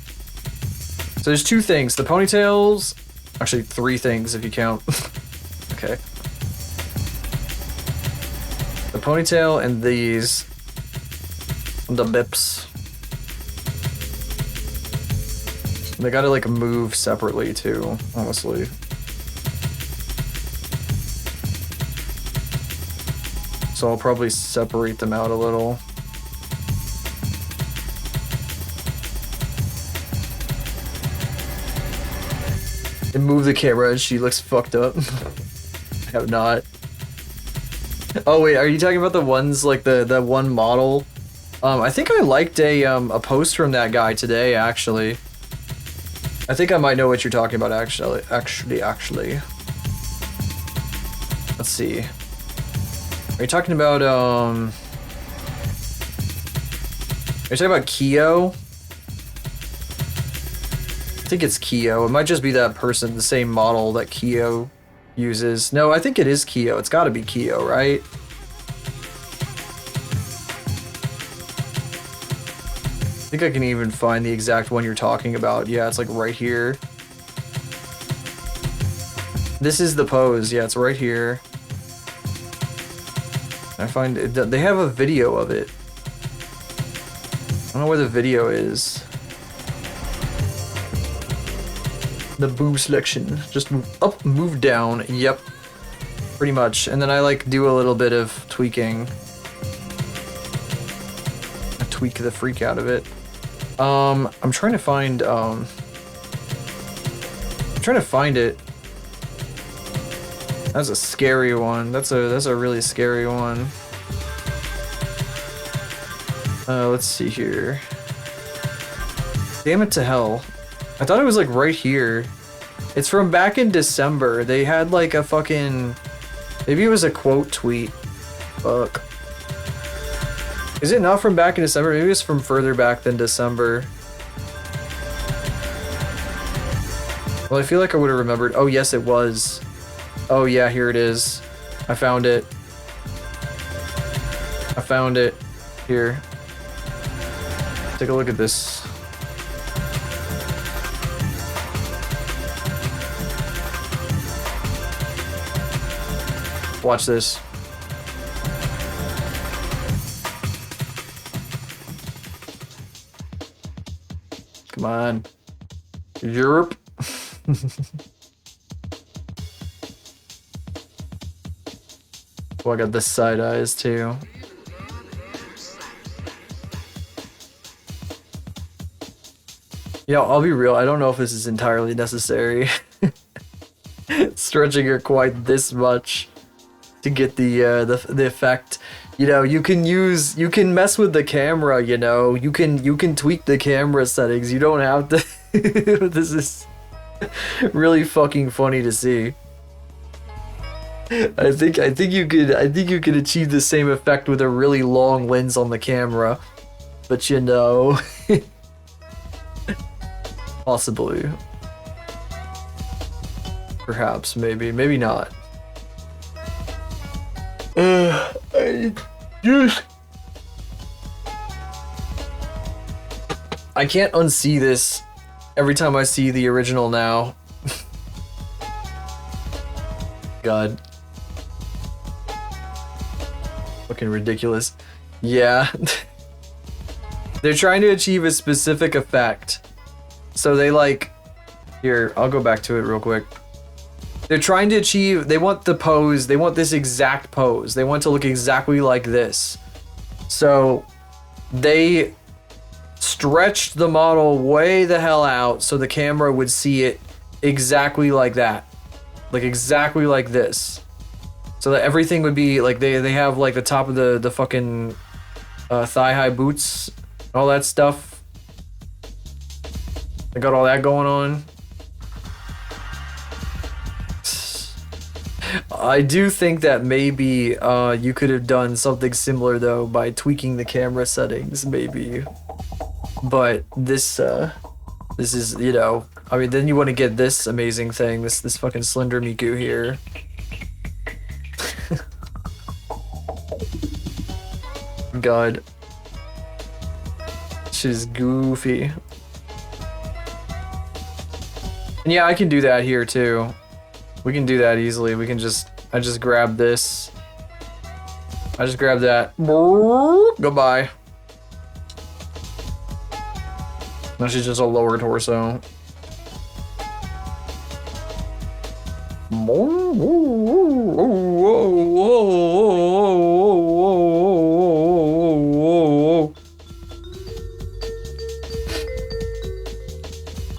So there's two things. The ponytails. Actually, three things if you count. Okay. The ponytail and these. The bips. They gotta like move separately too, honestly. So I'll probably separate them out a little. And move the camera and she looks fucked up. I have not. Oh wait, are you talking about the ones like the one model? I think I liked a post from that guy today actually. I think I might know what you're talking about actually. Let's see. Are you talking about are you talking about Kyo? I think it's Kyo. It might just be that person, the same model that Kyo uses. No, I think it is Kyo. It's got to be Kyo, right? I think I can even find the exact one you're talking about. Yeah, it's like right here. This is the pose. Yeah, it's right here. I find it, they have a video of it. I don't know where the video is. The boob selection. Just move up, move down. Yep. Pretty much. And then I like do a little bit of tweaking. I tweak the freak out of it. I'm trying to find it. That's a scary one. That's a really scary one. Let's see here. Damn it to hell. I thought it was like right here. It's from back in December. They had like a fucking... Maybe it was a quote tweet. Fuck. Is it not from back in December? Maybe it's from further back than December. Well, I feel like I would have remembered. Oh, yes, it was. Oh, yeah, here it is. I found it. I found it. Here. Take a look at this. Watch this. Come on. Europe. Oh, I got the side eyes too. Yeah, I'll be real. I don't know if this is entirely necessary. Stretching her quite this much to get the effect. You know, you can mess with the camera. You know, you can tweak the camera settings. You don't have to. This is really fucking funny to see. I think you could achieve the same effect with a really long lens on the camera, but you know, possibly, perhaps, maybe not. I can't unsee this every time I see the original now. God. Fucking ridiculous. Yeah. They're trying to achieve a specific effect. So they like... Here, I'll go back to it real quick. They're trying to achieve... They want the pose. They want this exact pose. They want it to look exactly like this. So they stretched the model way the hell out so the camera would see it exactly like that. Like exactly like this. So that everything would be like they have like the top of the fucking thigh-high boots, all that stuff. They got all that going on. I do think that maybe you could have done something similar though by tweaking the camera settings, maybe. But this is, you know, I mean, then you want to get this amazing thing, this fucking Slender Miku here. God. She's goofy. And yeah, I can do that here too. We can do that easily. We can I just grab this. I just grab that. Goodbye. Now she's just a lower torso.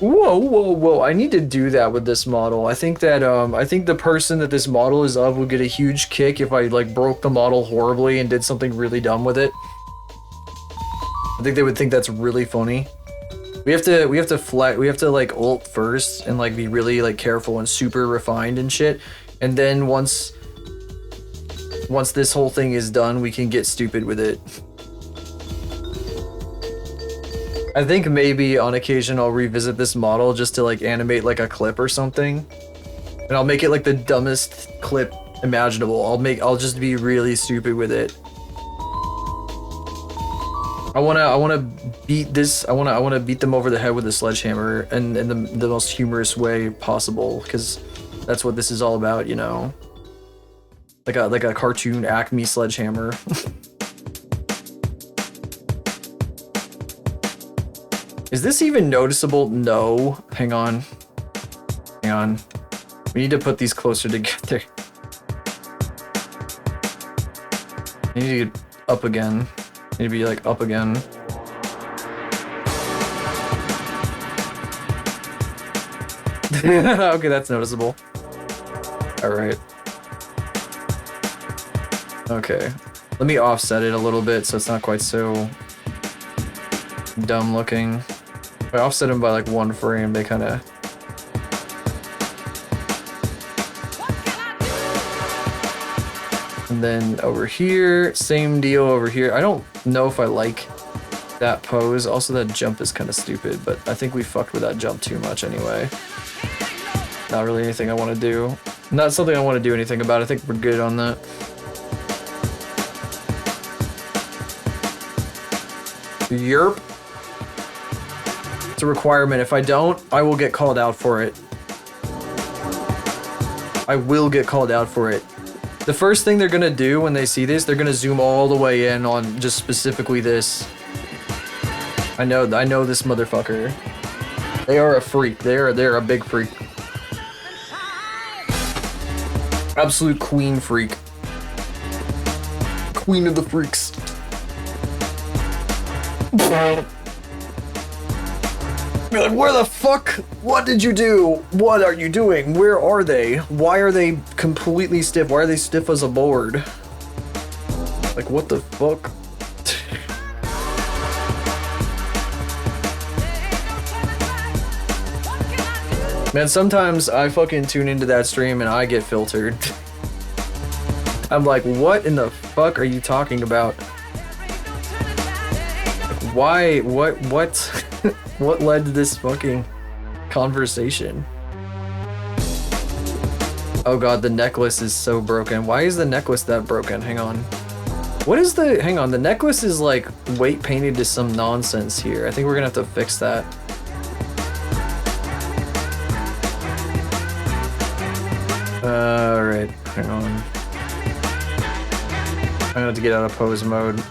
Whoa, I need to do that with this model. I think that I think the person that this model is of would get a huge kick if I like broke the model horribly and did something really dumb with it. I think they would think that's really funny. We have to like ult first and like be really like careful and super refined and shit. And then once this whole thing is done, we can get stupid with it. I think maybe on occasion I'll revisit this model just to like animate like a clip or something. And I'll make it like the dumbest clip imaginable. I'll just be really stupid with it. I wanna beat this. I wanna beat them over the head with a sledgehammer and in the most humorous way possible, because that's what this is all about, you know. Like a cartoon Acme sledgehammer. Is this even noticeable? No. Hang on. We need to put these closer together. I need to get up again. Need to be like up again. Okay, that's noticeable. Alright. Okay. Let me offset it a little bit so it's not quite so dumb looking. If I offset them by like 1 frame, they kind of... And then over here, same deal over here. I don't know if I like that pose. Also, that jump is kind of stupid, but I think we fucked with that jump too much anyway. Not really anything I want to do. Not something I want to do anything about. I think we're good on that. Yerp. It's a requirement. If I don't, I will get called out for it. I will get called out for it. The first thing they're gonna do when they see this, they're gonna zoom all the way in on just specifically this. I know this motherfucker. They are a freak. They're a big freak. Absolute queen freak. Queen of the freaks. Be like, where the fuck? What did you do? What are you doing? Where are they? Why are they completely stiff? Why are they stiff as a board? Like, what the fuck? Man, sometimes I fucking tune into that stream and I get filtered. I'm like, what in the fuck are you talking about? Like, why? What? What led to this fucking conversation? Oh god, the necklace is so broken. Why is the necklace that broken? Hang on. What is the... Hang on, the necklace is like weight painted to some nonsense here. I think we're gonna have to fix that. Alright, hang on. I'm gonna have to get out of pose mode.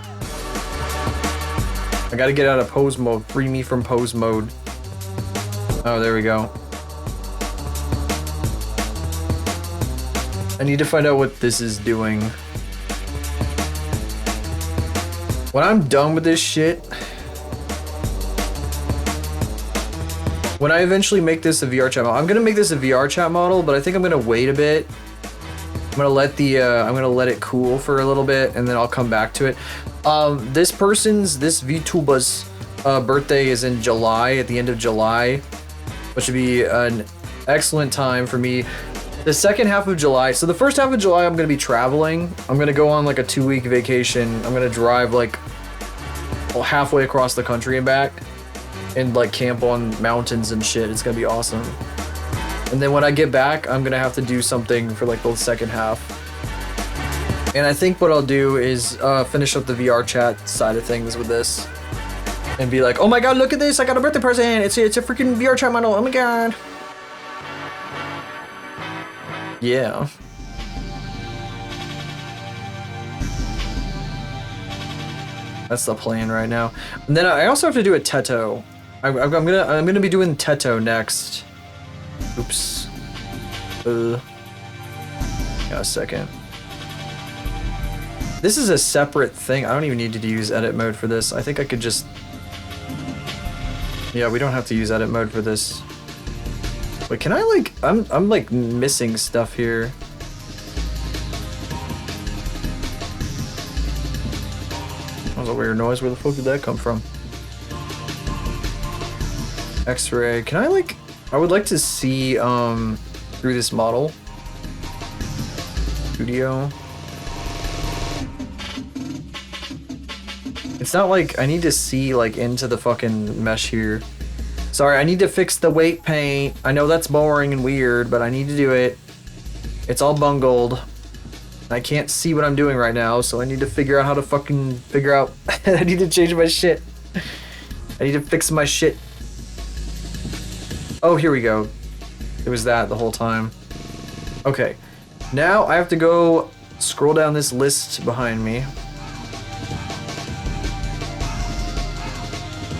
I gotta get out of pose mode. Free me from pose mode. Oh, there we go. I need to find out what this is doing. When I'm done with this shit, when I eventually make this a VR chat model, I'm gonna make this a VR chat model, but I think I'm gonna wait a bit. I'm gonna let it cool for a little bit, and then I'll come back to it. This VTuber's birthday is in July, at the end of July, which would be an excellent time for me. The second half of July, so the first half of July, I'm gonna be traveling. I'm gonna go on like a 2-week vacation. I'm gonna drive like halfway across the country and back, and like camp on mountains and shit. It's gonna be awesome. And then when I get back, I'm gonna have to do something for like the second half. And I think what I'll do is finish up the VR chat side of things with this, and be like, oh my god, look at this! I got a birthday present. It's a freaking VR chat model. Oh my god. Yeah. That's the plan right now. And then I also have to do a Teto. I'm gonna be doing Teto next. Oops. Got a second. This is a separate thing. I don't even need to use edit mode for this. I think I could just... Yeah, we don't have to use edit mode for this. Wait, can I like... I'm like missing stuff here. That was a weird noise. Where the fuck did that come from? X-ray. Can I like... I would like to see through this model. Studio. It's not like I need to see like into the fucking mesh here. Sorry, I need to fix the weight paint. I know that's boring and weird, but I need to do it. It's all bungled. I can't see what I'm doing right now, so I need to figure out how to fucking figure out. I need to change my shit. I need to fix my shit. Oh, here we go. It was that the whole time. Okay. Now I have to go scroll down this list behind me.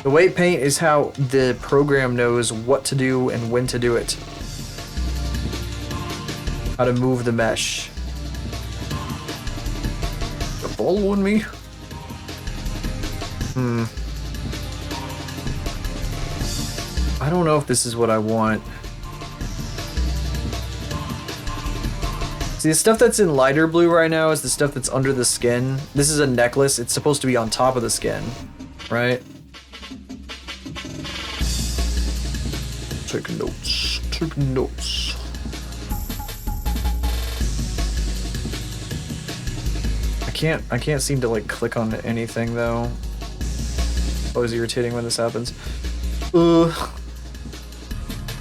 The weight paint is how the program knows what to do and when to do it. How to move the mesh. You're following me? I don't know if this is what I want. See, the stuff that's in lighter blue right now is the stuff that's under the skin. This is a necklace. It's supposed to be on top of the skin, right? Taking notes. Taking notes. I can't seem to like click on anything though. Always irritating when this happens.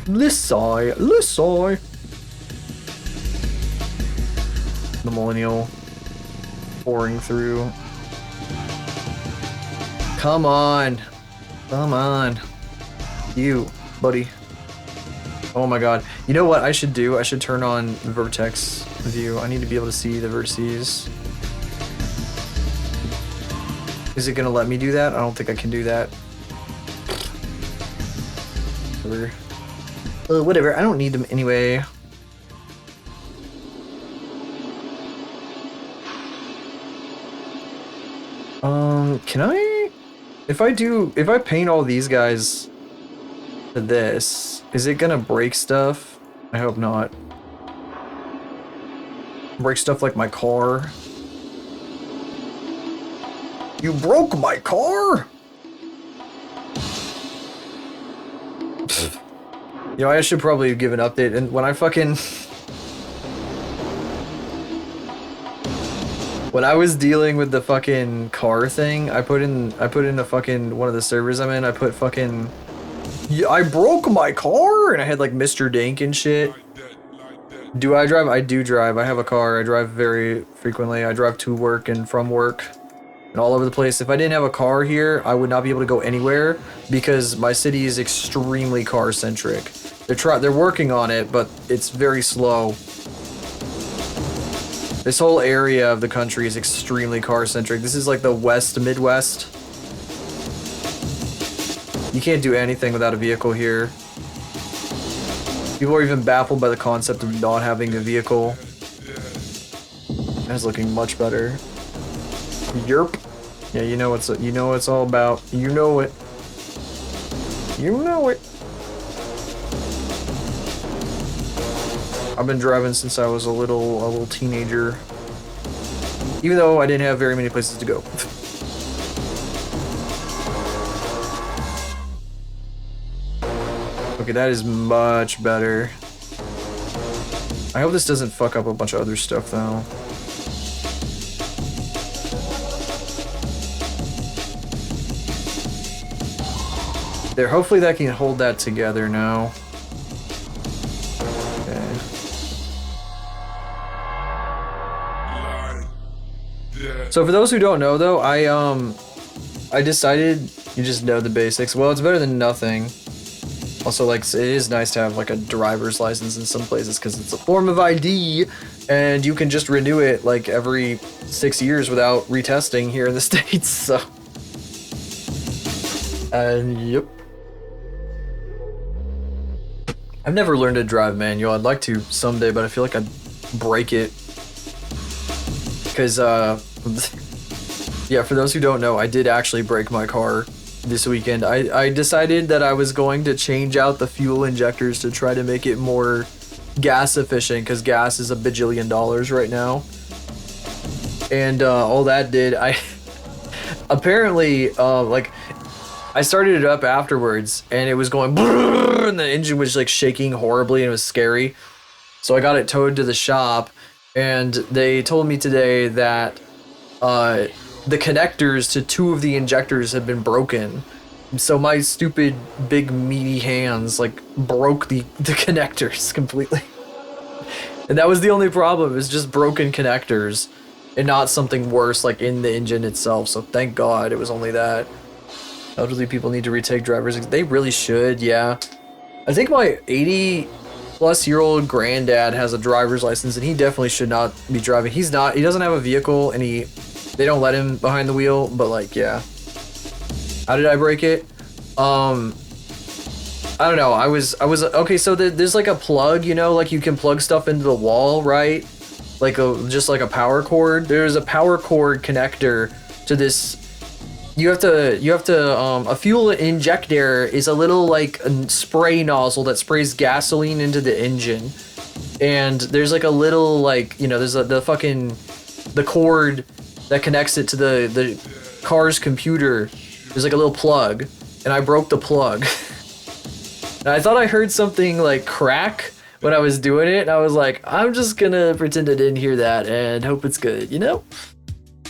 Lissai. The millennial pouring through. Come on. Come on. You, buddy. Oh my god. You know what I should do? I should turn on vertex view. I need to be able to see the vertices. Is it gonna let me do that? I don't think I can do that. Whatever. Whatever. I don't need them anyway. Can I... If I paint all these guys to this, is it gonna break stuff? I hope not. Break stuff like my car. You broke my car? You know, I should probably give an update, and when I fucking... When I was dealing with the fucking car thing, I put in the fucking, one of the servers I'm in, I put fucking... Yeah, I broke my car, and I had like Mr. Dink and shit. Do I drive? I do drive. I have a car. I drive very frequently. I drive to work and from work and all over the place. If I didn't have a car here, I would not be able to go anywhere because my city is extremely car centric. They're working on it, but it's very slow. This whole area of the country is extremely car centric. This is like the Midwest. You can't do anything without a vehicle here. People are even baffled by the concept of not having a vehicle. That's looking much better. Yerp. Yeah, you know what it's all about. You know it. You know it. I've been driving since I was a little teenager. Even though I didn't have very many places to go. Okay, that is much better. I hope this doesn't fuck up a bunch of other stuff, though. There, hopefully that can hold that together now. Okay. So for those who don't know, though, I decided, you just know the basics. Well, it's better than nothing. Also, like, it is nice to have, like, a driver's license in some places because it's a form of ID, and you can just renew it, like, every 6 years without retesting here in the States, so... yep. I've never learned to drive manual. I'd like to someday, but I feel like I'd break it. Because, yeah, for those who don't know, I did actually break my car this weekend. I decided that I was going to change out the fuel injectors to try to make it more gas efficient because gas is $1 bajillion right now. And all that did, I apparently like I started it up afterwards and it was going and the engine was like shaking horribly and it was scary. So I got it towed to the shop and they told me today that the connectors to 2 of the injectors had been broken. So my stupid big meaty hands like broke the connectors completely. And that was the only problem, is just broken connectors and not something worse like in the engine itself. So thank God it was only that. Elderly people need to retake driver's. They really should, yeah. I think my 80-plus-year-old granddad has a driver's license and he definitely should not be driving. He doesn't have a vehicle and they don't let him behind the wheel, but like, yeah. How did I break it? I don't know. I was okay. So there's like a plug, you know, like you can plug stuff into the wall, right? Like just like a power cord. There's a power cord connector to this. You have to a fuel injector is a little like a spray nozzle that sprays gasoline into the engine, and there's like a little like, you know, there's the cord that connects it to the car's computer. There's like a little plug, and I broke the plug. And I thought I heard something like crack when I was doing it, and I was like, I'm just gonna pretend I didn't hear that and hope it's good, you know?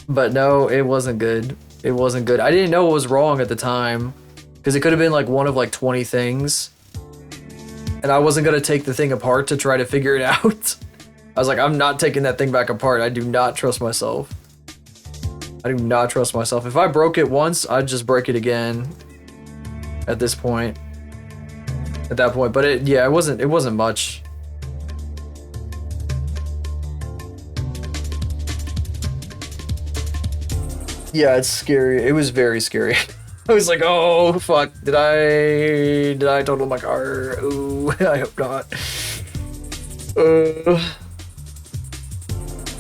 But no, it wasn't good. It wasn't good. I didn't know what was wrong at the time, because it could have been like one of like 20 things. And I wasn't gonna take the thing apart to try to figure it out. I was like, I'm not taking that thing back apart. I do not trust myself. I do not trust myself. If I broke it once, I'd just break it again. At this point. At that point. But it wasn't much. Yeah, it's scary. It was very scary. I was like, oh fuck, did I total my car? Ooh, I hope not.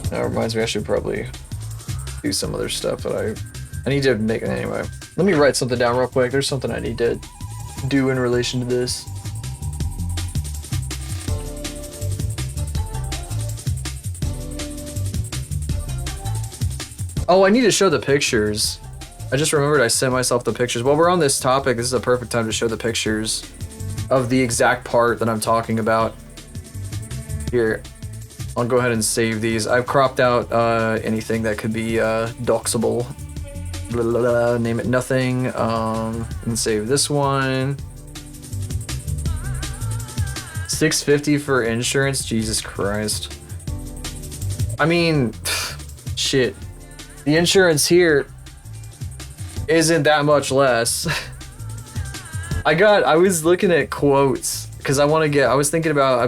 That reminds me, I should probably do some other stuff that I I need to make it anyway. Let me write something down real quick. There's something I need to do in relation to this. Oh, I need to show the pictures. I just remembered I sent myself the pictures. While we're on this topic, this is a perfect time to show the pictures of the exact part that I'm talking about. Here, I'll go ahead and save these. I've cropped out anything that could be doxable. Blah, blah, blah, name it nothing. And save this one. $650 for insurance? Jesus Christ. I mean, shit. The insurance here isn't that much less. I was looking at quotes because I've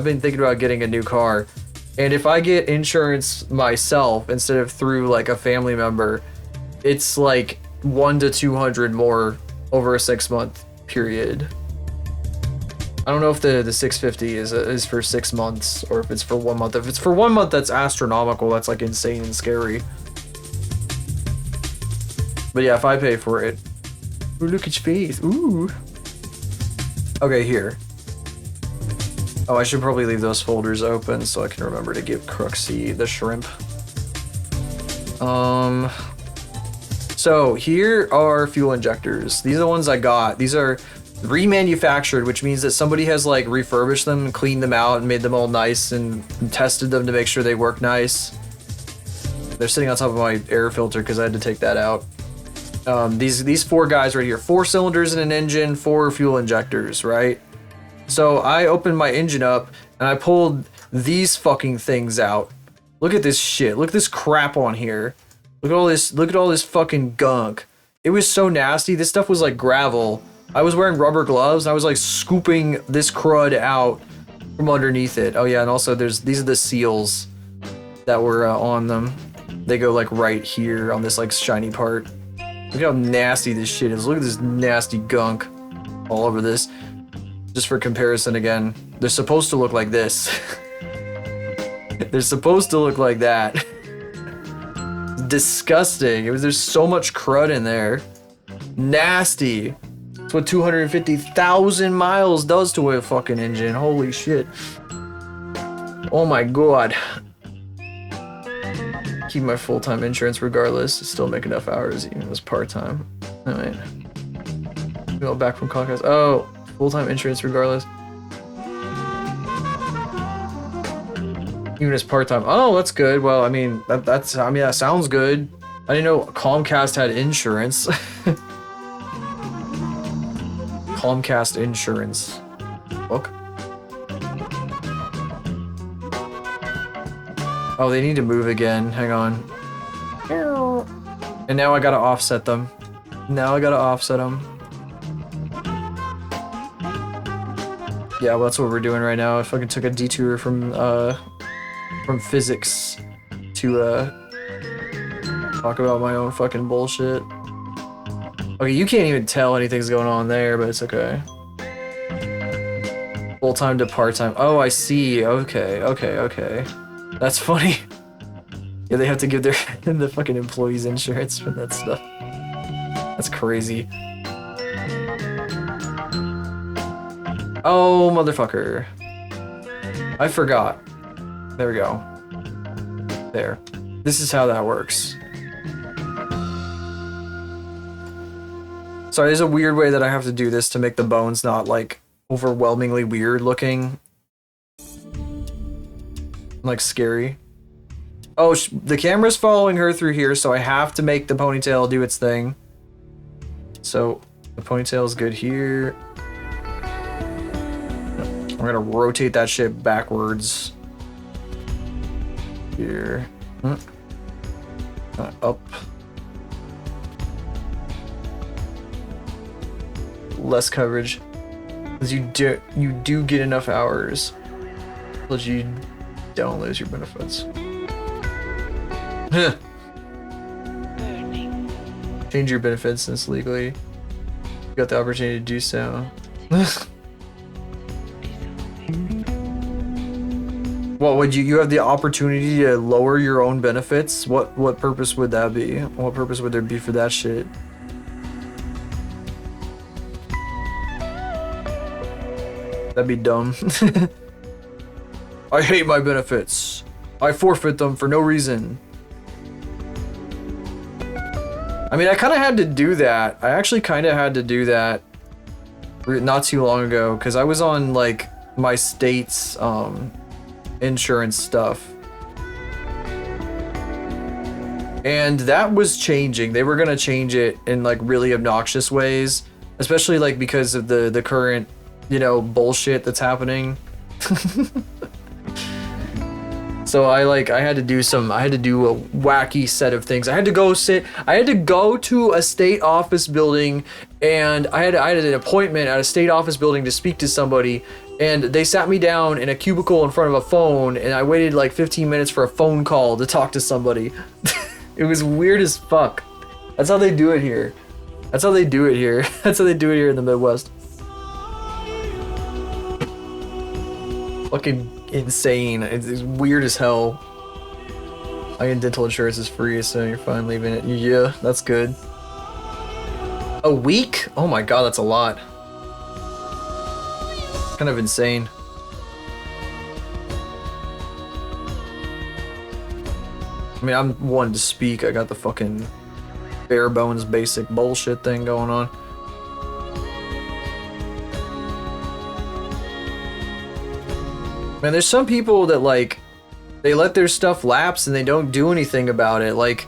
been thinking about getting a new car. And if I get insurance myself instead of through like a family member, it's like 100 to 200 more over a 6-month period. I don't know if the $650 is for 6 months or if it's for 1 month. If it's for 1 month, that's astronomical. That's like insane and scary. But yeah, if I pay for it. Ooh, look at your face. Ooh. Okay, here. Oh, I should probably leave those folders open so I can remember to give Cruxy the shrimp. So here are fuel injectors. These are the ones I got. These are remanufactured, which means that somebody has like refurbished them, cleaned them out, and made them all nice and tested them to make sure they work nice. They're sitting on top of my air filter because I had to take that out. These 4 guys right here, 4 cylinders in an engine, 4 fuel injectors, right? So I opened my engine up and I pulled these fucking things out. Look at this shit. Look at this crap on here. Look at all this fucking gunk. It was so nasty. This stuff was like gravel. I was wearing rubber gloves and I was like scooping this crud out from underneath it. Oh yeah, and also these are the seals that were on them. They go like right here on this like shiny part. Look how nasty this shit is. Look at this nasty gunk all over this. Just for comparison again, they're supposed to look like this. They're supposed to look like that. Disgusting. There's so much crud in there. Nasty. That's what 250,000 miles does to a fucking engine. Holy shit. Oh my god. Keep my full-time insurance regardless. Still make enough hours even if it's part-time. Alright. Go back from Comcast. Oh, full-time insurance regardless. Even as part-time. Oh, that's good. Well, I mean, that sounds good. I didn't know Comcast had insurance. Comcast insurance. Book. Oh, they need to move again. Hang on. And now I gotta offset them. Yeah, well, that's what we're doing right now. I fucking took a detour from physics to talk about my own fucking bullshit. Okay, you can't even tell anything's going on there, but it's okay. Full-time to part-time. Oh, I see. Okay. That's funny. Yeah, they have to give the fucking employees insurance for that stuff. That's crazy. Oh, motherfucker. I forgot. There we go. There. This is how that works. Sorry, there's a weird way that I have to do this to make the bones not, like, overwhelmingly weird looking. Like, scary. Oh, the camera's following her through here, so I have to make the ponytail do its thing. So, the ponytail's good here. I'm gonna rotate that shit backwards. Here. Up. Less coverage. Because you do get enough hours. But you don't lose your benefits. Change your benefits since legally you got the opportunity to do so. What would you have the opportunity to lower your own benefits? What purpose would that be? What purpose would there be for that shit? That'd be dumb. I hate my benefits. I forfeit them for no reason. I mean, I kind of had to do that. I actually kind of had to do that not too long ago because I was on like my state's insurance stuff. And that was changing. They were gonna change it in like really obnoxious ways, especially like because of the current, you know, bullshit that's happening. So I had to do a wacky set of things. I had to go to a state office building, and I had an appointment at a state office building to speak to somebody, and they sat me down in a cubicle in front of a phone, and I waited like 15 minutes for a phone call to talk to somebody. It was weird as fuck. That's how they do it here. That's how they do it here. That's how they do it here in the Midwest. Fucking insane. It's weird as hell. I mean, dental insurance is free, so you're fine leaving it. Yeah, that's good. A week? Oh my god, that's a lot. Kind of insane. I mean, I'm one to speak. I got the fucking bare bones basic bullshit thing going on. Man, there's some people that like, they let their stuff lapse and they don't do anything about it. Like,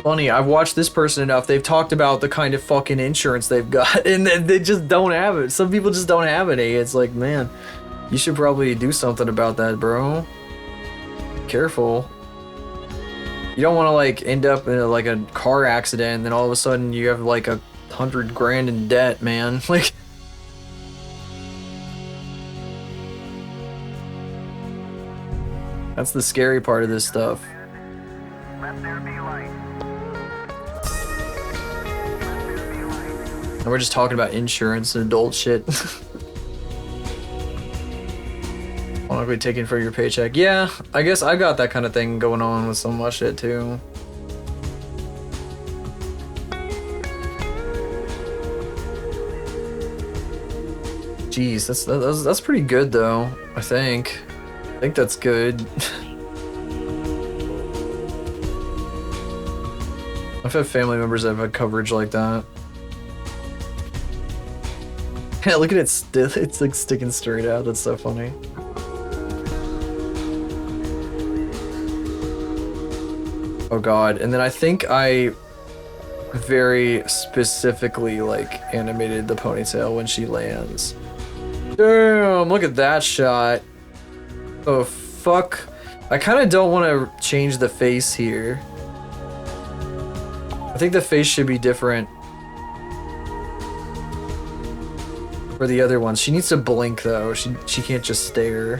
funny, I've watched this person enough. They've talked about the kind of fucking insurance they've got, and they just don't have it. Some people just don't have it. It's like, man, you should probably do something about that, bro. Careful. You don't want to like end up in a car accident, and then all of a sudden you have like $100 grand in debt, man. Like. That's the scary part of this stuff. Let there be light. And we're just talking about insurance and adult shit. Why not be taken for your paycheck? Yeah, I guess I got that kind of thing going on with some of my shit too. Jeez, that's pretty good though, I think. I think that's good. I've had family members that have had coverage like that. Yeah, look at it still. It's like sticking straight out. That's so funny. Oh god. And then I think I very specifically like animated the ponytail when she lands. Damn, look at that shot. Oh fuck. I kind of don't want to change the face here. I think the face should be different for the other ones. She needs to blink though. She can't just stare.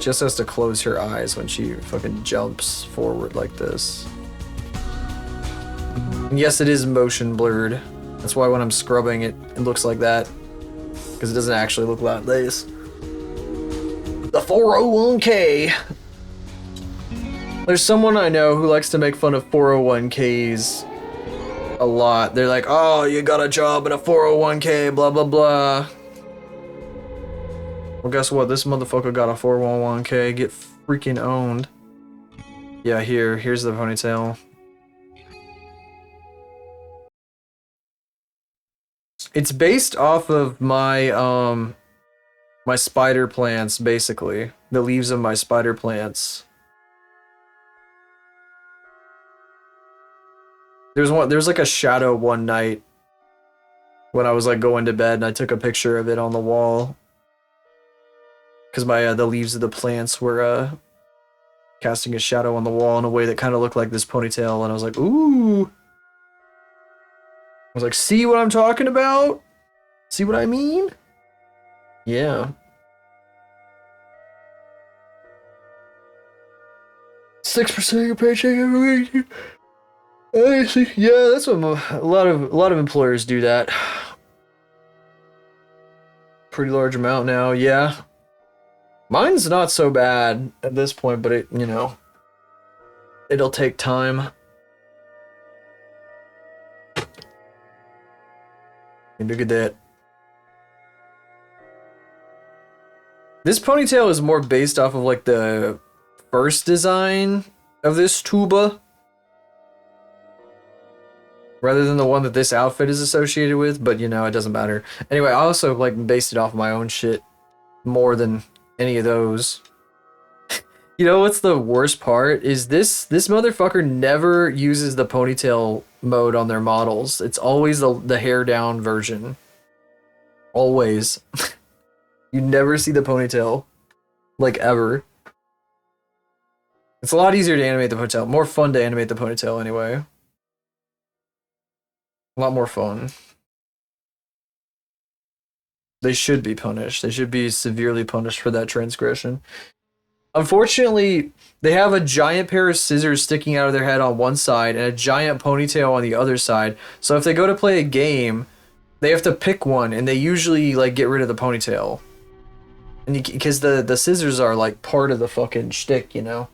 Just has to close her eyes when she fucking jumps forward like this. And yes, it is motion blurred. That's why when I'm scrubbing it, it looks like that. Because it doesn't actually look like this. The 401k. There's someone I know who likes to make fun of 401ks a lot. They're like, oh, you got a job in a 401k, blah, blah, blah. Well, guess what? This motherfucker got a 401k. Get freaking owned. Yeah, here's the ponytail. It's based off of my my spider plants, basically. The leaves of my spider plants. There's like a shadow one night when I was like going to bed, and I took a picture of it on the wall. Cause my the leaves of the plants were casting a shadow on the wall in a way that kind of looked like this ponytail, and I was like, ooh. I was like, see what I'm talking about? See what I mean? Yeah. $6% of your paycheck every week. Yeah, that's what a lot of employers do that. Pretty large amount now, yeah. Mine's not so bad at this point, but it, you know, it'll take time. Look at that. This ponytail is more based off of like the first design of this tuba, rather than the one that this outfit is associated with, but you know, it doesn't matter. Anyway, I also like based it off of my own shit more than any of those. You know what's the worst part is this motherfucker never uses the ponytail mode on their models. It's always the hair down version. Always. You never see the ponytail, like, ever. It's a lot easier to animate the ponytail. More fun to animate the ponytail anyway. A lot more fun. They should be punished. They should be severely punished for that transgression. Unfortunately, they have a giant pair of scissors sticking out of their head on one side and a giant ponytail on the other side. So if they go to play a game, they have to pick one, and they usually like get rid of the ponytail. And because the scissors are like part of the fucking shtick, you know.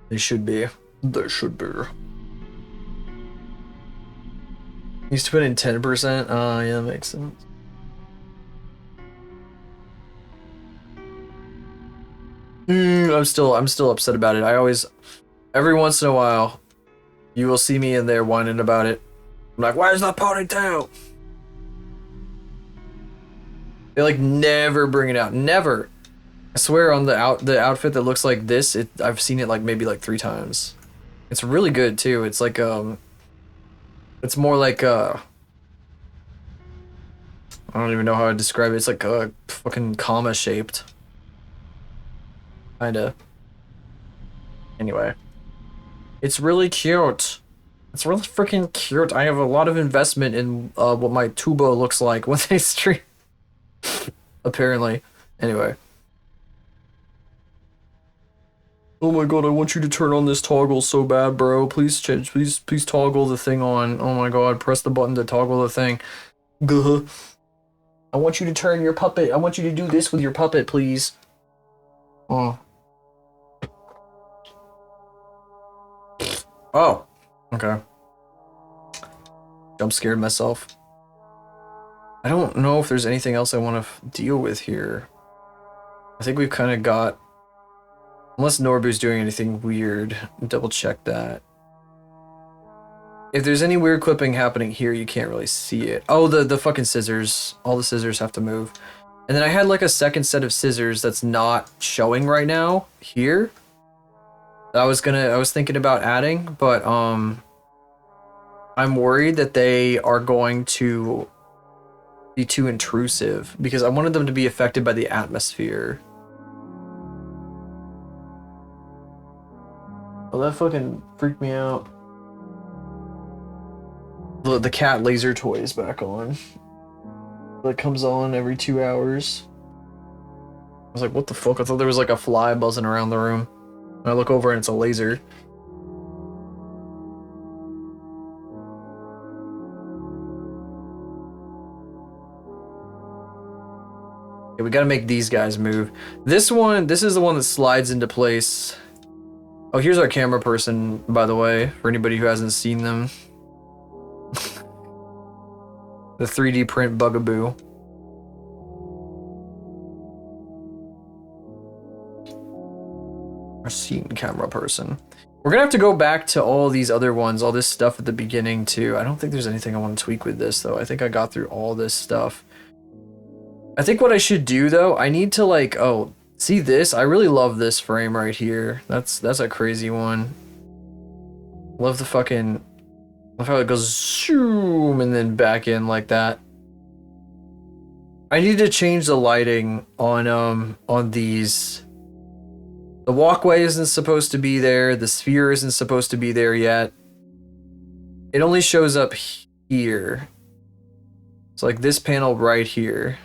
They should be. They should be. Used to put in 10%. Yeah, that makes sense. I'm still upset about it. I always, every once in a while, you will see me in there whining about it. I'm like, where's the ponytail? They like never bring it out. Never. I swear on the outfit that looks like this, I've seen it like maybe like 3 times. It's really good too. It's like it's more like I don't even know how to describe it. It's like fucking comma shaped. Kinda. Anyway. It's really cute. It's really freaking cute. I have a lot of investment in what my tuba looks like when they stream. Apparently. Anyway. Oh my god, I want you to turn on this toggle so bad, bro. Please change, please toggle the thing on. Oh my god, press the button to toggle the thing. Gah. I want you to turn your puppet. I want you to do this with your puppet, please. Oh. Oh. Okay. Jump scared myself. I don't know if there's anything else I want to deal with here. I think we've kind of got... Unless Norbu's doing anything weird. Double check that. If there's any weird clipping happening here, you can't really see it. Oh, the fucking scissors. All the scissors have to move. And then I had like a second set of scissors that's not showing right now here. I was thinking about adding, but I'm worried that they are going to be too intrusive because I wanted them to be affected by the atmosphere. Oh, that fucking freaked me out. The cat laser toy is back on. That comes on every 2 hours. I was like, what the fuck? I thought there was like a fly buzzing around the room. And I look over and it's a laser. Okay, we gotta make these guys move. This is the one that slides into place. Oh, here's our camera person, by the way, for anybody who hasn't seen them. The 3D print bugaboo. Our scene camera person. We're gonna have to go back to all these other ones, all this stuff at the beginning too. I don't think there's anything I want to tweak with this though. I think I got through all this stuff. I think what I should do though, I need to like, oh, see this? I really love this frame right here. That's a crazy one. Love the fucking, love how it goes zoom and then back in like that. I need to change the lighting on these. The walkway isn't supposed to be there. The sphere isn't supposed to be there yet. It only shows up here. It's like this panel right here.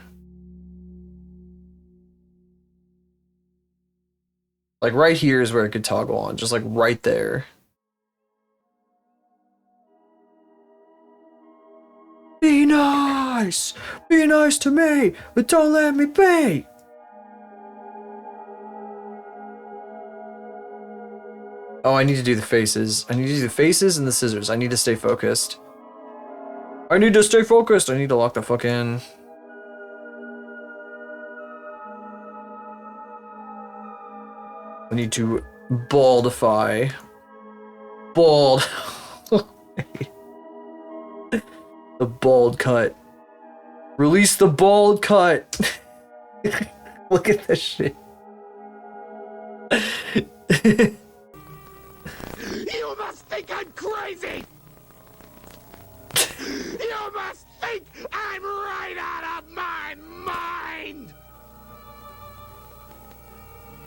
Like right here is where it could toggle on, just like right there. nice. Be nice to me, but don't let me be. Oh, I need to do the faces. I need to do the faces and the scissors. I need to stay focused. I need to stay focused. I need to lock the fuck in. I need to baldify. Bald. The bald cut. Release the bald cut. Look at this shit. You must think I'm crazy! You must think I'm right out of my mind!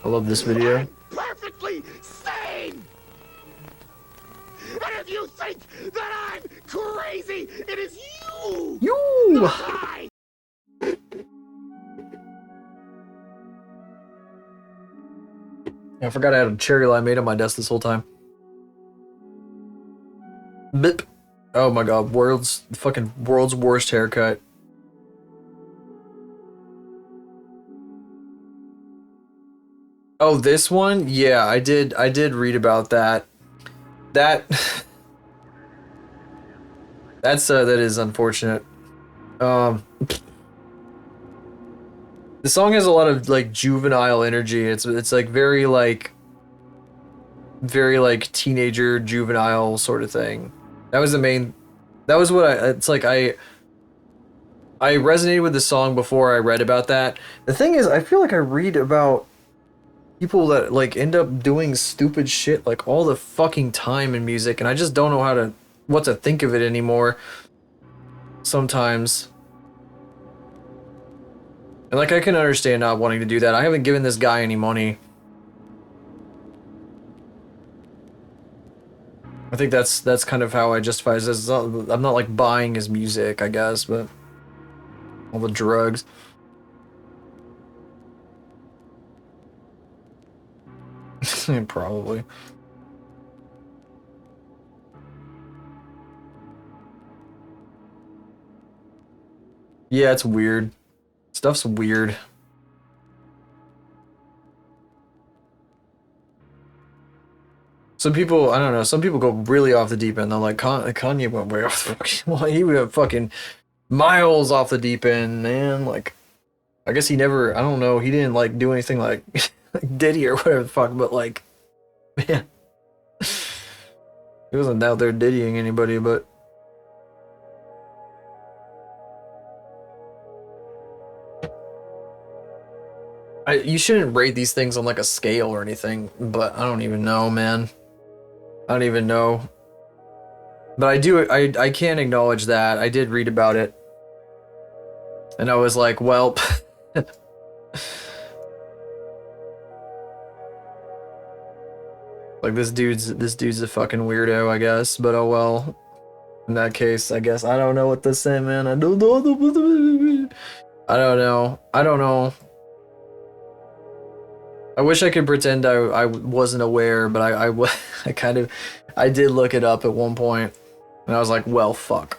I love this video. I'm perfectly sane! And if you think that I'm crazy, it is you! You! Not I! I forgot I had a cherry lime made on my desk this whole time. Bip. Oh my god, world's worst haircut. Oh, this one? Yeah, I did read about that. That that is unfortunate. The song has a lot of like juvenile energy. It's like very like teenager juvenile sort of thing. That was what it's like I resonated with the song before I read about that. The thing is, I feel like I read about people that like end up doing stupid shit like all the fucking time in music, and I just don't know what to think of it anymore sometimes. And like I can understand not wanting to do that. I haven't given this guy any money. I think that's kind of how I justify this. I'm not like buying his music, I guess, but all the drugs. Probably. Yeah, it's weird. Stuff's weird. Some people, I don't know, some people go really off the deep end. They're like, Kanye went way off the fucking, well, he went fucking miles off the deep end, man. Like, I guess he never, I don't know, he didn't like do anything like, like Diddy or whatever the fuck, but like, man. He wasn't out there Diddying anybody, but. You shouldn't rate these things on like a scale or anything, but I don't even know, man. I don't even know. But I can't acknowledge that. I did read about it. And I was like, well, like this dude's a fucking weirdo, I guess, but oh well. In that case, I guess I don't know what to say, man. I don't know. I don't know. I don't know. I wish I could pretend I wasn't aware, but I did look it up at one point, and I was like, well, fuck.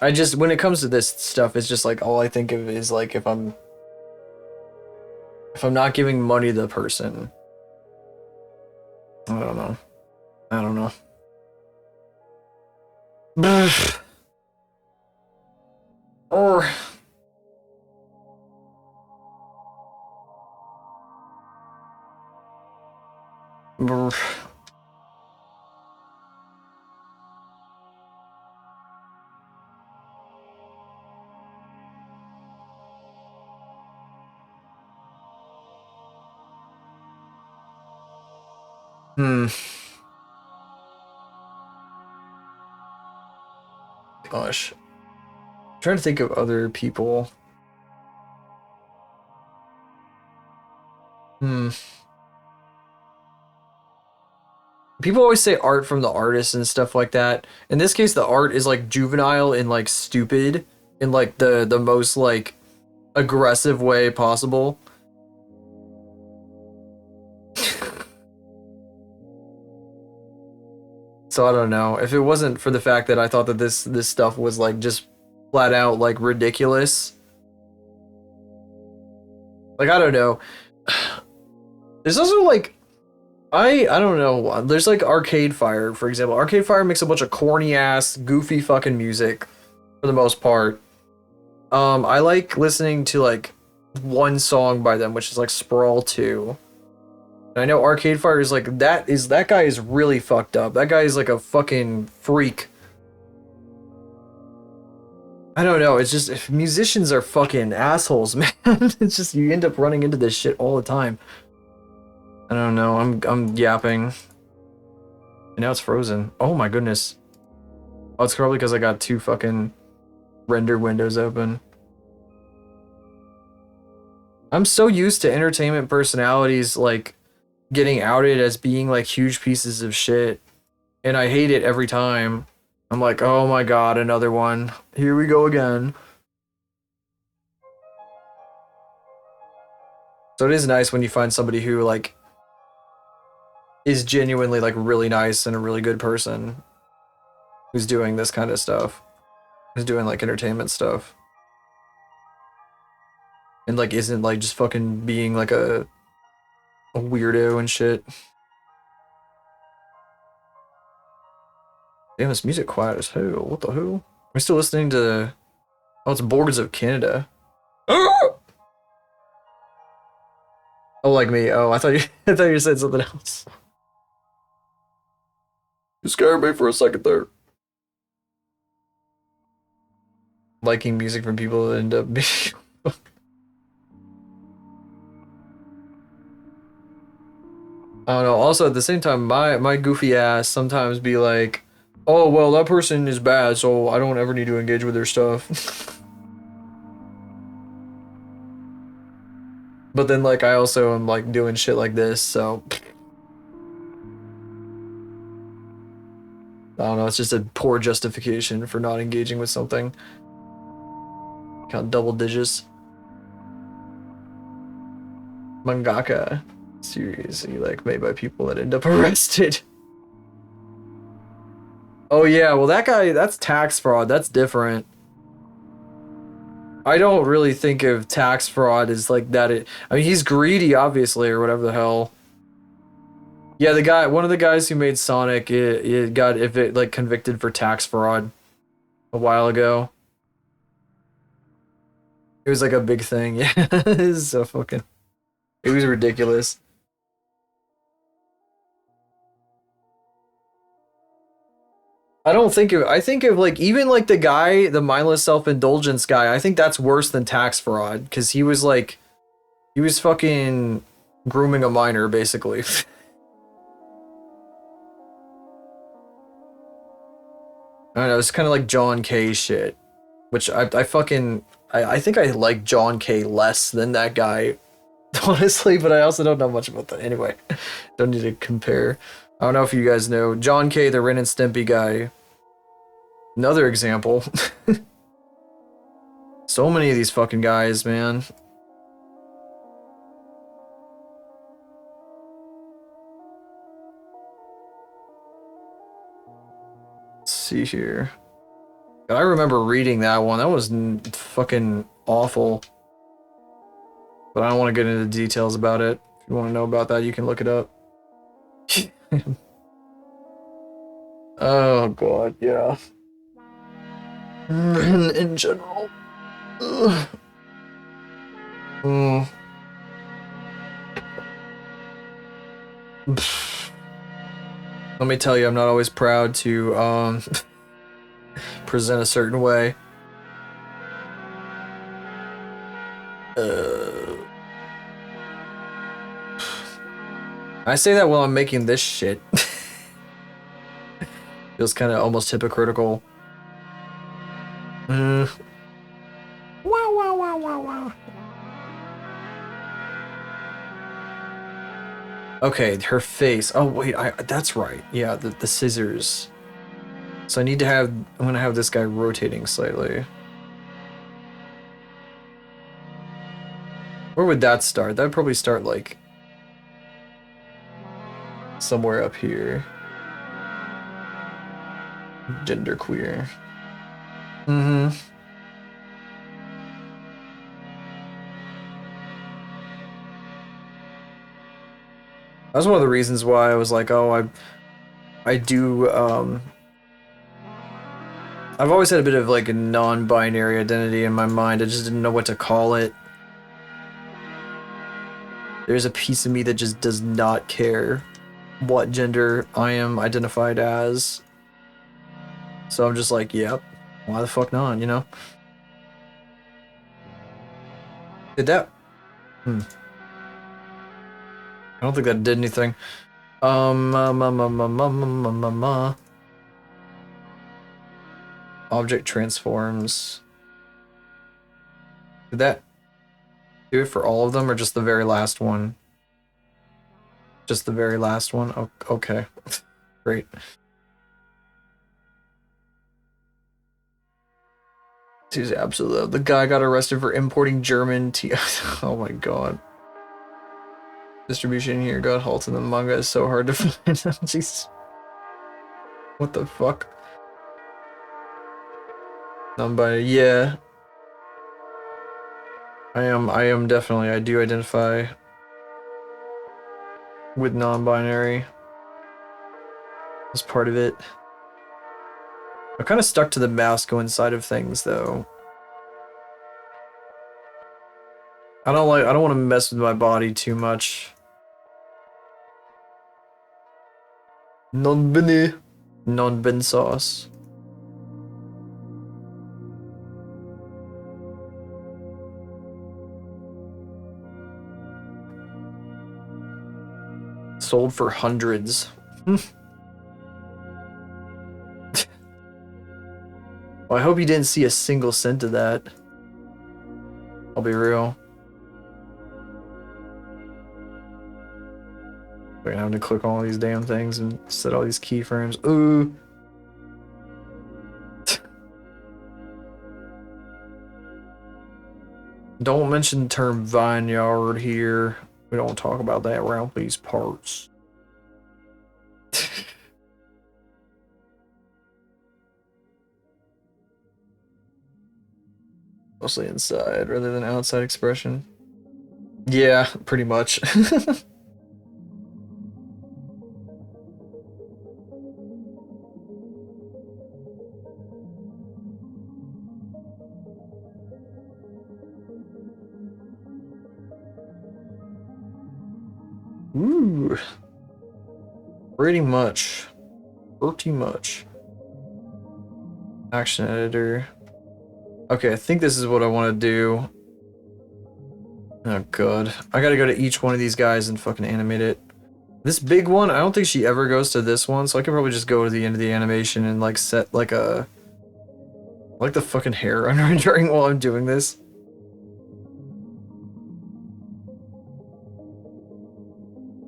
I just, when it comes to this stuff, it's just like, all I think of is like, if I'm not giving money to the person, I don't know. I don't know. Or... Gosh. I'm trying to think of other people. People always say art from the artist and stuff like that. In this case, the art is like juvenile and like stupid in like the most like aggressive way possible. So I don't know. If it wasn't for the fact that I thought that this stuff was like just flat out like ridiculous. Like I don't know. There's also like I don't know. There's like Arcade Fire, for example. Arcade Fire makes a bunch of corny ass, goofy fucking music for the most part. I like listening to like one song by them, which is like Sprawl 2. And I know Arcade Fire is like that guy is really fucked up. That guy is like a fucking freak. I don't know, it's just musicians are fucking assholes, man. It's just you end up running into this shit all the time. I don't know, I'm yapping. And now it's frozen. Oh my goodness. Oh, it's probably because I got 2 fucking render windows open. I'm so used to entertainment personalities like getting outed as being like huge pieces of shit, and I hate it every time. I'm like, oh my god, another one. Here we go again. So it is nice when you find somebody who like is genuinely like really nice and a really good person who's doing this kind of stuff. Who's doing like entertainment stuff. And like isn't like just fucking being like a weirdo and shit. Damn, this music quiet as hell. What the hell? We're still listening to... Oh, it's Boards of Canada. Oh, like me. Oh, I thought you said something else. You scared me for a second there. Liking music from people that end up being... I don't know. Also, at the same time, my goofy ass sometimes be like, oh, well, that person is bad, so I don't ever need to engage with their stuff. But then, like, I also am, like, doing shit like this, so... I don't know, it's just a poor justification for not engaging with something. Count double digits. Mangaka series, like, made by people that end up arrested. Oh yeah, well that guy, that's tax fraud, that's different. I don't really think of tax fraud as like that. I mean, he's greedy, obviously, or whatever the hell. Yeah, the guy, one of the guys who made Sonic, it got like convicted for tax fraud a while ago. It was like a big thing. Yeah, it was so fucking. It was ridiculous. I think of like even like the guy, the mindless self-indulgence guy, I think that's worse than tax fraud because he was fucking grooming a minor basically. I don't know, it's kind of like John K shit, which I think I like John K less than that guy, honestly, but I also don't know much about that. Anyway, don't need to compare. I don't know if you guys know John K, the Ren and Stimpy guy. Another example. So many of these fucking guys, man. Let's see here. I remember reading that one. That was fucking awful. But I don't want to get into the details about it. If you want to know about that, you can look it up. Oh god, yeah. In general. Ugh. Let me tell you, I'm not always proud to present a certain way. I say that while I'm making this shit. Feels kind of almost hypocritical. Wow, wow, wow, wow, wow. Okay, her face. Oh wait, that's right. Yeah, the scissors. So I need to have, I'm gonna have this guy rotating slightly. Where would that start? That would probably start like somewhere up here. Genderqueer. Mm-hmm. That's one of the reasons why I was like, oh, I do, I've always had a bit of like a non-binary identity in my mind. I just didn't know what to call it. There's a piece of me that just does not care what gender I am identified as. So I'm just like, yep, why the fuck not, you know? Did that? I don't think that did anything. Object transforms. Did that do it for all of them or just the very last one? Just the very last one? Oh, okay. Great. He's absolutely. The guy got arrested for importing German tea. Oh my god. Distribution here got halted. The manga is so hard to find. Jeez. What the fuck? Non-binary. Yeah. I am definitely. I do identify with non-binary as part of it. I'm kind of stuck to the masculine side of things, though. I don't want to mess with my body too much. Non-binary. Non-bin sauce. Sold for hundreds. Well, I hope you didn't see a single cent of that. I'll be real. Wait, I'm gonna click on all these damn things and set all these keyframes. Ooh. Don't mention the term vineyard here. We don't talk about that around these parts. Mostly inside rather than outside expression. Yeah, pretty much. Ooh. Pretty much. Pretty much. Action editor. Okay, I think this is what I want to do. Oh god. I gotta go to each one of these guys and fucking animate it. This big one, I don't think she ever goes to this one, so I can probably just go to the end of the animation and like set like a... like the fucking hair I'm rendering while I'm doing this.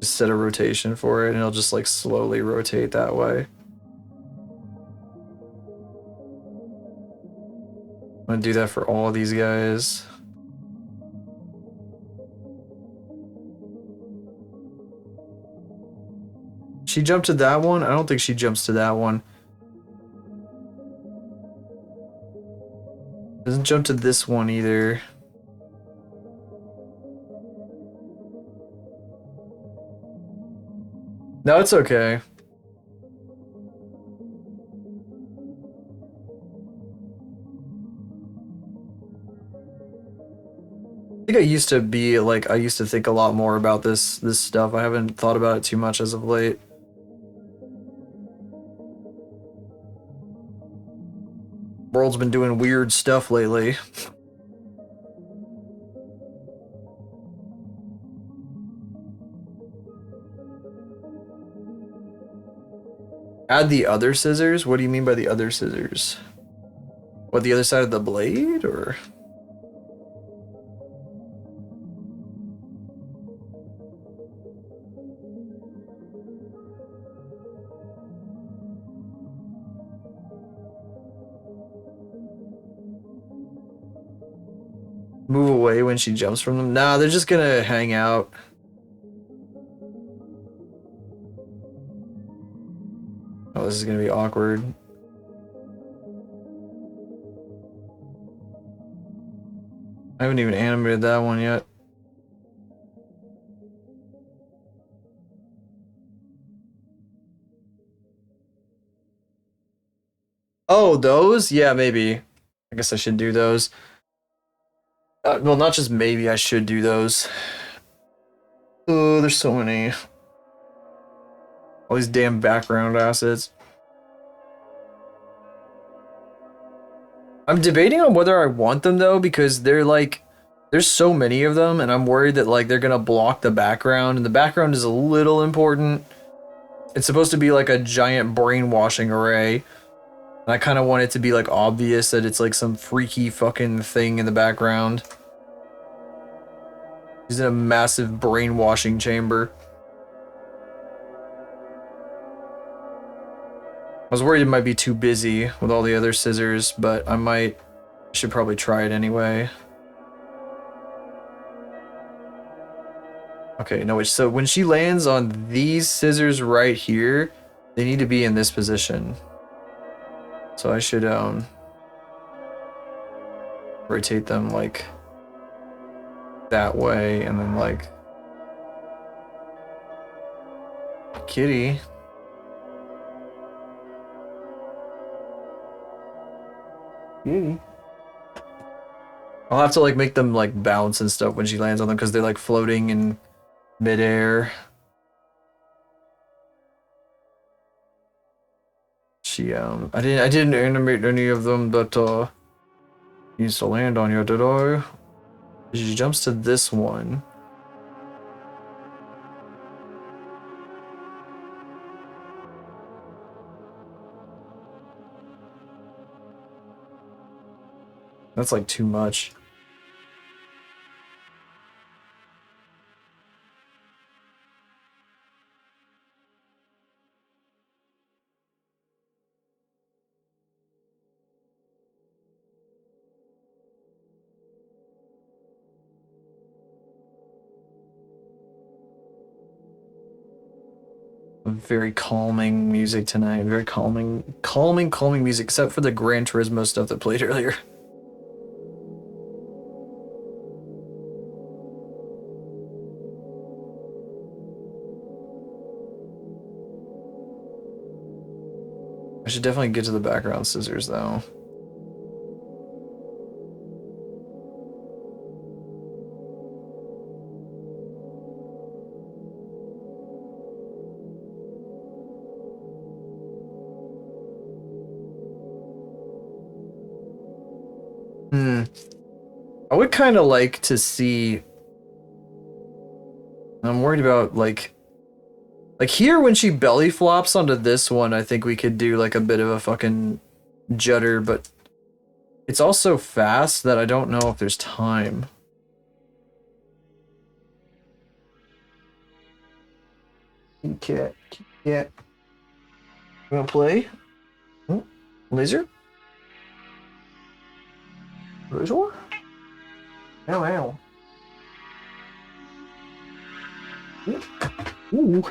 Just set a rotation for it and it'll just like slowly rotate that way. I'm gonna do that for all of these guys. She jumped to that one? I don't think she jumps to that one. Doesn't jump to this one either. No, it's okay. I think I used to be like, I used to think a lot more about this stuff. I haven't thought about it too much as of late. World's been doing weird stuff lately. Add the other scissors? What do you mean by the other scissors? What, the other side of the blade, or? Move away when she jumps from them? Nah, they're just gonna hang out. Oh, this is gonna be awkward. I haven't even animated that one yet. Oh, those? Yeah, maybe. I guess I should do those. Well, not just maybe, I should do those. Oh, there's so many. All these damn background assets. I'm debating on whether I want them though, because they're like, there's so many of them, and I'm worried that like they're gonna block the background, and the background is a little important. It's supposed to be like a giant brainwashing array. And I kind of want it to be like obvious that it's like some freaky fucking thing in the background. He's in a massive brainwashing chamber. I was worried it might be too busy with all the other scissors, but I should probably try it anyway. Okay, no, wait, so when she lands on these scissors right here, they need to be in this position. So I should, rotate them like that way, and then like kitty. Kitty. I'll have to like make them like bounce and stuff when she lands on them because they're like floating in midair. I didn't animate any of them that needs to land on you, did I? She jumps to this one. That's like too much. Very calming music tonight. Very calming music, except for the Gran Turismo stuff that played earlier. I should definitely get to the background scissors though. I would kind of like to see. I'm worried about like here when she belly flops onto this one, I think we could do like a bit of a fucking judder, but it's also fast that I don't know if there's time. Cat. You wanna play? Laser? Laser? Ow, ow. Ooh.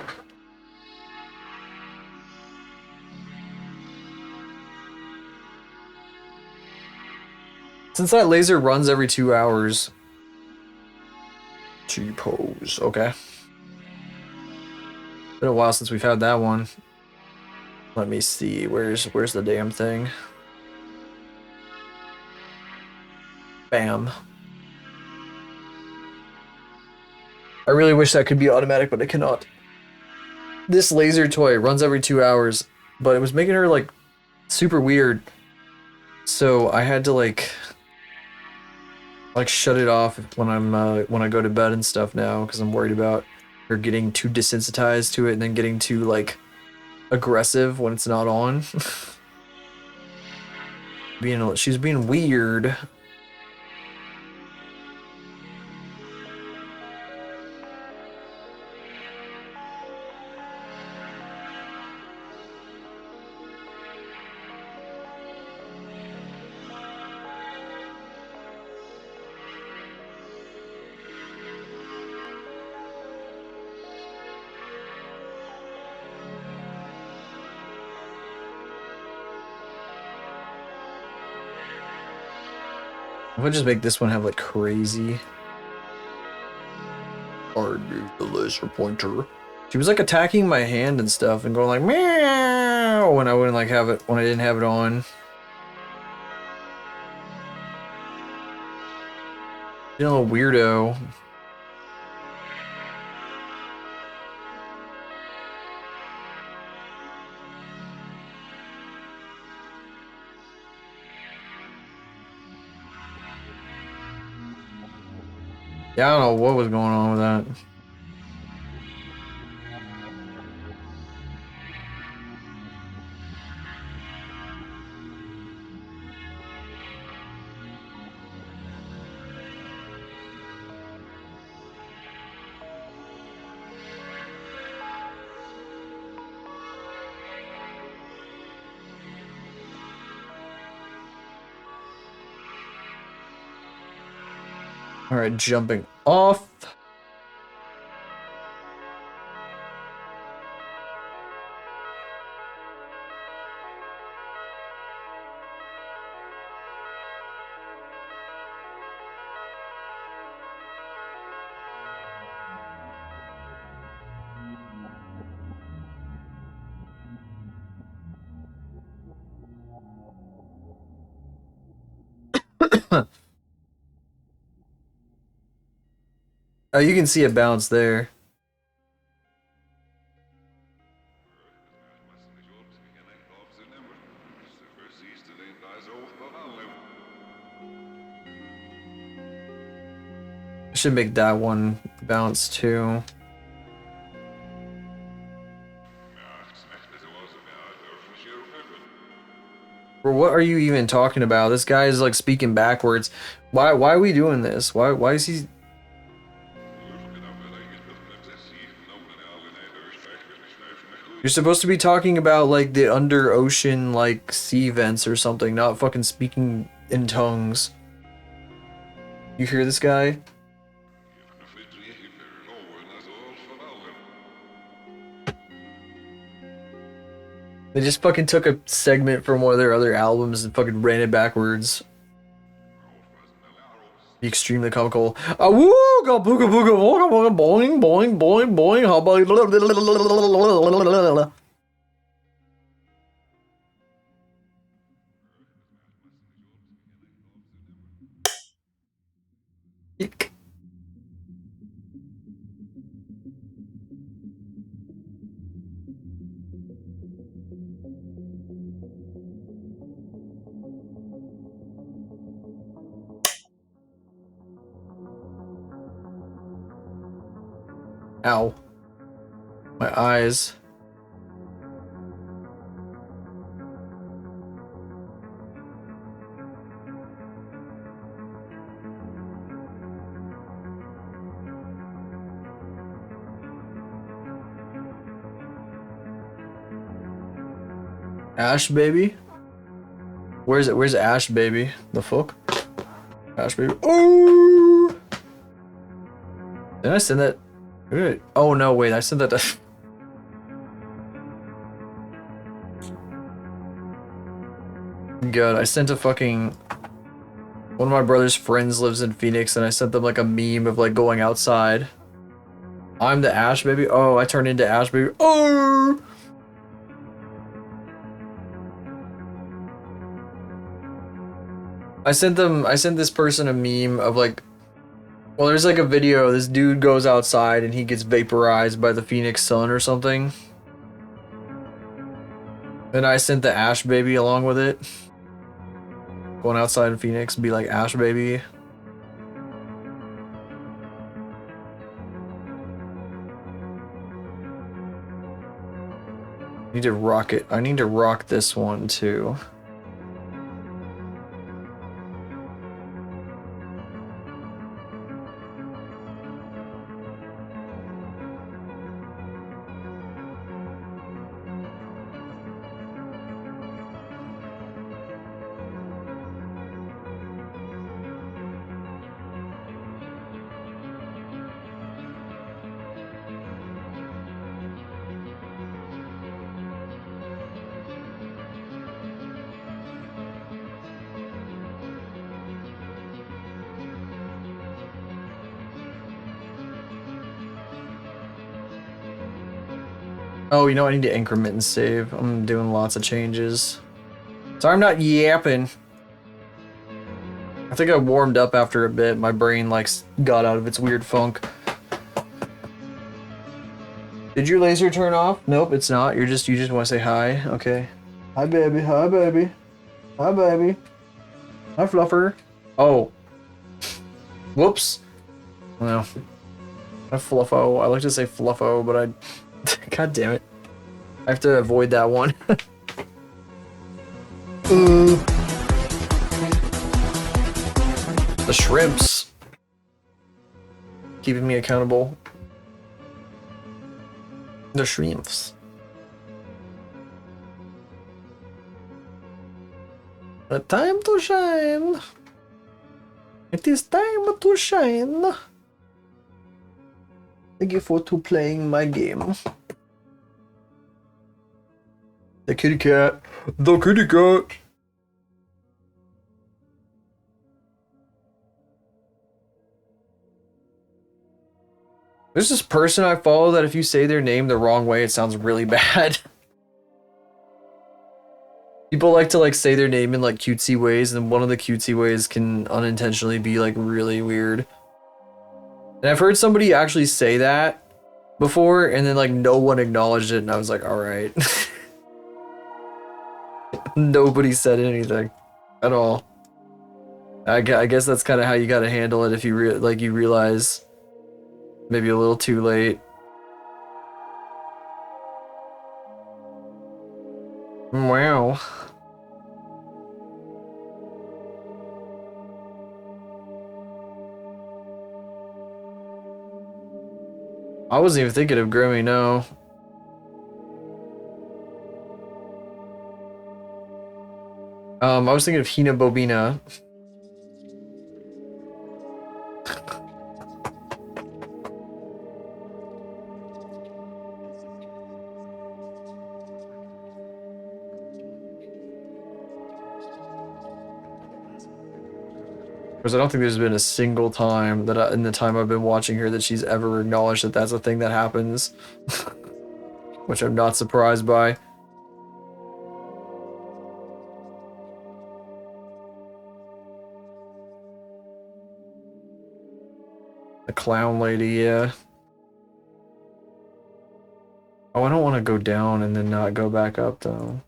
Since that laser runs every 2 hours. G-pose, okay. Been a while since we've had that one. Let me see, where's the damn thing? Bam. I really wish that could be automatic, but it cannot. This laser toy runs every 2 hours, but it was making her like super weird. So I had to like shut it off when I go to bed and stuff now, because I'm worried about her getting too desensitized to it and then getting too like aggressive when it's not on. She's being weird. If I just make this one have like crazy. Or use the laser pointer. She was like attacking my hand and stuff and going like meow when I wouldn't like have it when I didn't have it on. You know, a weirdo. Yeah, I don't know what was going on with that. All right, jumping off. Oh, you can see it bounce there. I should make that one bounce too. Bro, what are you even talking about? This guy is like speaking backwards. Why are we doing this? Why is he? You're supposed to be talking about like the under ocean like sea vents or something, not fucking speaking in tongues. You hear this guy? They just fucking took a segment from one of their other albums and fucking ran it backwards. Be extremely comical. Woo! Go booga booga booga booga boing boing boing boing. How about Eek. Ow. My eyes. Ash baby? Where's it? Where's Ash baby? The fuck? Ash baby. Oh! Did I send that? Who did I- Oh no, wait, I sent that to God, I sent a fucking one of my brother's friends lives in Phoenix and I sent them like a meme of like going outside. I'm the Ash baby. Oh, I turned into Ash baby. Oh! I sent this person a meme of like, well, there's like a video, this dude goes outside and he gets vaporized by the Phoenix sun or something. And I sent the Ash baby along with it. Going outside in Phoenix and be like Ash baby. Need to rock it. I need to rock this one too. Oh, you know, I need to increment and save. I'm doing lots of changes. So I'm not yapping. I think I warmed up after a bit. My brain like got out of its weird funk. Did your laser turn off? Nope, it's not. You just want to say hi. Okay. Hi, baby. Hi, baby. Hi, baby. Hi, Fluffer. Oh. Whoops. Well. Hi, Fluffo. I like to say Fluffo, but I... God damn it. I have to avoid that one. The shrimps. Keeping me accountable. The shrimps. The time to shine. It is time to shine. Thank you for playing my game. The kitty cat. The kitty cat. There's this person I follow that if you say their name the wrong way, it sounds really bad. People like to like say their name in like cutesy ways, and one of the cutesy ways can unintentionally be like really weird. And I've heard somebody actually say that before, and then like no one acknowledged it, and I was like, all right. Nobody said anything at all. I guess that's kind of how you gotta handle it if you you realize maybe a little too late. Wow. I wasn't even thinking of Grimmy, no. I was thinking of Hina Bobina. Because I don't think there's been a single time that in the time I've been watching her that she's ever acknowledged that that's a thing that happens. Which I'm not surprised by. The clown lady, yeah. Oh, I don't want to go down and then not go back up, though.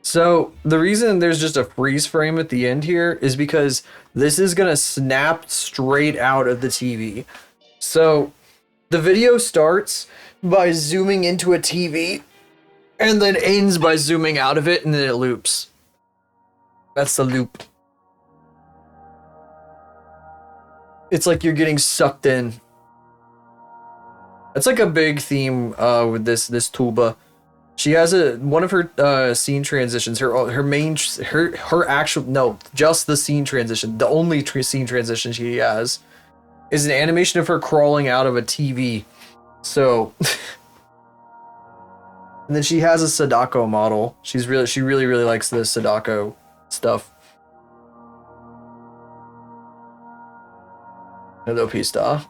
So, the reason there's just a freeze frame at the end here is because this is gonna snap straight out of the TV. So, the video starts by zooming into a TV, and then ends by zooming out of it, and then it loops. That's the loop. It's like you're getting sucked in. That's like a big theme with this tuba. She has one of her scene transitions. Her actual just the scene transition. The only scene transition she has is an animation of her crawling out of a TV. So, and then she has a Sadako model. She really likes the Sadako stuff. Hello, Pista.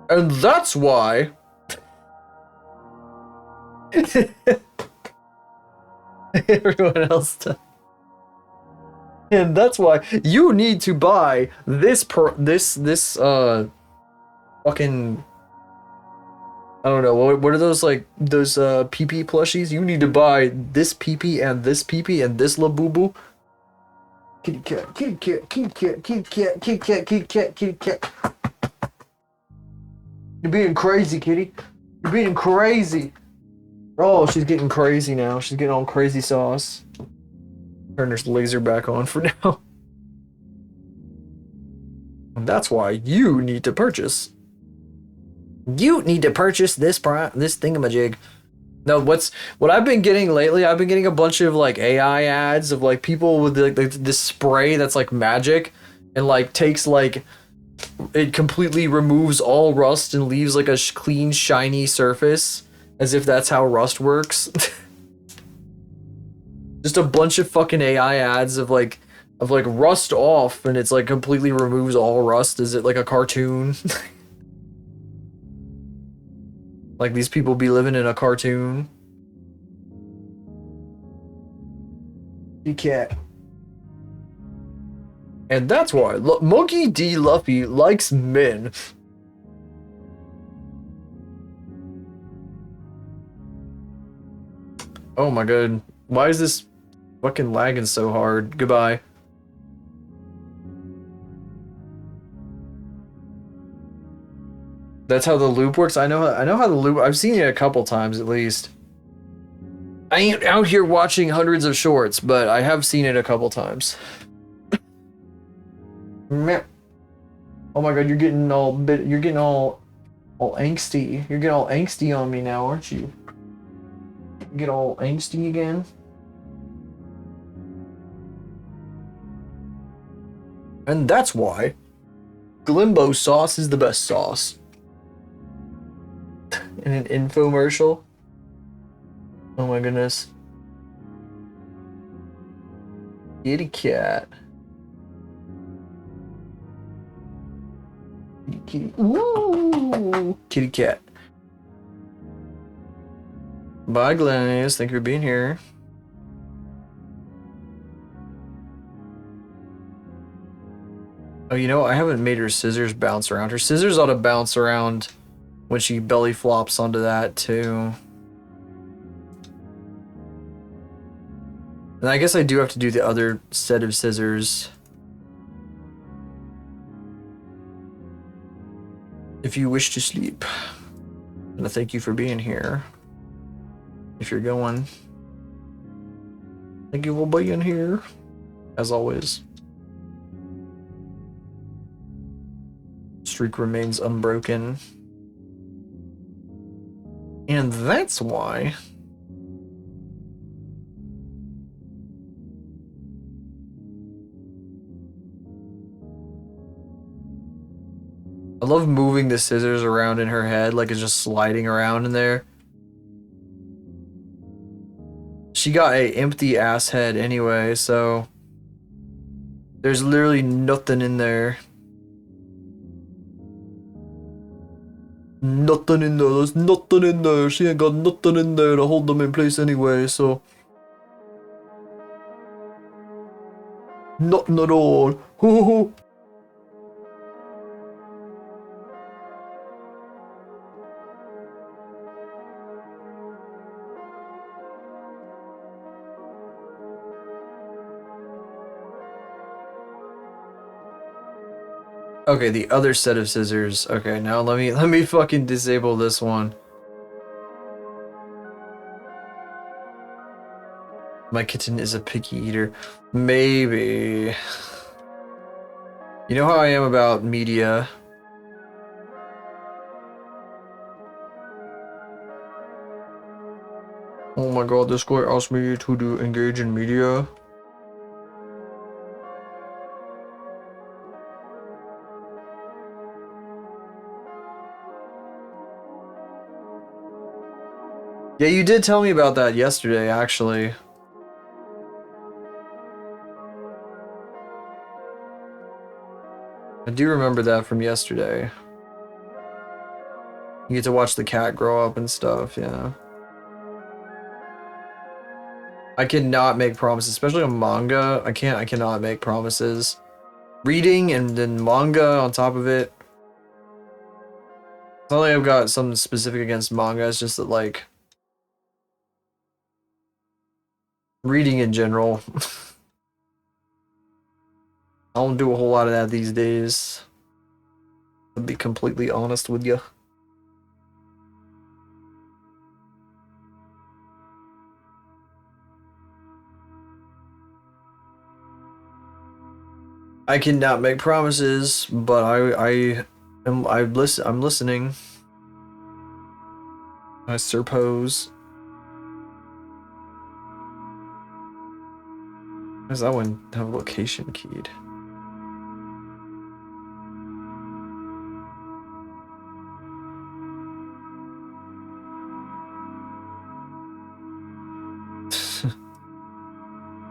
And that's why. Everyone else does. And that's why you need to buy this fucking, I don't know, what are those like those PP plushies? You need to buy this PP and this PP and this Labubu. Kitty cat, kitty cat, kitty cat, kitty cat, kitty cat, kitty cat, kitty cat. You're being crazy, kitty. You're being crazy. Oh, she's getting crazy now. She's getting all crazy sauce. Turn her laser back on for now. And that's why you need to purchase. You need to purchase this thingamajig. No, what I've been getting lately, I've been getting a bunch of like AI ads of like people with like this spray that's like magic and like takes like it completely removes all rust and leaves like a clean shiny surface as if that's how rust works. Just a bunch of fucking AI ads of like rust off and it's like completely removes all rust. Is it like a cartoon? Like these people be living in a cartoon. You can't. And that's why Monkey D. Luffy likes men. Oh my god. Why is this fucking lagging so hard? Goodbye. That's how the loop works. I know how the loop. I've seen it a couple times at least. I ain't out here watching hundreds of shorts, but I have seen it a couple times. Oh my god, you're getting all angsty. You're getting all angsty on me now, aren't you? You get all angsty again. And that's why Glimbo sauce is the best sauce. In an infomercial. Oh my goodness. Kitty cat. Kitty. Ooh. Kitty cat. Bye, Glennis. Thank you for being here. Oh, you know, I haven't made her scissors bounce around. Her scissors ought to bounce around when she belly flops onto that, too. And I guess I do have to do the other set of scissors. If you wish to sleep. And I thank you for being here. If you're going. Thank you for being here. As always. Streak remains unbroken. And that's why I love moving the scissors around in her head, like it's just sliding around in there. She got a empty ass head anyway, so there's literally nothing in there. Nothing in there. There's nothing in there. She ain't got nothing in there to hold them in place anyway, so nothing at all. Okay, the other set of scissors. Okay, now let me fucking disable this one. My kitten is a picky eater. Maybe. You know how I am about media. Oh my god, this guy asked me to engage in media. Yeah, you did tell me about that yesterday, actually. I do remember that from yesterday. You get to watch the cat grow up and stuff, yeah. I cannot make promises, especially on manga. I cannot make promises. Reading and then manga on top of it. It's not like I've got something specific against manga, it's just that, like, reading in general. I don't do a whole lot of that these days. To be completely honest with you. I cannot make promises, but I'm listening. I suppose. Does that one have location keyed?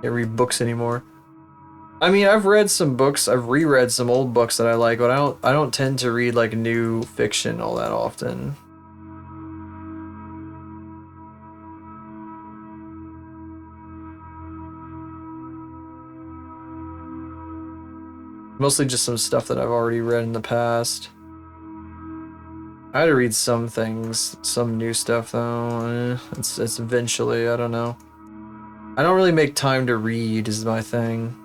Can't read books anymore. I mean, I've read some books. I've reread some old books that I like, but I don't tend to read like new fiction all that often. Mostly just some stuff that I've already read in the past. I had to read some things, some new stuff though. It's eventually, I don't know. I don't really make time to read is my thing.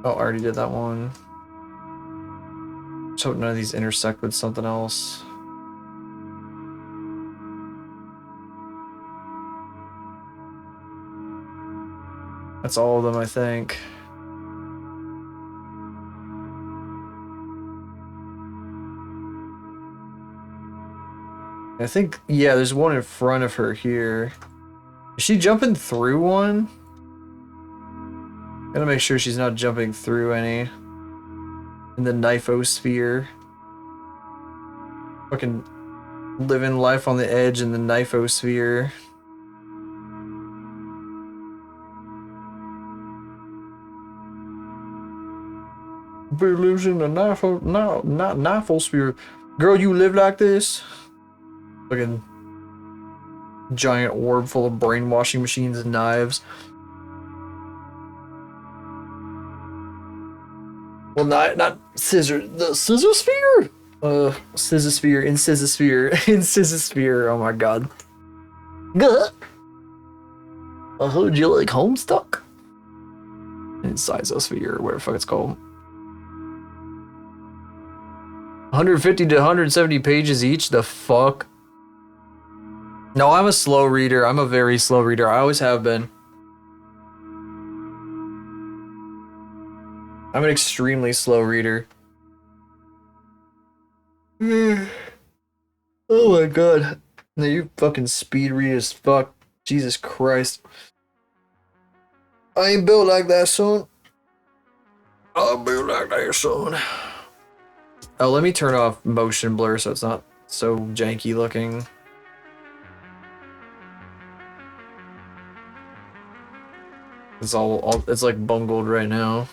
Oh, I already did that one. Just hope none of these intersect with something else. That's all of them, I think. I think, yeah, there's one in front of her here. Is she jumping through one? Gotta make sure she's not jumping through any. In the knifeosphere. Fucking living life on the edge in the knifeosphere. We're losing the knifeosphere. Girl, you live like this? Fucking giant orb full of brainwashing machines and knives. Well, not scissor. The scissorsphere? Scissorsphere, Incisosphere. Oh my god. Gah. I heard you like Homestuck. Incisosphere, whatever the fuck it's called. 150 to 170 pages each? The fuck? No, I'm a slow reader. I'm a very slow reader. I always have been. I'm an extremely slow reader. Oh my god. No, you fucking speed read as fuck. Jesus Christ. I ain't built like that, son. I'm built like that, son. Oh, let me turn off motion blur so it's not so janky looking. It's all it's like bungled right now.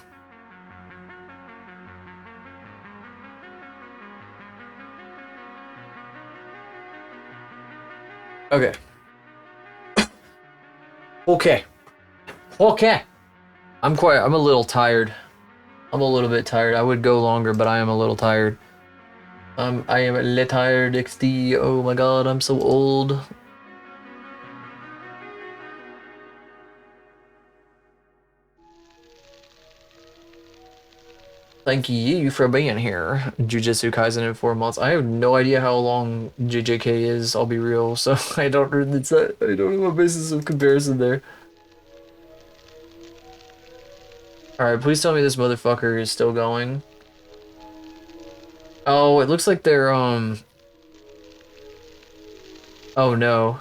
Okay. Okay. I'm a little tired. I'm a little bit tired. I would go longer, but I am a little tired. I am a little tired, XD. Oh my god, I'm so old. Thank you for being here. Jujutsu Kaisen in 4 months. I have no idea how long JJK is, I'll be real, so I don't have a basis of comparison there. Alright, please tell me this motherfucker is still going. Oh, it looks like they're, Oh no.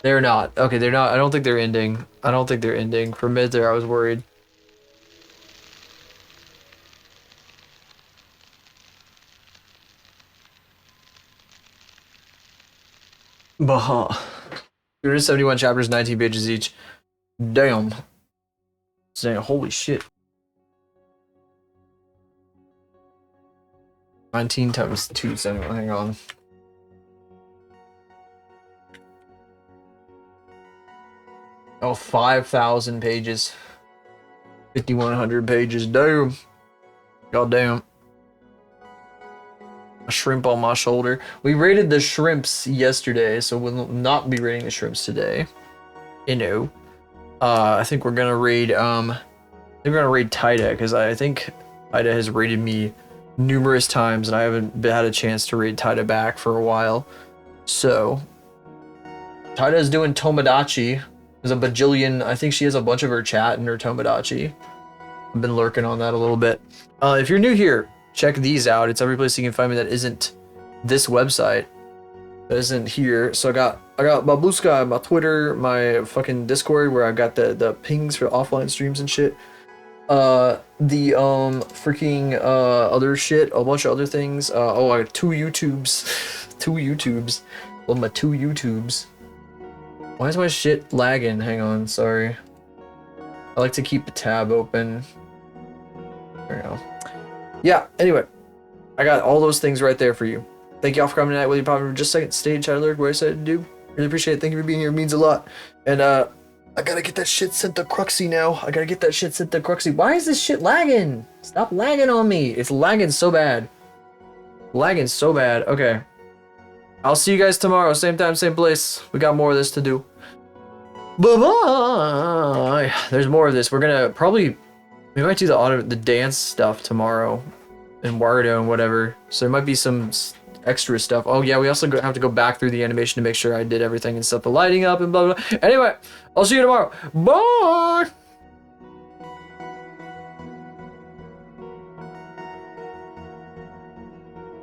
They're not. Okay, they're not. I don't think they're ending. I don't think they're ending. For a minute there, I was worried. Baha. 271 chapters, 19 pages each. Damn. Saying holy shit. 19 times 2, so hang on. Oh, 5,000 pages. 5,100 pages. Damn. God damn. A shrimp on my shoulder. We rated the shrimps yesterday, so we'll not be rating the shrimps today. You know. I think we're gonna raid Taida, because I think Taida has raided me numerous times and I haven't had a chance to raid Taida back for a while. So Taida is doing Tomodachi. There's a bajillion. I think she has a bunch of her chat in her Tomodachi. I've been lurking on that a little bit. If you're new here, check these out. It's every place you can find me that isn't this website. That isn't here. So I got my Blue Sky, my Twitter, my fucking Discord where I've got the pings for offline streams and shit. Freaking other shit, a bunch of other things. Oh, I got 2 YouTubes. 2 YouTubes. Love my 2 YouTubes. Why is my shit lagging? Hang on, sorry. I like to keep the tab open. There we go. Yeah, anyway. I got all those things right there for you. Thank y'all for coming tonight. Will you probably just a second stay and chat alert what I said to do? Really appreciate it. Thank you for being here. It means a lot. And I gotta get that shit sent to Cruxy now. I gotta get that shit sent to Cruxy. Why is this shit lagging? Stop lagging on me. It's lagging so bad. Lagging so bad. Okay. I'll see you guys tomorrow. Same time, same place. We got more of this to do. Bye-bye. There's more of this. We're gonna probably... We might do the dance stuff tomorrow. In Warudo and whatever. So there might be some extra stuff. Oh yeah, we also have to go back through the animation to make sure I did everything and set the lighting up and blah blah. Anyway, I'll see you tomorrow. Bye!